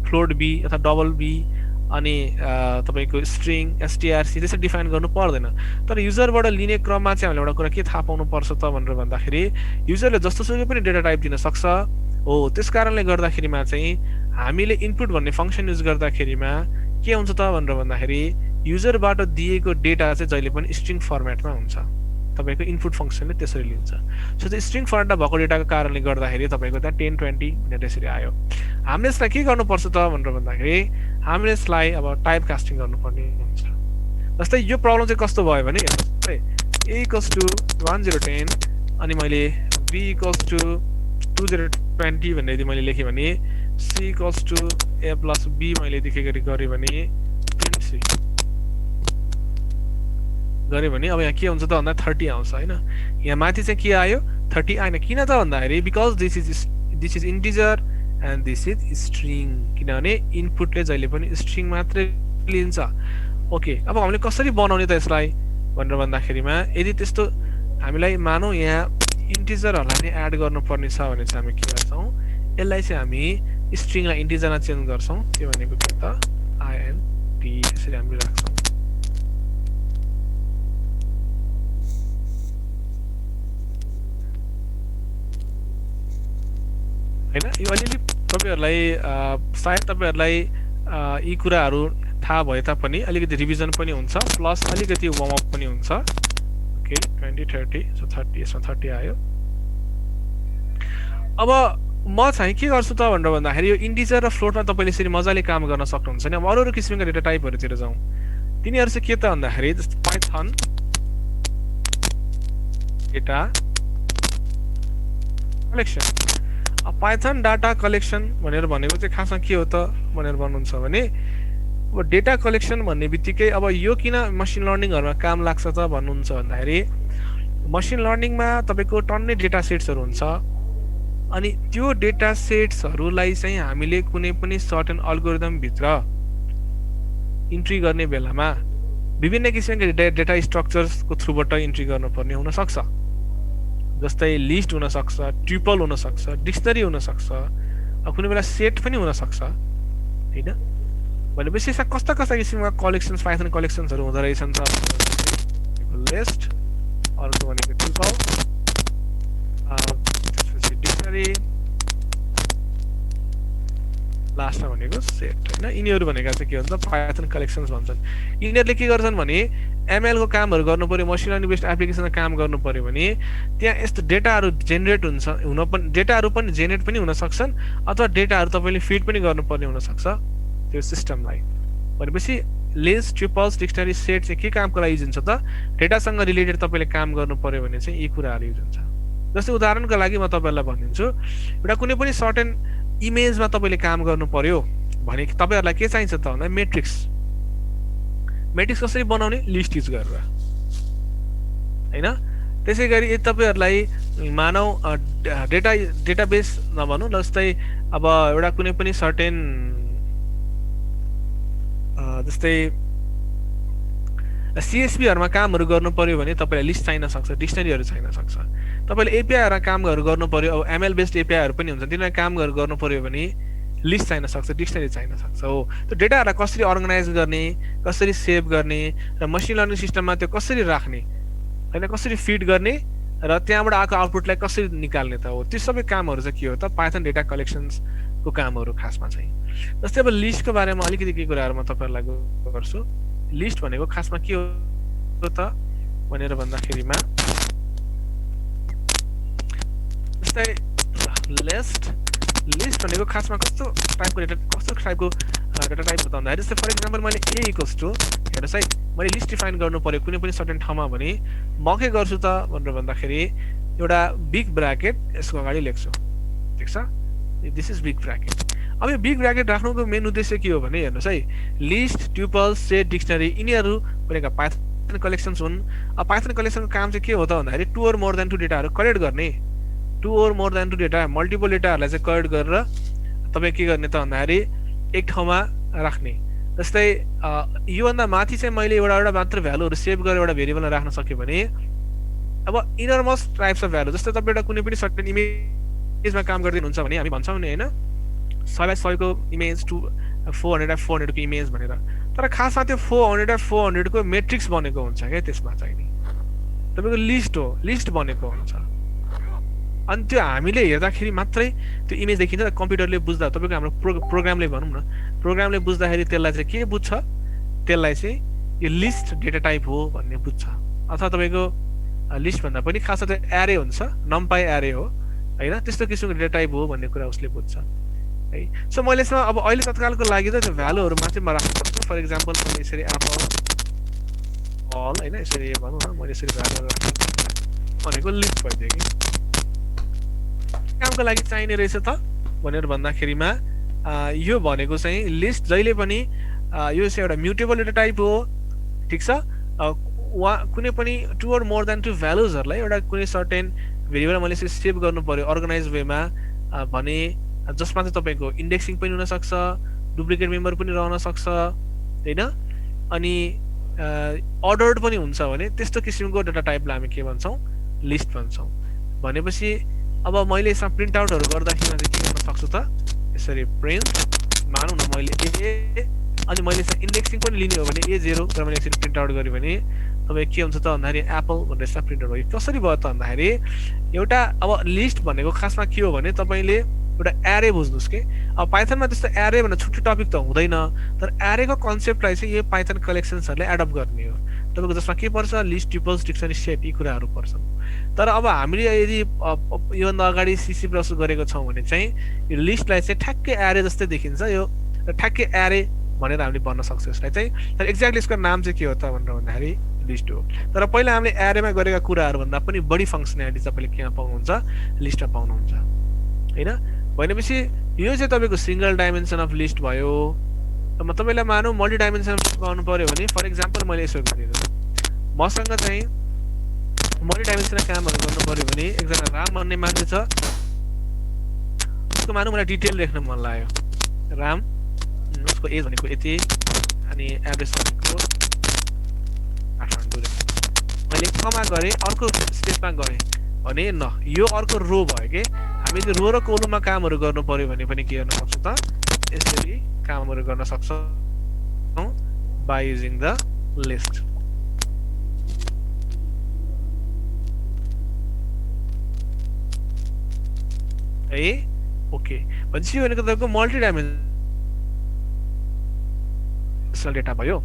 फ्लोट b अथवा डबल b अनि तपाईको स्ट्रिङ एसटीआरसी त्यसरी डिफाइन गर्नु पर्दैन। तर युजरबाट लिने क्रममा चाहिँ हामीले एउटा कुरा के थाहा पाउनु पर्छ त भनेर भन्दाखेरि युजरले जस्तोसुकै पनि डेटा टाइप दिन सक्छ हो। त्यसकारणले गर्दाखेरिमा चाहिँ हामीले इनपुट भन्ने फंक्सन युज गर्दाखेरिमा के हुन्छ त भनेर भन्दाखेरि युजरबाट दिएको डेटा चाहिँ जहिले पनि स्ट्रिङ फर्मेटमा हुन्छ। तपाईको इनपुट फंक्सनले त्यसरी लिन्छ। सो त्यो स्ट्रिङ फर्मेटमा भएको डेटाको कारणले गर्दाखेरि तपाईको त्यहाँ 10 20 भनेर त्यसरी आयो। हामीले यसलाई के गर्नुपर्छ त भनेर भन्दाखेरि हामीले यसलाई अब टाइप कास्टिङ गर्नुपर्ने हुन्छ। जस्तै यो प्रब्लम चाहिँ कस्तो भयो भने a इक्वल्स टु 1010 अनि मैले b इक्वल्स टु 2020 भनेर यदि मैले लेखेँ भने c equals to a plus b मैले यदि गरी गरेँ भने प्रिन्ट c गरे भने अब यहाँ के हुन्छ त भन्दा 30 आउँछ हैन। यहाँ माथि चाहिँ के आयो 30 आएन। किन त भन्दाखेरि because this is integer and this is string, किनभने इनपुटले जहिले पनि स्ट्रिङ मात्रै लिन्छ। ओके, अब हामीले कसरी बनाउने त यसलाई भनेर भन्दाखेरिमा यदि त्यस्तो हामीलाई मानौ यहाँ इन्टिजरहरुलाई नै एड गर्नुपर्ने छ भने चाहिँ हामी के गर्छौं यसलाई चाहिँ हामी स्ट्रिङलाई इन्टिजरमा चेन्ज गर्छौं त्यो भनेको के त int यसरी हामी राख्छौं हैन यो अलिअलि तपाईहरुलाई सायद तपाईहरुलाई यी कुराहरु थाहा भए तापनि अलिकति रिभिजन पनि हुन्छ प्लस अलिकति वार्म अप पनि हुन्छ ओके 20 30 सो 30 यसमा 30 आयो अब म चाहिँ के गर्छु त भनेर भन्दाखेरि यो इन्टिजर र फ्लोटमा तपाईले यसरी मजाले काम गर्न सक्नुहुन्छ नि अब अरु किसिमका डेटा टाइपहरुतिर जाउँ तिनीहरु चाहिँ के त भन्दाखेरि जस्तो पाइथन डेटा कलेक्सन अब पाइथन डाटा कलेक्सन भनेर भनेको चाहिँ खासमा के हो त भनेर भन्नुहुन्छ भने अब डेटा कलेक्सन भन्ने बित्तिकै अब यो किन मसिन लर्निङहरुमा काम लाग्छ त भन्नुहुन्छ भन्दाखेरि मसिन लर्निङमा तपाईको टन्नै डेटा सेट्सहरु हुन्छ अनि त्यो डेटा सेट्सहरुलाई चाहिँ हामीले कुनै पनि सर्टेन अल्गोरिदम भित्र इन्ट्री गर्ने बेलामा विभिन्न किसिमका डेटा स्ट्रक्चर्सको थ्रुबाट इन्ट्री गर्नुपर्ने हुन सक्छ जस्तै लिस्ट हुन सक्छ ट्रिपल हुन सक्छ डिक्सनरी हुन सक्छ कुनै बेला सेट पनि हुन सक्छ हैन भनेपछि यसमा कस्ता कस्ता किसिमका कलेक्सन्स पाइथन कलेक्सन्सहरु हुँदै रहेछन् त लिस्ट अर्को भनेको ट्रिपल त्यसपछि डिक्सनरी लास्टमा भनेको सेट हैन यिनीहरु भनेका चाहिँ के भन्छ पाइथन कलेक्सन्स भन्छन् यिनीहरुले के गर्छन् भने एमएल को कामहरु गर्नु पर्यो मसिन लर्निङ बेस्ड एप्लिकेसनमा काम गर्नु पर्यो भने त्यहाँ यस्तो डेटाहरु जेनेरेट हुन्छ हुन पनि डेटाहरु पनि जेनेरेट पनि हुन सक्छन् अथवा डेटाहरु तपाईले फिड पनि गर्नुपर्ने हुन सक्छ त्यो सिस्टमलाई भनेपछि लिस्ट ट्रिपल्स डिक्सनरी सेट चाहिँ के कामको लागि युज हुन्छ त डेटासँग रिलेटेड तपाईले काम गर्नु पर्यो भने चाहिँ यी कुराहरु युज हुन्छ जस्तै उदाहरणको लागि म तपाईहरुलाई भनिदिन्छु एउटा कुनै पनि सर्टेन इमेजमा तपाईले काम गर्नु पर्यो भने तपाईहरुलाई के चाहिन्छ त भन्दा मेट्रिक्स कसरी बनाउने लिस्ट युज गरेर हैन त्यसैगरी यदि तपाईहरुलाई मानौ डेटाबेस नभनौं जस्तै अब एउटा कुनै पनि सर्टेन जस्तै सीएसपी हरुमा कामहरु गर्नु पर्यो भने तपाईलाई लिस्ट चाहिन सक्छ डिक्सनरीहरु चाहिन सक्छ तपाईले एपीआई हरुमा कामहरु गर्नु पर्यो अब एमएल बेस्ड एपीआई हरु पनि हुन्छ तिनीहरुमा कामहरु गर्नु पर्यो भने लिस्ट चाहिन सक्छ डिक्सनरी चाहिन सक्छ हो त्यो डेटाहरुलाई कसरी अर्गनाइज गर्ने कसरी सेभ गर्ने र मसिन लर्निङ सिस्टममा त्यो कसरी राख्ने हैन कसरी फिड गर्ने र त्यहाँबाट आएको आउटपुटलाई कसरी निकाल्ने त हो त्यो सबै कामहरु चाहिँ के हो त पाइथन डेटा कलेक्सन्स को कामहरु खासमा चाहिँ जस्तै अब लिस्टको बारेमा अलिकति के कुराहरु म तपाईहरुलाई गर्छु लिस्ट भनेको खासमा के हो त भनेर भन्दाखेरिमा जस्तै लिस्ट भनेको खासमा कस्तो टाइपको डेटा टाइप हो त भन्दाखेरि जस्तै फर एक्जाम्पल मैले a इक्वल्स टु हेर्नुस् है मैले लिस्ट डिफाइन गर्नु पर्यो कुनै पनि सर्टेन ठाउँमा भने म के गर्छु त भनेर भन्दाखेरि एउटा बिग ब्र्याकेट यसको अगाडि लेख्छु ठीक छ दिस इज बिग ब्र्याकेट अब यो बिग ब्र्याकेट राख्नुको मेन उद्देश्य के हो भने हेर्नुस् है लिस्ट ट्युपल्स सेट डिक्सनरी यिनीहरु भनेका पाइथन कलेक्सन्स हुन् अब पाइथन कलेक्सनको काम चाहिँ के हो त भन्दाखेरि 2 or more than 2 डेटाहरु कलेक्ट गर्ने 2 or more than 2 data multiple डेटाहरुलाई चाहिँ कलेक्ट गरेर तपाई के गर्ने त भन्दाखेरि एक ठाउँमा राख्ने जस्तै यो भन्दा माथि चाहिँ मैले एउटा मात्र भ्यालुहरु सेभ गरेर एउटा भेरिएबलमा राख्न सके भने अब इनरमोस्ट टाइप्स अफ भ्यालु जस्तै तपाई एउटा कुनै पनि सर्टेन इमेजमा काम गर्दै हुनुहुन्छ भने हामी भन्छौं नि हैन 100 को इमेज 400 को इमेज भनेर तर खासमा त्यो 400 को मेट्रिक्स बनेको हुन्छ के त्यसमा चाहिँ नि तपाईको लिस्ट बनेको हुन्छ अनि त्यो हामीले हेर्दाखेरि मात्रै त्यो इमेज देखिन्छ र कम्प्युटरले बुझ्दा तपाईको हाम्रो प्रोग्रामले भनौं न प्रोग्रामले बुझ्दाखेरि त्यसलाई चाहिँ के बुझ्छ त्यसलाई चाहिँ यो लिस्ट डेटा टाइप हो भन्ने बुझ्छ अथवा तपाईको लिस्ट भन्दा पनि खासमा चाहिँ एरे हुन्छ नम्पाई एरे हो हैन त्यस्तो किसिमको डेटा टाइप हो भन्ने कुरा उसले बुझ्छ है सो मैले यसमा अब अहिले तत्कालको लागि त त्यो भ्यालुहरु मात्रै म राख्न सक्छु फर एक्जाम्पल मैले यसरी एप्पल अल हैन यसरी भनौं न मैले यसरी भ्यालु राख्नु भनेको लिस्ट भइदियो कि कामको लागि चाहिने रहेछ त भनेर भन्दाखेरिमा यो भनेको चाहिँ लिस्ट जहिले पनि यो चाहिँ एउटा म्युटेबल डेटा टाइप हो ठीक छ कुनै पनि 2 or more than 2 भ्यालुजहरुलाई एउटा कुनै सर्टेन भेरिएबल मैले सेभ गर्नु पर्यो अर्गनाइज वेमा भने जसमा चाहिँ तपाईको इन्डेक्सिङ पनि हुन सक्छ डुप्लिकेट मेम्बर पनि रहन सक्छ हैन अनि अर्डर्ड पनि हुन्छ भने त्यस्तो किसिमको डेटा टाइपलाई हामी के भन्छौं लिस्ट भन्छौं भनेपछि अब मैले यसमा प्रिन्ट आउटहरु गर्दाखेरिमा चाहिँ के गर्न सक्छु त यसरी प्रिन्ट मानौँ न मैले ए अनि मैले यसमा इन्डेक्सिङ पनि लिने हो भने A0 र मैले यसरी प्रिन्ट आउट गरे भने तपाई के हुन्छ त भन्दाखेरि एप्पल भनेर यसमा प्रिन्ट आउट भयो कसरी भयो त भन्दाखेरि एउटा अब लिस्ट भनेको खासमा के हो भने तपाईले एउटा एरे बुझ्नुस् के अब पाइथनमा त्यस्तो एरे भन्ने छुट्टै टपिक त हुँदैन तर एरेको कन्सेप्टलाई चाहिँ यो पाइथन कलेक्सन्सहरुले एडप्ट गर्ने हो तपाईको जसमा के पर्छ लिस्ट ट्युपल्स डिक्सनरी सेट यी कुराहरु पर्छन् तर अब हामीले यदि यो भन्दा अगाडि सीसी प्लस गरेको छौं भने चाहिँ यो लिस्टलाई चाहिँ ठ्याक्कै एरे जस्तै देखिन्छ यो ठ्याक्कै एरे भनेर हामीले भन्न सक्छौं यसलाई चाहिँ तर एक्ज्याक्टली यसको नाम चाहिँ के हो त भनेर भन्दाखेरि लिस्ट हो तर पहिला हामीले एरेमा गरेका कुराहरु भन्दा पनि बढी फंक्सनालिटी तपाईले केमा पाउनुहुन्छ लिस्टमा पाउनुहुन्छ हैन भनेपछि यो चाहिँ तपाईको सिंगल डाइमेन्सन अफ लिस्ट भयो म तपाईलाई मानौ मल्टी डाइमेन्सन पाउनु पर्यो भने फर एक्जाम्पल मैले यसो गरिदिन्छु मसँग चाहिँ मल्टी डाइमेन्सनल कामहरु गर्नु पर्यो भने एकजना राम भन्ने मान्छे छ उसको मानौ मलाई डिटेल लेख्न मन लाग्यो राम उसको एज भनेको यति अनि एड्रेस भनेको काठमाडौँ मैले कमा गरे अर्को स्टेपमा गए भने न यो अर्को रो भयो के हामीले रो र कोलममा कामहरु गर्नु पर्यो भने पनि के गर्न सक्छौं त यसरी कामहरु गर्न सक्छौं by using the list है ओके भनेपछि यो भनेको तपाईको मल्टी डाइमेन्सनल डेटा भयो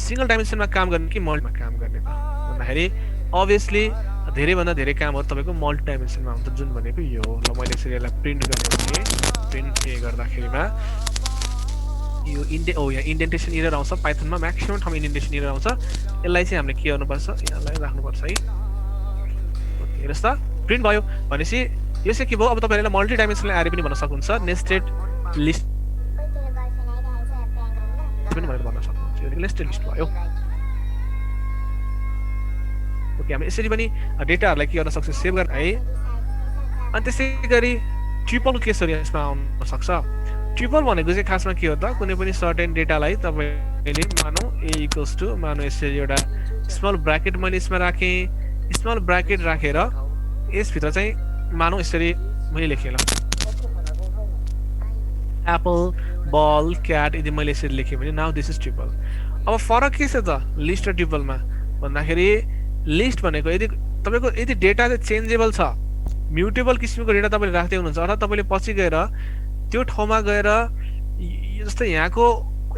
सिंगल डाइमेन्सनमा काम गर्ने कि मल्टीमा काम गर्ने त भन्दाखेरि obviously धेरै भन्दा धेरै कामहरु तपाईको मल्टी डाइमेन्सनमा हुन्छ जुन भनेको यो हो ल मैले यसरी यसलाई प्रिन्ट गर्ने भने प्रिन्ट के गर्दाखेरिमा यो यहाँ इन्डेन्टेसन एरर आउँछ पाइथनमा म्याक्सिमम ठाउँमा इन्डेन्टेसन एरर आउँछ यसलाई चाहिँ हामीले के गर्नुपर्छ यसलाई राख्नुपर्छ है ओके हेर्नुस् त प्रिन्ट भयो भनेपछि यो चाहिँ के भयो अब तपाईहरुले मल्टी डाइमेन्सनल एरे पनि भन्न सक्नुहुन्छ नेस्टेड लिस्ट पनि भनेर भन्न सक्नुहुन्छ यो नेस्टेड लिस्ट भयो ओके हामी यसरी पनि डेटाहरुलाई के गर्न सक्छौं सेभ गर्न है अनि त्यसैगरी ट्रिपल केसहरु यसमा आउन सक्छ ट्रिपल भनेको चाहिँ खासमा के हो त कुनै पनि सर्टेन डेटालाई तपाईले मानौ a = मानौ यसरी एउटा स्मल ब्र्याकेट मैले यसमा राखे स्मल ब्र्याकेट राखेर यस भित्र चाहिँ मानौ यसरी मैले लेखे ल एप्पल बल क्याट यदि मैले यसरी लेखे भने नाउ दिस इज ट्रिपल अब फरक के छ त लिस्ट र ट्रिपलमा भन्दाखेरि लिस्ट भनेको यदि तपाईको यदि डेटा चाहिँ चेन्जेबल छ म्युटेबल किसिमको डेटा तपाईले राख्दै हुनुहुन्छ अर्थात तपाईले पछि गएर त्यो ठाउँमा गएर जस्तै यहाँको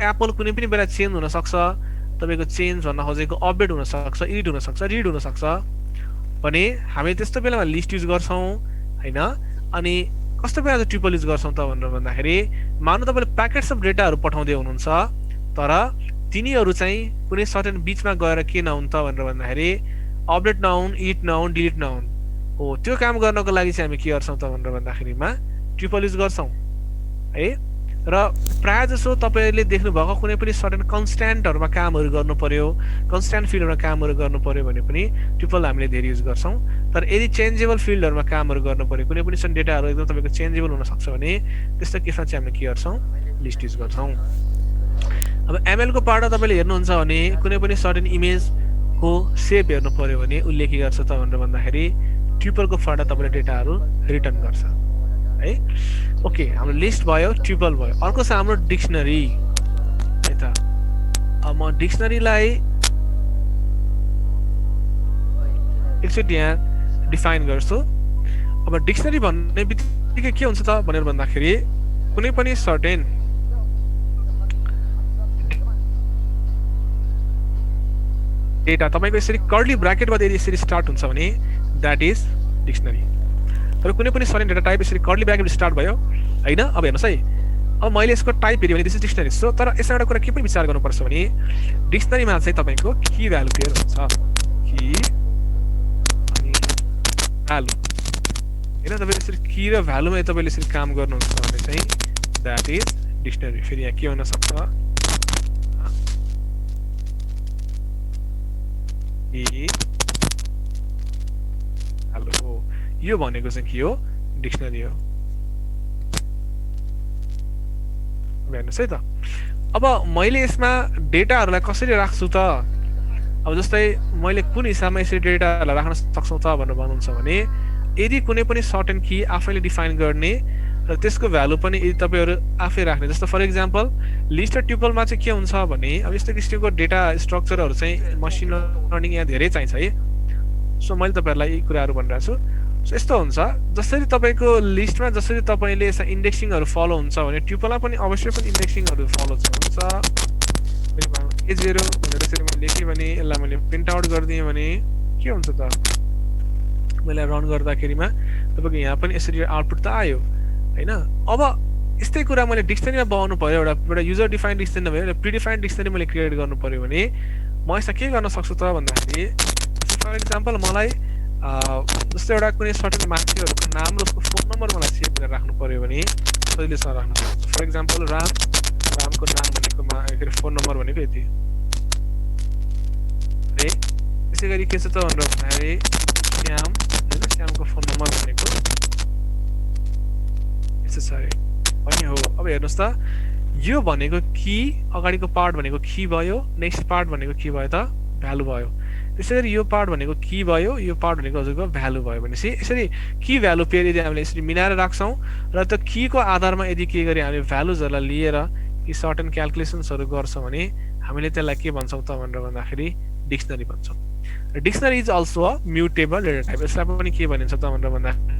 एप्पल कुनै पनि बेला चेन्ज हुन सक्छ तपाईको चेन्ज भन्न खोजेको अपडेट हुन सक्छ एडिट हुन सक्छ रिड हुन सक्छ भने हामी त्यस्तो बेलामा लिस्ट युज गर्छौं हैन अनि कस्तो बेला चाहिँ ट्रिपल युज गर्छौं त भनेर भन्दाखेरि मानौ तपाईले प्याकेट्स अफ डेटाहरु पठाउँदै हुनुहुन्छ तर तिनीहरु चाहिँ कुनै सर्टेन बीचमा गएर के नहुन त भनेर भन्दाखेरि अपडेट नहुन एडिट नहुन डिलिट नहुन हो त्यो काम गर्नको लागि चाहिँ हामी के गर्छौं त भनेर भन्दाखेरिमा ट्रिपल युज गर्छौं है र प्राय जसो तपाईहरुले देख्नु भएको कुनै पनि सर्टेन कन्स्ट्यान्टहरुमा कामहरु गर्नु पर्यो कन्स्ट्यान्ट फिल्डमा कामहरु गर्नु पर्यो भने पनि ट्रिपल हामीले धेरै युज गर्छौं तर यदि चेन्जेबल फिल्डहरुमा कामहरु गर्नु पर्यो कुनै पनि सन डेटाहरु एकदम तपाईको चेन्जेबल हुन सक्छ भने त्यस्तो केसमा चाहिँ हामीले के गर्छौं लिस्ट युज गर्छौं अब एमएल को पार्ट तपाईले हेर्नुहुन्छ भने कुनै पनि सर्टेन इमेज को सेप हेर्नु पर्यो भने उले के गर्छ त भनेर भन्दाखेरि ट्रिपल को फाटा तपाईले डेटाहरु रिटर्न गर्छ है ओके हाम्रो लिस्ट भयो ट्रिपल भयो अर्को छ हाम्रो डिक्सनरी है त अब म डिक्सनरीलाई एकचोटि यहाँ डिफाइन गर्छु अब डिक्सनरी भन्ने बित्तिकै के हुन्छ त भनेर भन्दाखेरि कुनै पनि सर्टेन डेटा तपाईको यसरी कर्ली ब्र्याकेट बाट यदि यसरी स्टार्ट हुन्छ भने दैट इज डिक्सनरी तर कुनै पनि सर्टेन डेटा टाइप यसरी कर्ली ब्र्याकेट स्टार्ट भयो हैन अब हेर्नुस् है अब मैले यसको टाइप हेर्यो भने दिस इज डिक्सनरी सो तर यसमा एउटा कुरा के पनि विचार गर्नु पर्छ भने डिक्सनरीमा चाहिँ तपाईको की भ्यालु पेयर हुन्छ की अनि भ्यालु हैन तपाईले यसरी की र भ्यालुमा तपाईले यसरी काम गर्नुहुन्छ भने चाहिँ दैट इज डिक्सनरी फेरि यहाँ के हुन सक्छ हेलो यो भनेको चाहिँ के हो डिक्सनरी हो हेर्नुस् है त अब मैले यसमा डेटाहरुलाई कसरी राख्छु त अब जस्तै मैले कुन हिसाबमा यसरी डेटाहरुलाई राख्न सक्छौ त भनेर भन्नुहुन्छ भने यदि कुनै पनि सर्ट एन्ड की आफैले डिफाइन गर्ने र त्यसको भ्यालु पनि यदि तपाईँहरू आफै राख्ने, जस्तो फर इक्जाम्पल लिस्ट र ट्युपलमा चाहिँ के हुन्छ भने अब यस्तो किसिमको डेटा स्ट्रक्चरहरू चाहिँ मसिन लर्निङ यहाँ धेरै चाहिन्छ है। सो मैले तपाईँहरूलाई यी कुराहरू भनिरहेको छु। सो यस्तो हुन्छ जसरी तपाईँको लिस्टमा जसरी तपाईँले यसमा इन्डेक्सिङहरू फलो हुन्छ भने ट्युपलमा पनि अवश्य पनि इन्डेक्सिङहरू फलो हुन्छ। A0 भनेर यसरी मैले लेखेँ भने यसलाई मैले प्रिन्ट आउट गरिदिएँ भने के हुन्छ त, मैले रन गर्दाखेरिमा तपाईँको यहाँ पनि यसरी आउटपुट त आयो होइन। अब यस्तै कुरा मैले डिक्सनरीमा बनाउनु पर्यो, एउटा युजर डिफाइन्ड डिक्सनरी नभएर एउटा प्रिडिफाइन्ड डिक्सनरी मैले क्रिएट गर्नु पर्यो भने म यसमा के गर्न सक्छु त भन्दाखेरि फर इक्जाम्पल मलाई जस्तै एउटा कुनै सर्टेन मान्छेहरूको नाम र उसको फोन नम्बर मलाई सेभ गरेर राख्नु पर्यो भने सजिलैसँग राख्नु सक्छु। फर इक्जाम्पल रामको नाम भनेकोमा के अरे फोन नम्बर भनेको यति है। त्यसै गरी के छ त भनेर भन्दाखेरि श्याम होइन, श्यामको फोन नम्बर भनेको यसो छ अरे अनि हो। अब हेर्नुहोस् त यो भनेको की, अगाडिको पार्ट भनेको की भयो, नेक्स्ट पार्ट भनेको के भयो त भ्यालु भयो। त्यसै गरी यो पार्ट भनेको की भयो, यो पार्ट भनेको हजुरको भ्यालु भयो भनेपछि यसरी की भ्यालु पेयर यदि हामीले यसरी मिलाएर राख्छौँ र त्यो कीको आधारमा यदि के गरी हामीले भ्यालुजहरूलाई लिएर यी सर्टेन क्यालकुलेसन्सहरू गर्छौँ भने हामीले त्यसलाई के भन्छौँ त भनेर भन्दाखेरि डिक्सनरी भन्छौँ। र dictionary is also a mutable data type. यसलाई पनि के भनिन्छ त भनेर भन्दाखेरि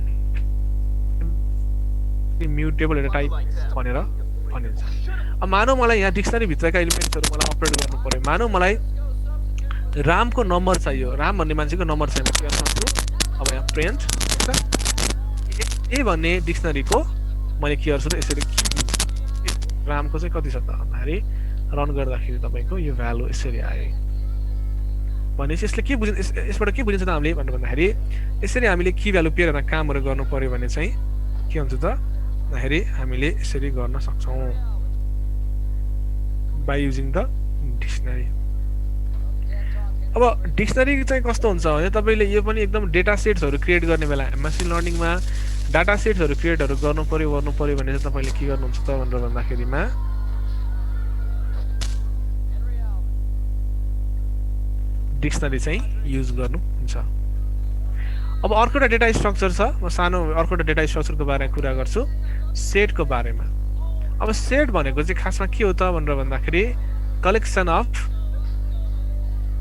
म्युटेबल डेटा टाइप भनेर भनिन्छ। अब मानौ मलाई यहाँ डिक्सनरीभित्रका एलिमेन्ट्सहरू मलाई अपरेट गर्नु पर्यो। मानौ मलाई रामको नम्बर चाहियो, राम भन्ने मान्छेको नम्बर चाहियो, के गर्न सक्छु अब यहाँ प्रिन्ट ए भन्ने डिक्सनरीको मैले के गर्छु त यसरी रामको चाहिँ कति छ त भन्दाखेरि रन गर्दाखेरि तपाईँको यो भ्यालु यसरी आयो भनेपछि यसले के बुझिन्छ, यसबाट के बुझिन्छ त हामीले भनेर भन्दाखेरि यसरी हामीले की भ्यालु पेयरमा कामहरू गर्नु पर्यो भने चाहिँ के हुन्छ त भन्दाखेरि हामीले यसरी गर्न सक्छौँ बाई युजिङ द डिक्सनरी। अब डिक्सनरी चाहिँ कस्तो हुन्छ भने तपाईँले यो पनि एकदम डेटा सेट्सहरू क्रिएट गर्ने बेला मसिन लर्निङमा डाटा सेट्सहरू क्रिएटहरू गर्नु पर्यो भने चाहिँ तपाईँले के गर्नुहुन्छ त भनेर भन्दाखेरिमा डिक्सनरी चाहिँ युज गर्नुहुन्छ। अब अर्को एउटा डेटा स्ट्रक्चर छ, म सानो अर्को एउटा डेटा स्ट्रक्चरको बारेमा कुरा गर्छु, सेटको बारेमा। अब सेट भनेको चाहिँ खासमा के हो त भनेर भन्दाखेरि कलेक्सन अफ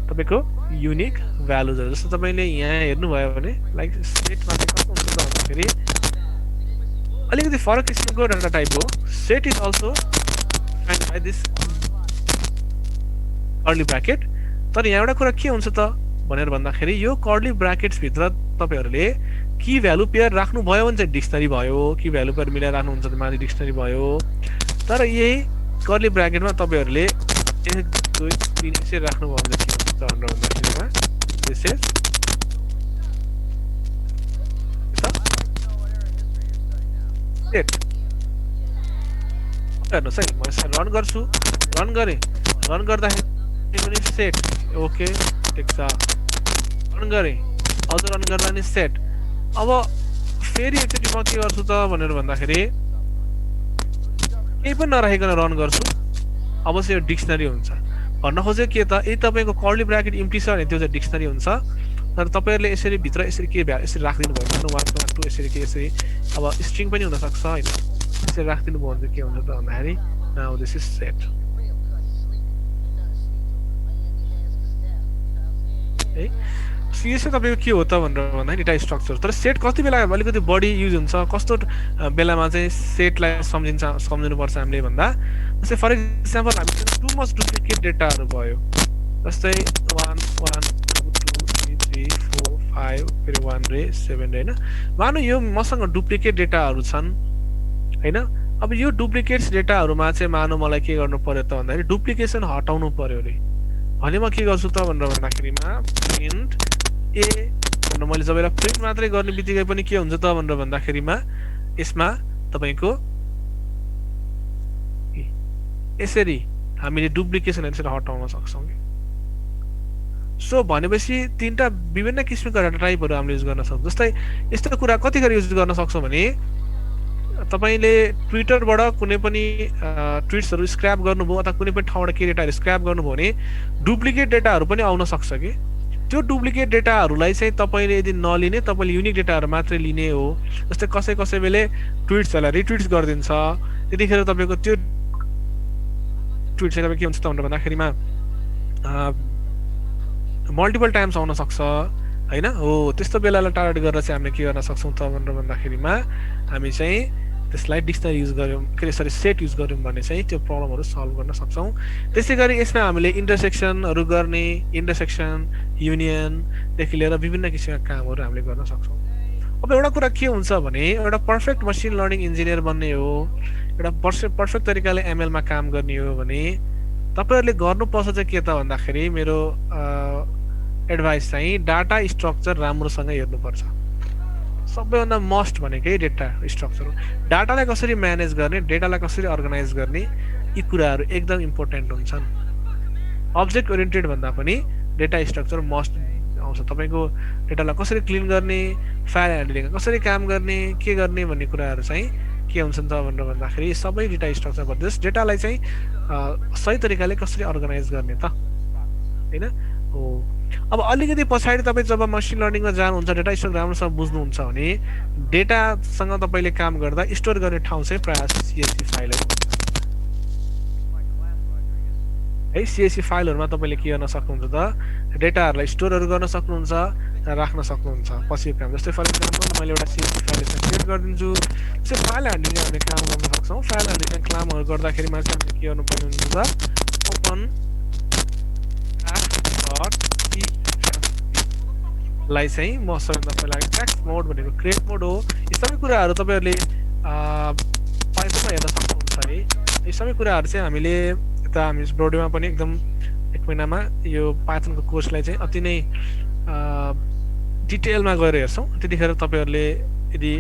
तपाईँको युनिक भ्यालुजहरू। जस्तो तपाईँले यहाँ हेर्नुभयो भने लाइक सेटमा चाहिँ कस्तो हुन्छ त भन्दाखेरि अलिकति फरक किसिमको डाटा टाइप हो। Set is also find by this curly bracket. तर यहाँ एउटा कुरा के हुन्छ त भनेर भन्दाखेरि यो कर्ली ब्राकेट्सभित्र तपाईँहरूले की भ्यालु पेयर राख्नुभयो भने चाहिँ डिक्सनरी भयो, की भ्यालु पेयर मिलाएर राख्नुहुन्छ भने माथि डिक्सनरी भयो। तर यही कर्ली ब्राकेटमा तपाईँहरूले 1 2 3 यसरी राख्नुभयो भने के हुन्छ भनेर भन्दाखेरिमा दिस इज सेट। हेर्नुहोस् है, म यसलाई रन गर्छु, रन गर्दाखेरि पनि सेट ओके ठिक छ, रन गरेँ अझ रन गर्दा नि सेट। अब फेरि एकचोटि म के गर्छु त भनेर भन्दाखेरि केही पनि नराखिकन रन गर्छु, अब चाहिँ यो डिक्सनरी हुन्छ। भन्न खोजेको के त यदि तपाईँको कर्ली ब्राकेट इम्टी छ भने त्यो चाहिँ डिक्सनरी हुन्छ। तर तपाईँहरूले यसरी भित्र यसरी के यसरी राखिदिनु भयो भने 1 2 यसरी के यसरी अब स्ट्रिङ पनि हुनसक्छ होइन, यसरी राखिदिनु भयो भने चाहिँ के हुन्छ त भन्दाखेरि नाउ दिस इज सेट है। यो चाहिँ तपाईँको के हो त भनेर भन्दाखेरि डेटा स्ट्रक्चर। तर सेट कति बेला अलिकति बढी युज हुन्छ, कस्तो बेलामा चाहिँ सेटलाई सम्झिनुपर्छ हामीले भन्दा जस्तै फर इक्जाम्पल हामीसँग टु मच डुप्लिकेट डेटाहरू भयो, जस्तै 1 1 2 3 4 5 फेरि 1 रे 7 रे होइन। मानौ यो मसँग डुप्लिकेट डेटाहरू छन् होइन। अब यो डुप्लिकेट्स डेटाहरूमा चाहिँ मानौ मलाई के गर्नु पर्यो त भन्दाखेरि डुप्लिकेसन हटाउनु पर्यो अरे भने म के गर्छु त भनेर भन्दाखेरिमा प्रिन्ट ए भनेर मैले जब यसलाई प्रिन्ट मात्रै गर्ने बित्तिकै पनि के हुन्छ त भनेर भन्दाखेरिमा यसमा तपाईँको यसरी हामीले डुप्लिकेसन यसरी हटाउन सक्छौँ। सो भनेपछि तीनटा विभिन्न किसिमका डाटा टाइपहरू हामीले युज गर्न सक्छौँ। जस्तै यस्तो कुरा कतिखेर युज गर्न सक्छौँ भने तपाईँले ट्विटरबाट कुनै पनि ट्विट्सहरू स्क्रैप गर्नुभयो अथवा कुनै पनि ठाउँबाट के डेटाहरू स्क्रैप गर्नुभयो भने डुप्लिकेट डेटाहरू पनि आउन सक्छ कि त्यो डुप्लिकेट डेटाहरूलाई चाहिँ तपाईँले यदि नलिने, तपाईँले युनिक डेटाहरू मात्रै लिने हो, जस्तै कसै बेले ट्विट्सहरूलाई रिट्विट्स गरिदिन्छ, त्यतिखेर तपाईँको त्यो ट्विट चाहिँ तपाईँ के हुन्छ त भनेर भन्दाखेरिमा मल्टिपल टाइम्स आउन सक्छ होइन हो। त्यस्तो बेलालाई टार्गेट गरेर चाहिँ हामीले के गर्न सक्छौँ त भनेर भन्दाखेरिमा हामी चाहिँ त्यसलाई डिक्सनरी युज गऱ्यौँ, के अरे सरी सेट युज गऱ्यौँ भने चाहिँ त्यो प्रब्लमहरू सल्भ गर्न सक्छौँ। त्यसै गरी यसमा हामीले इन्टरसेक्सनहरू गर्ने, इन्टरसेक्सन युनियनदेखि लिएर विभिन्न किसिमका कामहरू हामीले गर्न सक्छौँ। अब एउटा कुरा के हुन्छ भने एउटा पर्फेक्ट मसिन लर्निङ इन्जिनियर बन्ने हो, एउटा पर्फेक्ट तरिकाले एमएलमा काम गर्ने हो भने तपाईँहरूले गर्नुपर्छ चाहिँ के त भन्दाखेरि मेरो एडभाइस चाहिँ डाटा स्ट्रक्चर राम्रोसँग हेर्नुपर्छ। सबैभन्दा मस्ट भनेकै डेटा स्ट्रक्चर हो। डाटालाई कसरी म्यानेज गर्ने, डेटालाई कसरी अर्गनाइज गर्ने, यी कुराहरू एकदम इम्पोर्टेन्ट हुन्छन्। अब्जेक्ट ओरिएन्टेड भन्दा पनि डेटा स्ट्रक्चर मस्ट आउँछ। तपाईँको डेटालाई कसरी क्लिन गर्ने, फाइल ह्यान्डलिङ कसरी काम गर्ने, के गर्ने भन्ने कुराहरू चाहिँ के हुन्छन् त भनेर भन्दाखेरि सबै डेटा स्ट्रक्चर भन्दैछ। डेटालाई चाहिँ सही तरिकाले कसरी अर्गनाइज गर्ने त होइन हो। अब अलिकति पछाडि तपाईँ जब मसिन लर्निङमा जानुहुन्छ, डेटा स्ट्रक्चर राम्रोसँग बुझ्नुहुन्छ भने डेटासँग तपाईँले काम गर्दा स्टोर गर्ने ठाउँ चाहिँ प्रायः CSV फाइलहरू है। CSV फाइलहरूमा तपाईँले के गर्न सक्नुहुन्छ त डेटाहरूलाई स्टोरहरू गर्न सक्नुहुन्छ, राख्न सक्नुहुन्छ पछिको काम। जस्तै फर इक्जाम्पल मैले एउटा CSV फाइल क्रिएट गरिदिन्छु, त्यसै फाइल ह्यान्डलिङ हामीले काम गर्न सक्छौँ। फाइल ह्यान्डलिङ कामहरू गर्दाखेरिमा चाहिँ हामीले के गर्नुपर्ने हुन्छ त ओपन लाई चाहिँ म सबैभन्दा पहिला टेक्स्ट मोड भनेको क्रिएट मोड हो। यी सबै कुराहरू तपाईँहरूले पाइथनमा हेर्न सक्नुहुन्छ है। यी सबै कुराहरू चाहिँ हामीले यता हामी ब्रोडवेमा पनि एकदम 1 महिनामा यो पाइथनको कोर्सलाई चाहिँ अति नै डिटेलमा गएर हेर्छौँ। त्यतिखेर तपाईँहरूले यदि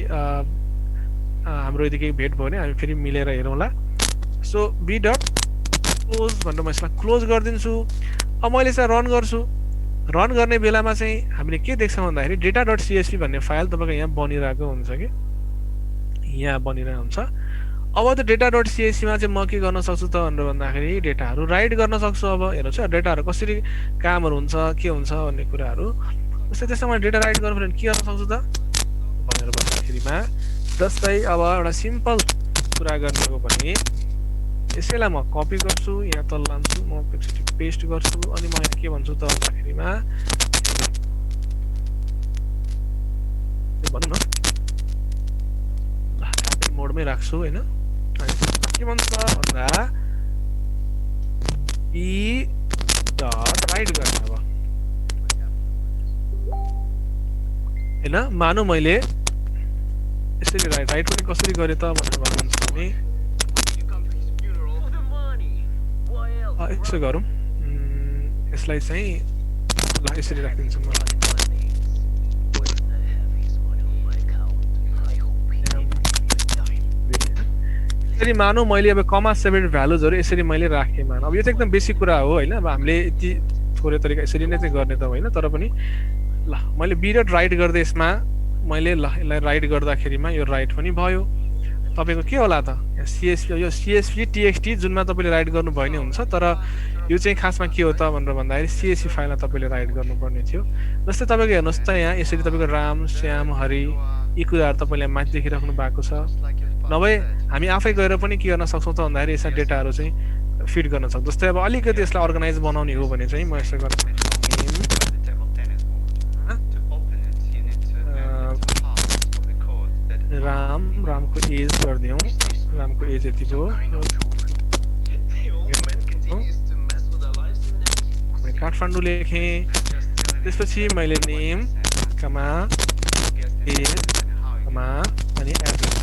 हाम्रो यदि केही भेट भयो भने हामी फेरि मिलेर हेरौँला। सो बी डट क्लोज भनेर म यसलाई क्लोज गरिदिन्छु। अब मैले यसलाई रन गर्छु। रन गर्ने बेलामा चाहिँ हामीले के देख्छौँ भन्दाखेरि डेटा डट CSV भन्ने फाइल तपाईँको यहाँ बनिरहेको हुन्छ कि यहाँ बनिरहेको हुन्छ। अब त्यो डेटा डट CSVमा चाहिँ म के गर्न सक्छु त भनेर भन्दाखेरि डेटाहरू राइट गर्न सक्छु। अब हेर्नुहोस् है डेटाहरू कसरी कामहरू हुन्छ के हुन्छ भन्ने कुराहरू। जस्तै त्यसमा मैले डेटा राइट गर्नु भने के गर्न सक्छु त भनेर भन्दाखेरिमा जस्तै अब एउटा सिम्पल कुरा गर्ने हो भने यसैलाई म कपी गर्छु, यहाँ तल लान्छु, म एकचोटि पेस्ट गर्छु, अनि म यहाँ के भन्छु त भन्दाखेरिमा भनौँ न ल मोडमै राख्छु होइन। के भन्छ भन्दा ई डट राइट गर्ने अब होइन। मानौँ मैले यसरी राइट पनि कसरी गरेँ त भनेर भन्नुहुन्छ भने यसो गरौँ, यसलाई चाहिँ ल यसरी राखिदिन्छु म। यसरी मानौँ मैले अब कमा सेपरेट भ्यालुजहरू यसरी मैले राखेँ मानौँ। अब यो चाहिँ एकदम बेसिक कुरा हो होइन। अब हामीले यति थोरै तरिका यसरी नै चाहिँ गर्ने त होइन, तर पनि ल मैले बी डट राइट गर्दै यसमा मैले ल यसलाई राइट गर्दाखेरिमा यो राइट पनि भयो। तपाईँको के होला त CSV यो CSV TXT जुनमा तपाईँले राइट गर्नुभयो नि हुन्छ, तर यो चाहिँ खासमा के हो त भनेर भन्दाखेरि CSV फाइलमा तपाईँले राइट गर्नुपर्ने थियो। जस्तै तपाईँको हेर्नुहोस् त यहाँ यसरी तपाईँको राम श्याम हरि यी कुराहरू तपाईँले माथि देखिराख्नु भएको छ। नभए हामी आफै गएर पनि के गर्न सक्छौँ त भन्दाखेरि यसमा डेटाहरू चाहिँ फिट गर्न सक्छौँ। जस्तै अब अलिकति यसलाई अर्गनाइज बनाउने हो भने चाहिँ म यसो गर्न सक्छु, रामको एज गरिदिउँ, रामको एज यति भयो। काठमाडौँ लेखेँ, त्यसपछि मैले नेम कमा एज कमा अनि एड्रेस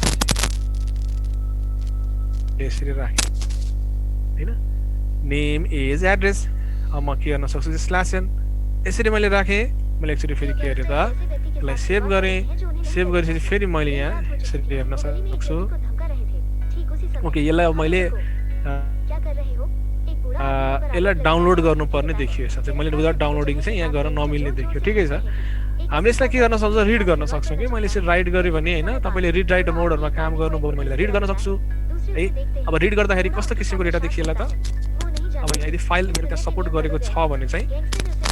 यसरी राखेँ होइन। नेम एज एड्रेस अब म के गर्न सक्छु /n यसरी मैले राखेँ। मैले एकचोटि फेरि के गरेँ त यसलाई सेभ गरेँ। सेभ गरेपछि फेरि मैले यहाँ यसरी हेर्न सक्छु। ओके यसलाई अब मैले यसलाई डाउनलोड गर्नुपर्ने देखियो। यसमा चाहिँ मैले विदाउट डाउनलोडिङ चाहिँ यहाँ गर्न नमिल्ने देखियो। ठिकै छ, हामीले यसलाई के गर्न सक्छौँ रिड गर्न सक्छौँ कि मैले यसरी राइट गरेँ भने होइन। तपाईँले रिड राइट मोडहरूमा काम गर्नुभयो भने मैले रिड गर्न सक्छु है। अब रिड गर्दाखेरि कस्तो किसिमको डेटा देखिएला त अब यहाँ यदि फाइल मेरो त्यहाँ सपोर्ट गरेको छ भने चाहिँ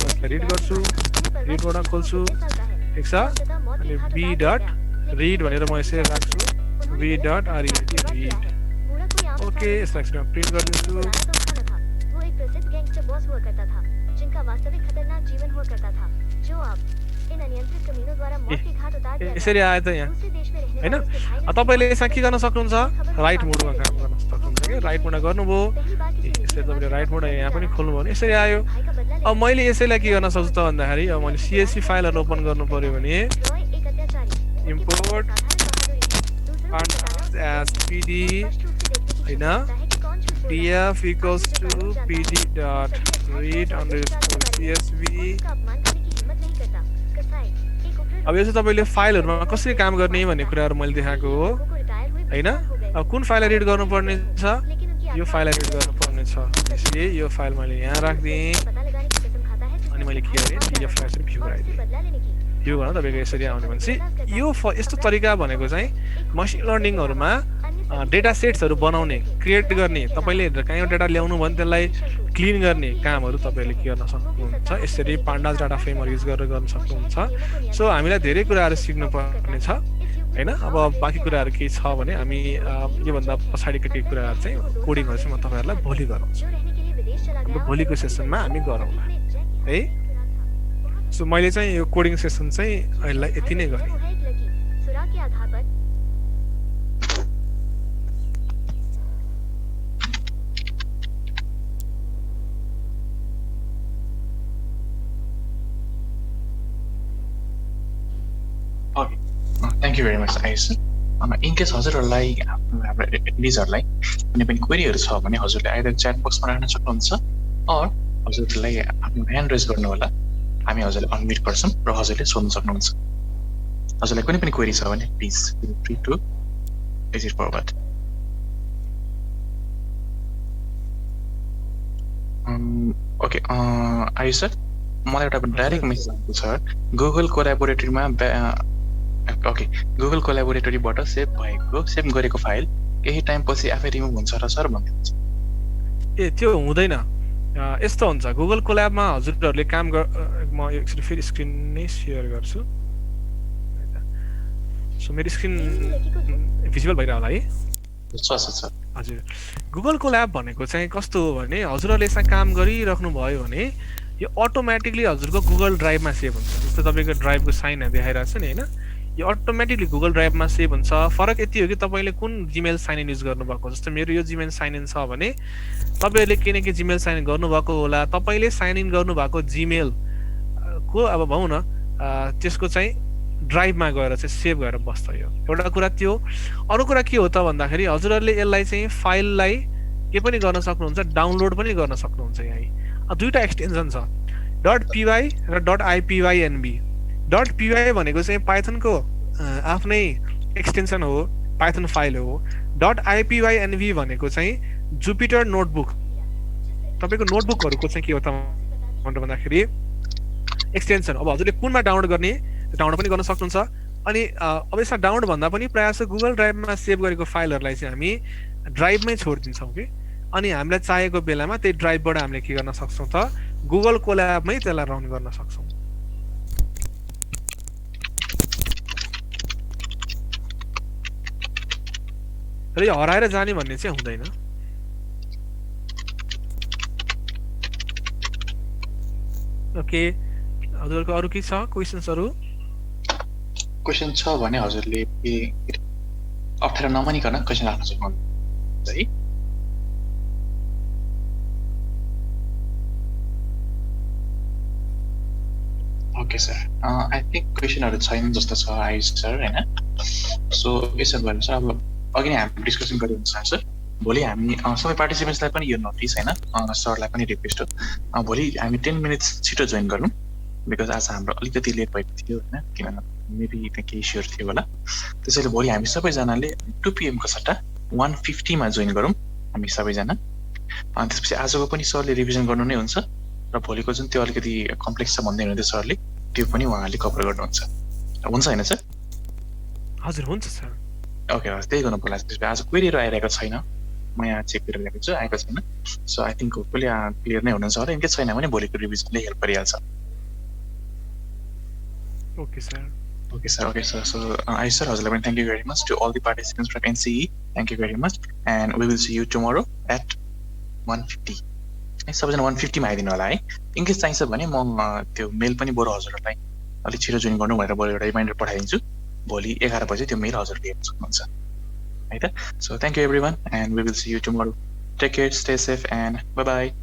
यसलाई रिड गर्छु रिडबाट खोल्छु ठिक छ अनि बी डट रिड भनेर म यसरी राख्छु बी डट रिड ओके यसलाई एकछिन प्रिन्ट गरिदिन्छु वो एक प्रसिद्ध गैंगस्टर बॉस हुआ करता था जिनका वास्तविक खतरनाक जीवन हुआ करता था जो अब इन अनियंत्रित कमीनों द्वारा मौत के घाट उतार दिया यसरी आयो त यहाँ दूसरे देश में रहने हैन वाले उसके भाई ने तपाईले यसमा के गर्न सक्नुहुन्छ राइट मोडमा काम गर्न सक्नुहुन्छ के राइट मोडमा गर्नुभयो पहली बार किसी यसरी तपाईले राइट मोड यहाँ पनि खोल्नुभयो भने यसरी आयो भाई का बदला अब मैले यसैलाई के गर्न सक्छु त भन्दाखेरि अब मैले CSV फाइलहरु ओपन गर्नु पर्यो भने रॉय एक अत्याचारी import as PD हैन df equals to pd dot read underscore csv अब यो चाहिँ तपाईले फाइलहरुमा कसरी काम गर्ने भन्ने कुराहरु मैले देखाएको हो हैन अब कुन फाइललाई रिड गर्नुपर्ने छ यो फाइललाई रिड गर्नुपर्ने छ त्यसैले यो फाइल मैले यहाँ राख्दिएँ अनि मैले के गरेँ pdf फाइल चाहिँ भ्यू गराइदिएँ भ्यू गर्न तपाईको यसरी आउने भनेपछि यो यस्तो तरिका भनेको चाहिँ मसिन लर्निङहरुमा डेटा सेट्सहरु बनाउने क्रिएट गर्ने तपाईले कहीँ डेटा ल्याउनु भने त्यसलाई क्लिन गर्ने कामहरु तपाईले के गर्न सक्नुहुन्छ यसरी पान्डास डाटा फ्रेमहरु युज गरेर गर्न सक्नुहुन्छ सो हामीलाई धेरै कुराहरु सिक्नु पर्ने छ हैन अब बाँकी कुराहरु के छ भने हामी यो भन्दा पछाडीको केही कुराहरु चाहिँ कोडिङहरु चाहिँ म तपाईहरुलाई भोलि गराउँछु अब भोलिको सेसनमा हामी गरौँला है सो मैले चाहिँ यो कोडिङ सेसन चाहिँ अहिले यति नै गरेँ Okay. Thank you very much, Aisha. In case हजुरहरुलाई हाम्रो एटलिस्टहरुलाई कुनै पनि क्वेरीहरु छ भने हजुरले आइदर च्याट बक्समा राख्न सक्नुहुन्छ अर हजुरलाई आफ्नो ह्यान्ड रेज गर्नु होला हामी हजुरलाई अनम्युट गर्छौं र हजुरले सोध्न सक्नुहुन्छ हजुरलाई कुनै पनि क्वेरी छ भने please feel free to raise it forward. Okay, Aisha, मलाई एउटा डाइरेक्ट मेसेज आएको छ गुगल कोलाबोरेटरीमा ओके गुगल कोलाबोरेटरीबाट सेभ गरेको फाइल केही टाइम पछि आफै रिमुभ हुन्छ र सर भन्नुहुन्छ ए त्यो हुँदैन यस्तो हुन्छ गुगल कोल्याबमा हजुरहरुले काम म एकचोटी फेरि स्क्रिन नै शेयर गर्छु सो मेरो स्क्रिन भिजुअल भइरा होला है छ हजुर गुगल कोल्याब भनेको चाहिँ कस्तो हो भने हजुरहरुले यसमा काम गरिराख्नु भयो भने यो अटोमेटिकली हजुरको गुगल ड्राइभमा सेभ हुन्छ जस्तो तपाईको ड्राइभको साइन देखाइरहेको छ नि हैन यो अटोमेटिकली गुगल ड्राइभमा सेभ हुन्छ फरक यति हो कि तपाईले कुन जीमेल साइन इन युज गर्नुभएको जस्तो मेरो यो जीमेल साइन इन छ भने तपाईहरुले के न के जीमेल साइन इन गर्नुभएको होला तपाईले साइन इन गर्नुभएको जीमेल को अब भनौं न त्यसको चाहिँ ड्राइभमा गएर चाहिँ सेभ गरेर बस्छ यो एउटा कुरा त्यो अरु कुरा के हो त भन्दाखेरि हजुरहरुले यसलाई चाहिँ फाइललाई के पनि गर्न सक्नुहुन्छ डाउनलोड पनि गर्न सक्नुहुन्छ यहाँ दुईटा एक्सटेन्सन छ .py र .ipynb .py भनेको चाहिँ पाइथनको आफ्नै एक्सटेन्सन हो पाइथन फाइल हो .ipynb भनेको चाहिँ जुपिटर नोटबुक तपाईको नोटबुकहरुको चाहिँ के हो त भन्दाखेरि एक्सटेन्सन अब हजुरले कुनमा डाउनलोड गर्ने डाउनलोड पनि गर्न सक्नुहुन्छ अनि अब यसमा डाउनलोड भन्दा पनि प्रायः जसो गुगल ड्राइभमा सेभ गरेको फाइलहरुलाई चाहिँ हामी ड्राइभमै छोड्दिन्छौं के अनि हामीलाई चाहिएको बेलामा त्यही ड्राइभबाट हामीले के गर्न सक्छौं त गुगल कोल्याबमै त्यसलाई रन गर्न सक्छौं र यो हराएर जाने भन्ने चाहिँ हुँदैन ओके हजुरको अरु के छ क्वेशन्सहरु क्वेशन छ भने हजुरले अप्ठ्यारो नमानिकन क्वेशन राख्न सक्नुहुन्छ है ओके सर आई थिंक क्वेशनहरु छैन जस्तो छ आइस सर हैन सो यसो गर्नु सर अब अघि नै हामी डिस्कसन गर्दै हुन्छौँ सर भोलि हामी सबै पार्टिसिपेन्ट्सलाई पनि यो नोटिस हैन सरलाई पनि रिक्वेस्ट हो भोलि हामी 10 मिनेट्स छिटो जोइन गर्नु बिकज आज हाम्रो अलिकति लेट भएको थियो हैन किनभने मेबी त्यहाँ केही इस्युहरु थियो होला त्यसैले भोलि हामी सबैजनाले 2 PM को सट्टा 1:50 मा जोइन गरौँ हामी सबैजना अनि त्यसपछि आजको पनि सरले रिभिजन गर्नु नै हुन्छ र भोलिको जुन त्यो अलिकति कम्प्लेक्स छ भन्दै हुनुहुन्थ्यो सरले त्यो पनि उहाँले कभर गर्नुहुन्छ हुन्छ हैन सर हजुर हुन्छ सर ओके त्यही गर्नु पर्ला त्यसपछि आज क्वेरीहरु आइरहेको छैन म यहाँ चेक गरिरहेको छु आएको छैन so I think hopefully clear नै हुनुहुन्छ होला इनकेस छैन भने भोलिको रिभिजनले हेल्प गरिहाल्छ okay sir Okay, sir. Okay, sir. So, I sir, Hazalaban, thank you very much to all the participants from NCE. Thank you very much, and we will see you tomorrow at 1:50. है सबैजना 1:50 मा आइदिनु होला है in case चाहिन्छ भने म त्यो मेल पनि बरु हजुरहरूलाई अलिक छिटो जोइन गर्नु भनेर बरु एउटा रिमाइन्डर पठाइदिन्छु भोलि 11 बजे त्यो मेल हजुरले हेर्न सक्नुहुन्छ है त so thank you everyone and we will see you tomorrow take care stay safe and bye by